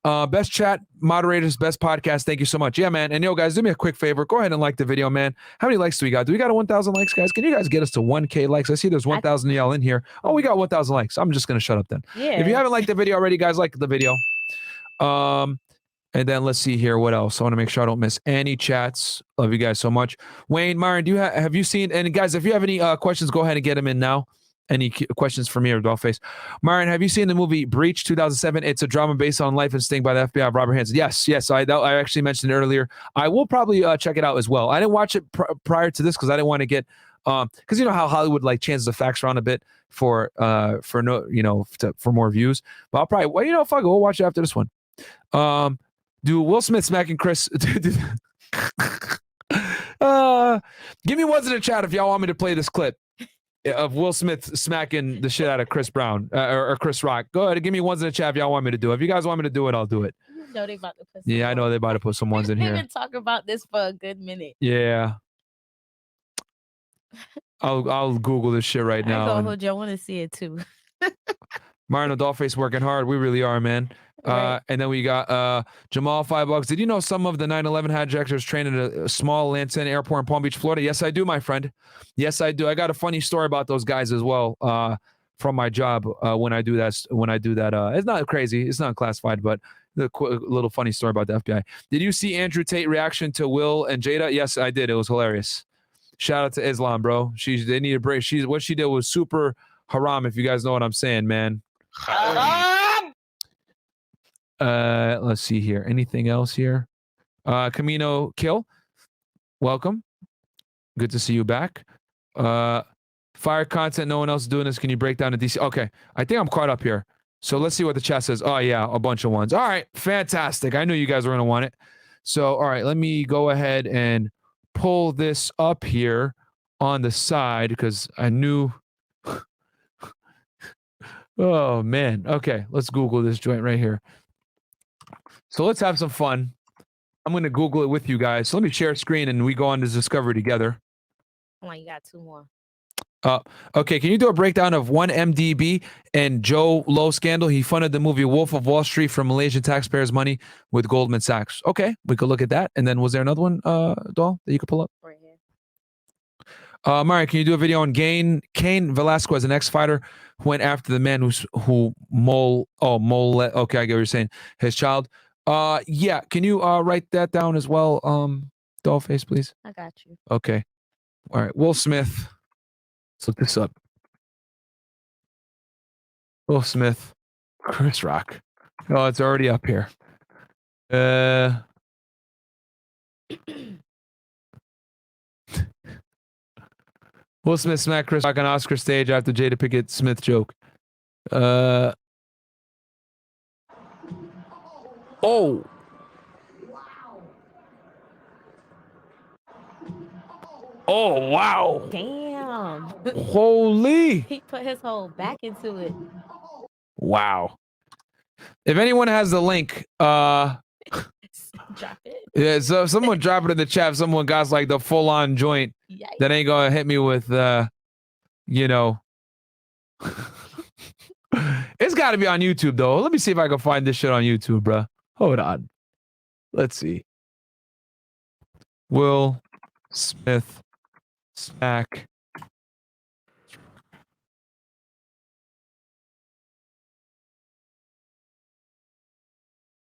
Best chat, moderators, best podcast. Thank you so much. Yeah, man. And yo, guys, do me a quick favor. Go ahead and like the video, man. How many likes do we got? Do we got a 1,000 likes, guys? Can you guys get us to 1K likes? I see there's 1,000 of y'all in here. Oh, we got 1,000 likes. I'm just going to shut up then. Yeah. If you haven't liked the video already, guys, like the video. And then let's see here. What else? I want to make sure I don't miss any chats. Love you guys so much. Wayne, Myron, do you have you seen? And guys, if you have any questions, go ahead and get them in now. Any questions for me or Dollface? Myron, have you seen the movie Breach 2007? It's a drama based on Life and Sting by the FBI of Robert Hansen. Yes. I actually mentioned it earlier. I will probably check it out as well. I didn't watch it prior to this because I didn't want to get Because you know how Hollywood like changes the facts around a bit for no, for more views. But I'll probably, well, fuck it, we'll watch it after this one. Do Will Smith smacking Chris? Give me ones in the chat if y'all want me to play this clip of Will Smith smacking the shit out of Chris Brown or Chris Rock. Go ahead and give me ones in the chat if y'all want me to do it. If you guys want me to do it, I'll do it. You know they about to put. Yeah, I know they're about to put some ones in We've here. been talking about this for a good minute. Yeah. I'll Google this shit right now. I and- hold you. I want to see it too. Mario Dollface working hard. We really are, man. Right. And then we got Jamal $5. Did you know some of the 9/11 hijackers trained at a small Lanson airport in Palm Beach, Florida? Yes, I do, my friend. Yes, I do. I got a funny story about those guys as well from my job when I do that. It's not crazy. It's not classified, but the little funny story about the FBI. Did you see Andrew Tate reaction to Will and Jada? Yes, I did. It was hilarious. Shout out to Islam, bro. They need a break. What she did was super haram, if you guys know what I'm saying, man. Let's see here. Anything else here? Camino Kill, welcome. Good to see you back. Fire content. No one else is doing this. Can you break down the DC? Okay, I think I'm caught up here. So let's see what the chat says. Oh yeah, a bunch of ones. All right, fantastic. I knew you guys were gonna want it. So all right, let me go ahead and pull this up here on the side because I knew. Oh man. Okay, let's Google this joint right here. So let's have some fun. I'm going to Google it with you guys. So let me share a screen and we go on this discovery together. Come on, you got two more. Okay, can you do a breakdown of 1MDB and Joe Low scandal? He funded the movie Wolf of Wall Street from Malaysian taxpayers' money with Goldman Sachs. Okay, we could look at that. And then was there another one, Doll, that you could pull up? Right here. Mario, can you do a video on Cain Velasquez, an ex-fighter who went after the man who okay, I get what you're saying, his child. Yeah, can you write that down as well, Dollface, please? I got you. Okay. All right, Will Smith. Let's look this up. Will Smith, Chris Rock. Oh, it's already up here. Will Smith smacked Chris Rock on Oscar stage after Jada Pinkett Smith joke. Oh. Oh, wow. Damn. Holy. He put his whole back into it. Wow. If anyone has the link, Drop it. yeah, so someone drop it in the chat. If someone got like the full on joint that ain't gonna hit me with, it's got to be on YouTube though. Let me see if I can find this shit on YouTube, bro. Hold on. Let's see. Will Smith smack.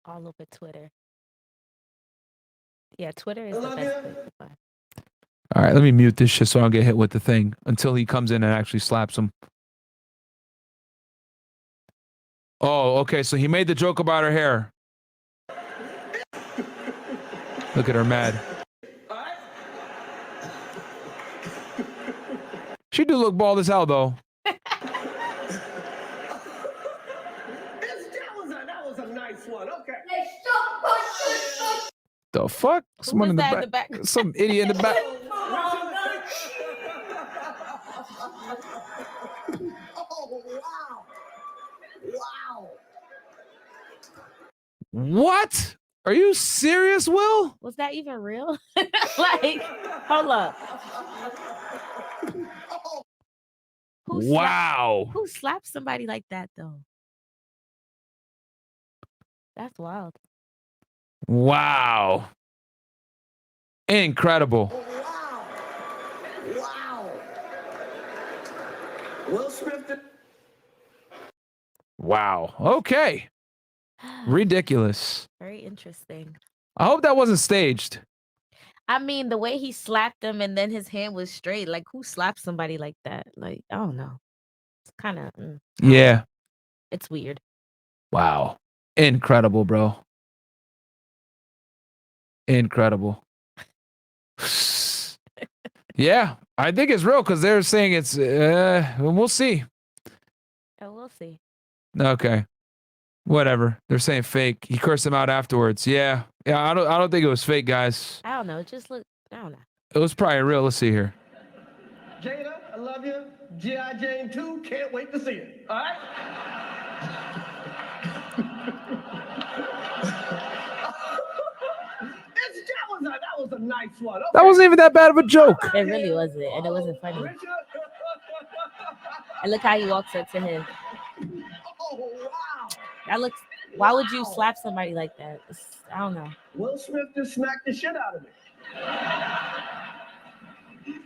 All over Twitter. Yeah, Twitter is the best place to find. All right, let me mute this shit so I don't get hit with the thing until he comes in and actually slaps him. Oh, okay. So he made the joke about her hair. Look at her mad. She do look bald as hell, though. That was a nice one. Okay. The fuck? Someone in the back. Some idiot in the back. What? Are you serious, Will? Was that even real? Like, hold up. Wow. Who slaps somebody like that though? That's wild. Wow. Incredible. Wow. Will Smith. Wow. Okay. Ridiculous. Very interesting. I hope that wasn't staged. I mean, the way he slapped him and then his hand was straight. Like, who slaps somebody like that? Like, I don't know. It's kind of, Yeah. it's weird. Wow. Incredible, bro. Incredible. Yeah, I think it's real because they're saying it's. We'll see. Oh, we'll see. Okay, whatever. They're saying fake. He cursed them out afterwards. Yeah, yeah. I don't think it was fake, guys. I don't know. Just look. I don't know. It was probably real. Let's see here. Jada, I love you. G.I. Jane 2, can't wait to see it. All right? that was a nice one. Okay. That wasn't even that bad of a joke. It really wasn't, and it wasn't funny. And look how he walks up to him. Oh, wow. That looks. Why would you slap somebody like that? I don't know. Will Smith just smacked the shit out of me.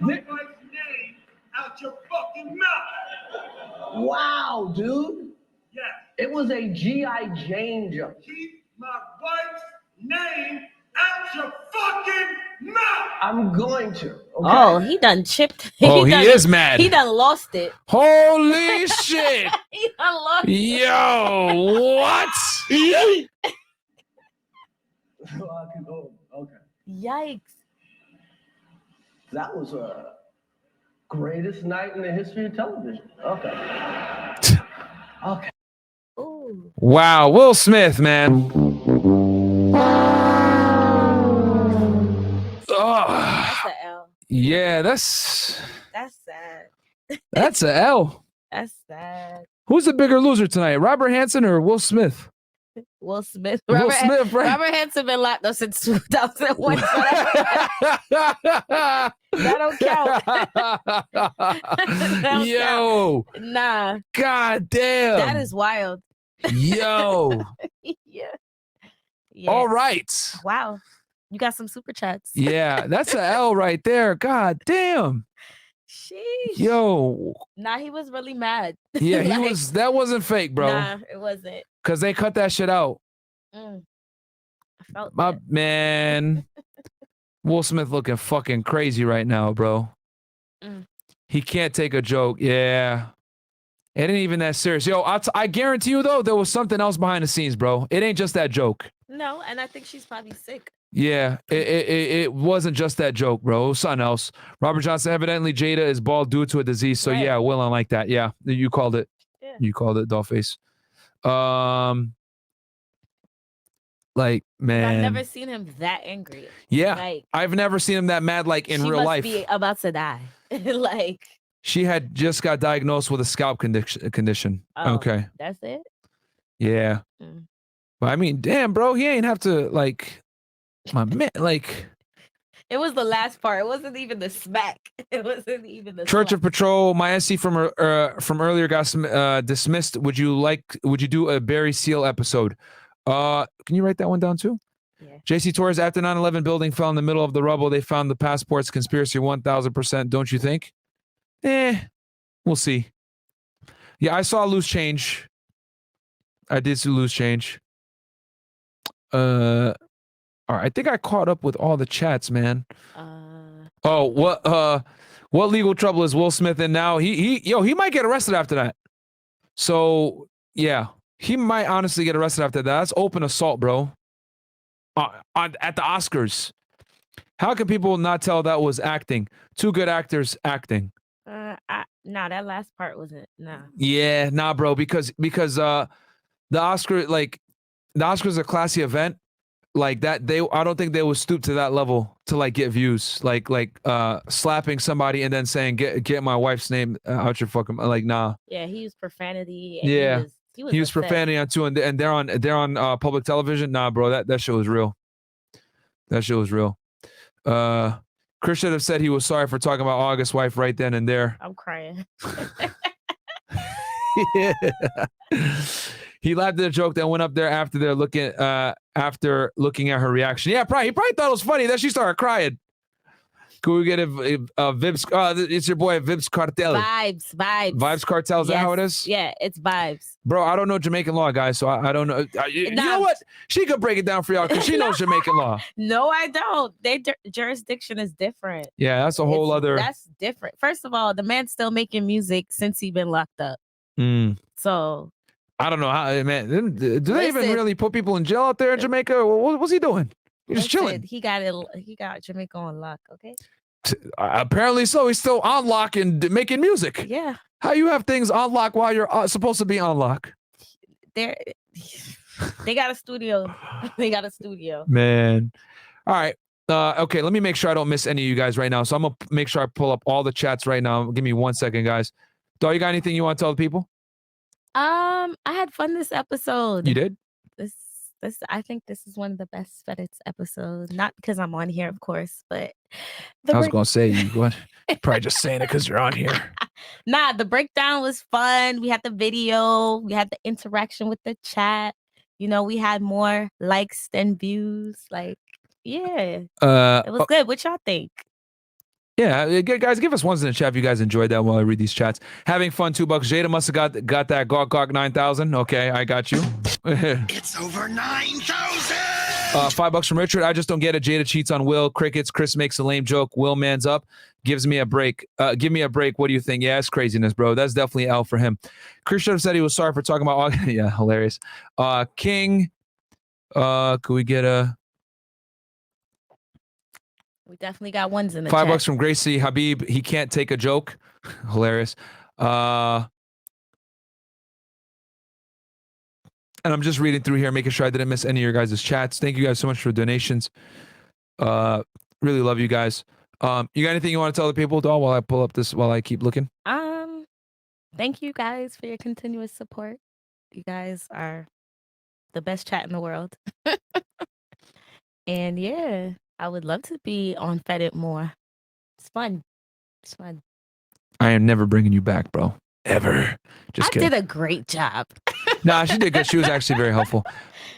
Nick Mike's name out your fucking mouth. Wow, dude. Yeah. It was a G.I. Jane jump. Keep my wife's name out your fucking mouth. I'm going to. Okay? Oh, he done chipped. Oh, he done, is mad. He done lost it. Holy shit! He done lost Yo, what? Okay. Yikes. That was a greatest night in the history of television. Okay. Okay. Ooh. Wow, Will Smith, man. That's a L. Yeah, that's sad. that's a L. That's sad. Who's the bigger loser tonight, Robert Hansen or Will Smith? Will Smith. Will Smith, right? Robert Hansen been locked up since 2001. So that don't count. That don't Yo. count. Nah. God damn. That is wild. Yo. Yeah. All right. Wow. You got some super chats. Yeah, that's a L right there. God damn. Sheesh. Yo. Nah, he was really mad. Yeah, he Like, was. That wasn't fake, bro. Nah, it wasn't. Because they cut that shit out. I felt My that. man. Will Smith looking fucking crazy right now, bro. He can't take a joke. Yeah. It ain't even that serious. Yo, I guarantee you, though, there was something else behind the scenes, bro. It ain't just that joke. No, and I think she's probably sick. Yeah, it wasn't just that joke, bro. It was something else. Robert Johnson, evidently Jada is bald due to a disease. So, yeah, Will, I like that. Yeah, you called it. Yeah. You called it, Dollface. Like, man. I've never seen him that angry. Yeah, Like, I've never seen him that mad, like, in she real must life. be about to die. Like, She had just got diagnosed with a scalp condition. oh, Okay. that's it? Yeah. But I mean, damn, bro, he ain't have to, like, my man, like, It was the last part. It wasn't even the smack. It wasn't even the Church slap. of Patrol, my SC from earlier got dismissed. Would you do a Barry Seal episode? Can you write that one down too? Yeah. JC Torres, after 9/11 building fell in the middle of the rubble, they found the passports. Conspiracy 1000%, don't you think? We'll see. Yeah, I saw loose change. I did see loose change. All right, I think I caught up with all the chats, man. Oh, what legal trouble is Will Smith in now? He might get arrested after that. So yeah, he might honestly get arrested after that. That's open assault, bro. At the Oscars. How can people not tell that was acting? Two good actors acting. Nah, that last part wasn't. Nah. Yeah, nah, bro. Because the Oscar, like, the Oscars is a classy event. Like that, I don't think they would stoop to that level to like get views. Like slapping somebody and then saying get my wife's name out your fucking, like, nah. Yeah, he used profanity. And Yeah, he was he was upset. profanity on too, and they're on public television. Nah, bro, that shit was real. That shit was real. Chris should have said he was sorry for talking about August's wife right then and there. I'm crying. Yeah. He laughed at a joke that went up there after looking at her reaction. Yeah, he probably thought it was funny. Then she started crying. Could we get a Vibes? It's your boy Vibes Cartel. Vibes Cartel. Is that how it is? Yeah, it's Vibes. Bro, I don't know Jamaican law, guys, so I don't know. You know what? She could break it down for y'all because she knows Jamaican law. No, I don't. Their jurisdiction is different. Yeah, that's a whole other. That's different. First of all, the man's still making music since he been locked up. So I don't know how, man. Do they even Listen. really put people in jail out there in Jamaica? What's he doing? He's just chilling. He got Jamaica on lock. Okay. Apparently so. He's still on lock and making music. Yeah, How you have things on lock while you're supposed to be on lock? they got a studio. They got a studio. Man. All right. Okay, let me make sure I don't miss any of you guys right now. So I'm gonna make sure I pull up all the chats right now. Give me 1 second, guys. Do you got anything you want to tell the people? I had fun this episode. You did? This I think this is one of the best FedEx episodes. Not because I'm on here, of course, but I was gonna say you what? Probably just saying it because you're on here. Nah, the breakdown was fun. We had the video, we had the interaction with the chat. You know, we had more likes than views. Like, yeah, it was good. What y'all think? Yeah, guys, give us ones in the chat if you guys enjoyed that while I read these chats. Having fun, $2. Jada must have got that Gawk 9000. Okay, I got you. It's over 9,000. $5 from Richard. I just don't get it. Jada cheats on Will. Crickets. Chris makes a lame joke. Will mans up. Gives me a break. Give me a break. What do you think? Yeah, it's craziness, bro. That's definitely L for him. Chris should have said he was sorry for talking about. Yeah, hilarious. King. Could we get a? We definitely got ones in the $5 chat. from Gracie Habib. He can't take a joke. Hilarious. And I'm just reading through here, making sure I didn't miss any of your guys' chats. Thank you guys so much for donations. Really love you guys. You got anything you want to tell the people, doll, while I pull up this, while I keep looking? Thank you guys for your continuous support. You guys are the best chat in the world. And yeah, I would love to be on FedEx more. It's fun. It's fun. I am never bringing you back, bro. Ever. Just I kidding. did a great job. Nah, she did good. She was actually very helpful.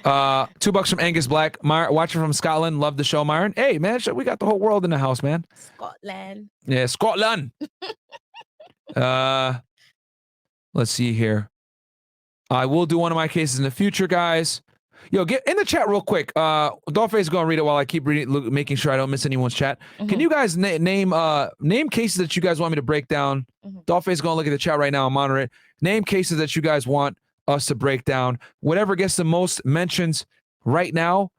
$2 from Angus Black. Watching from Scotland. Love the show, Myron. Hey, man, we got the whole world in the house, man. Scotland. Yeah, Scotland. Let's see here. I will do one of my cases in the future, guys. Yo, get in the chat real quick. Dollface is gonna read it while I keep reading, making sure I don't miss anyone's chat. Can you guys name cases that you guys want me to break down? Dollface is gonna look at the chat right now and monitor it. Name cases that you guys want us to break down. Whatever gets the most mentions right now,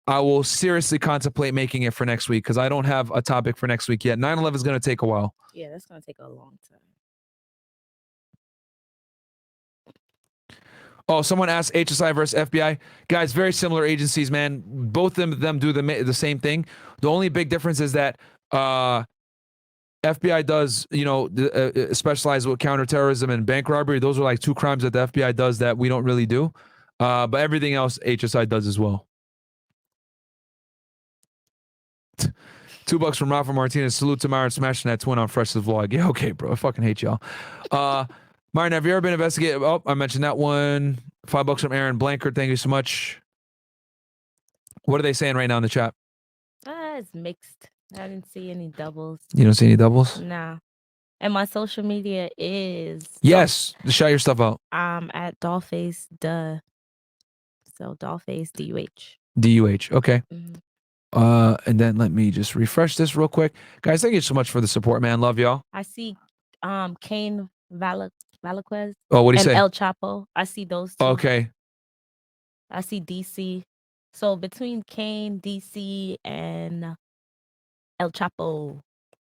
I will seriously contemplate making it for next week because I don't have a topic for next week yet. 9/11 is gonna take a while. Yeah, that's gonna take a long time. Oh, someone asked HSI versus FBI. Guys, very similar agencies, man. Both of them do the same thing. The only big difference is that FBI does, specialize with counterterrorism and bank robbery. Those are like two crimes that the FBI does that we don't really do. But everything else HSI does as well. $2 from Rafa Martinez. Salute to Myron smashing that twin on Fresh's vlog. Yeah, okay, bro. I fucking hate y'all. Myron, have you ever been investigated? Oh, I mentioned that one. $5 from Aaron Blankard. Thank you so much. What are they saying right now in the chat? It's mixed. I didn't see any doubles. You don't see any doubles? Nah. And my social media is Yes. Shout your stuff out. At Dollface Duh. So Dollface DUH. DUH. Okay. And then let me just refresh this real quick. Guys, thank you so much for the support, man. Love y'all. I see Kane Valaquez. Oh, what do you and say? El Chapo. I see those two. Okay. I see DC. So between Kane, DC, and El Chapo.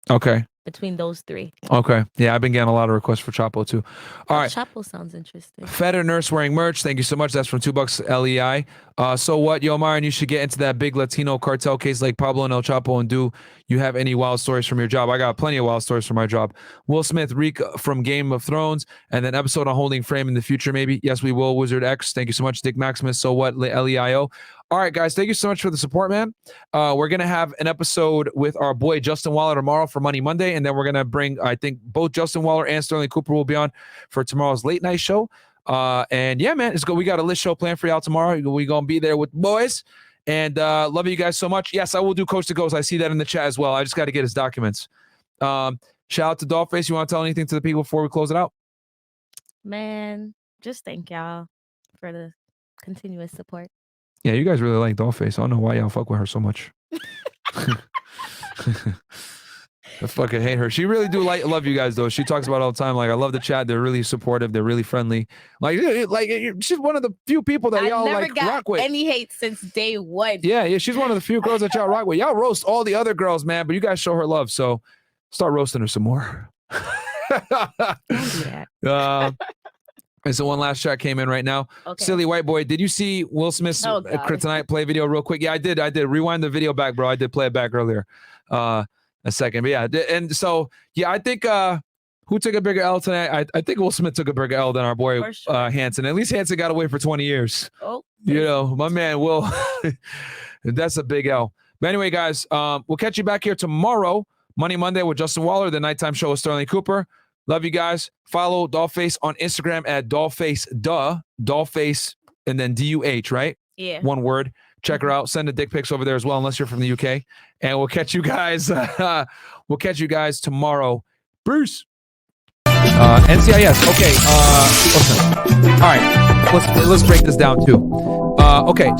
Okay. Between those three. Okay. Yeah, I've been getting a lot of requests for Chapo too. All right. Chapo sounds interesting. Feder Nurse wearing merch. Thank you so much. That's from $2 LEI. So what, yo, Myron, you should get into that big Latino cartel case like Pablo and El Chapo. And do you have any wild stories from your job? I got plenty of wild stories from my job. Will Smith, Reek from Game of Thrones, and then episode on Holding Frame in the future, maybe. Yes, we will. Wizard X. Thank you so much. Dick Maximus. So what, LEIO. All right, guys, thank you so much for the support, man. We're going to have an episode with our boy Justin Waller tomorrow for Money Monday, and then we're going to bring, I think, both Justin Waller and Sterling Cooper will be on for tomorrow's late night show. And yeah, man, it's good. We got a list show planned for y'all tomorrow. We're going to be there with boys, and love you guys so much. Yes, I will do Coast to Coast. I see that in the chat as well. I just got to get his documents. Shout out to Dollface. You want to tell anything to the people before we close it out? Man, just thank y'all for the continuous support. Yeah, you guys really like Dollface. I don't know why y'all fuck with her so much. I fucking hate her. She really do love you guys though. She talks about it all the time. Like, I love the chat. They're really supportive. They're really friendly. Like she's one of the few people that y'all like rock with. Any hate since day one. Yeah, she's one of the few girls that y'all rock with. Y'all roast all the other girls, man, but you guys show her love. So Start roasting her some more. Don't do that. And so one last chat came in right now. Okay. Silly white boy, did you see Will Smith's Oh, God. Kryptonite play video real quick? Yeah, I did. Rewind the video back, bro. I did play it back earlier. A second. But yeah, and so yeah, I think who took a bigger L tonight? I think Will Smith took a bigger L than our boy For sure. Hanson. At least Hanson got away for 20 years. Oh, You know, my man Will. That's a big L. But anyway, guys, we'll catch you back here tomorrow, Money Monday with Justin Waller, the nighttime show with Sterling Cooper. Love you guys. Follow Dollface on Instagram at Dollface, and then DUH, right? yeah. One word. Check her out. Send the dick pics over there as well, unless you're from the UK. And we'll catch you guys. Tomorrow. Bruce. NCIS. Okay. Listen. All right. Let's break this down too. Okay.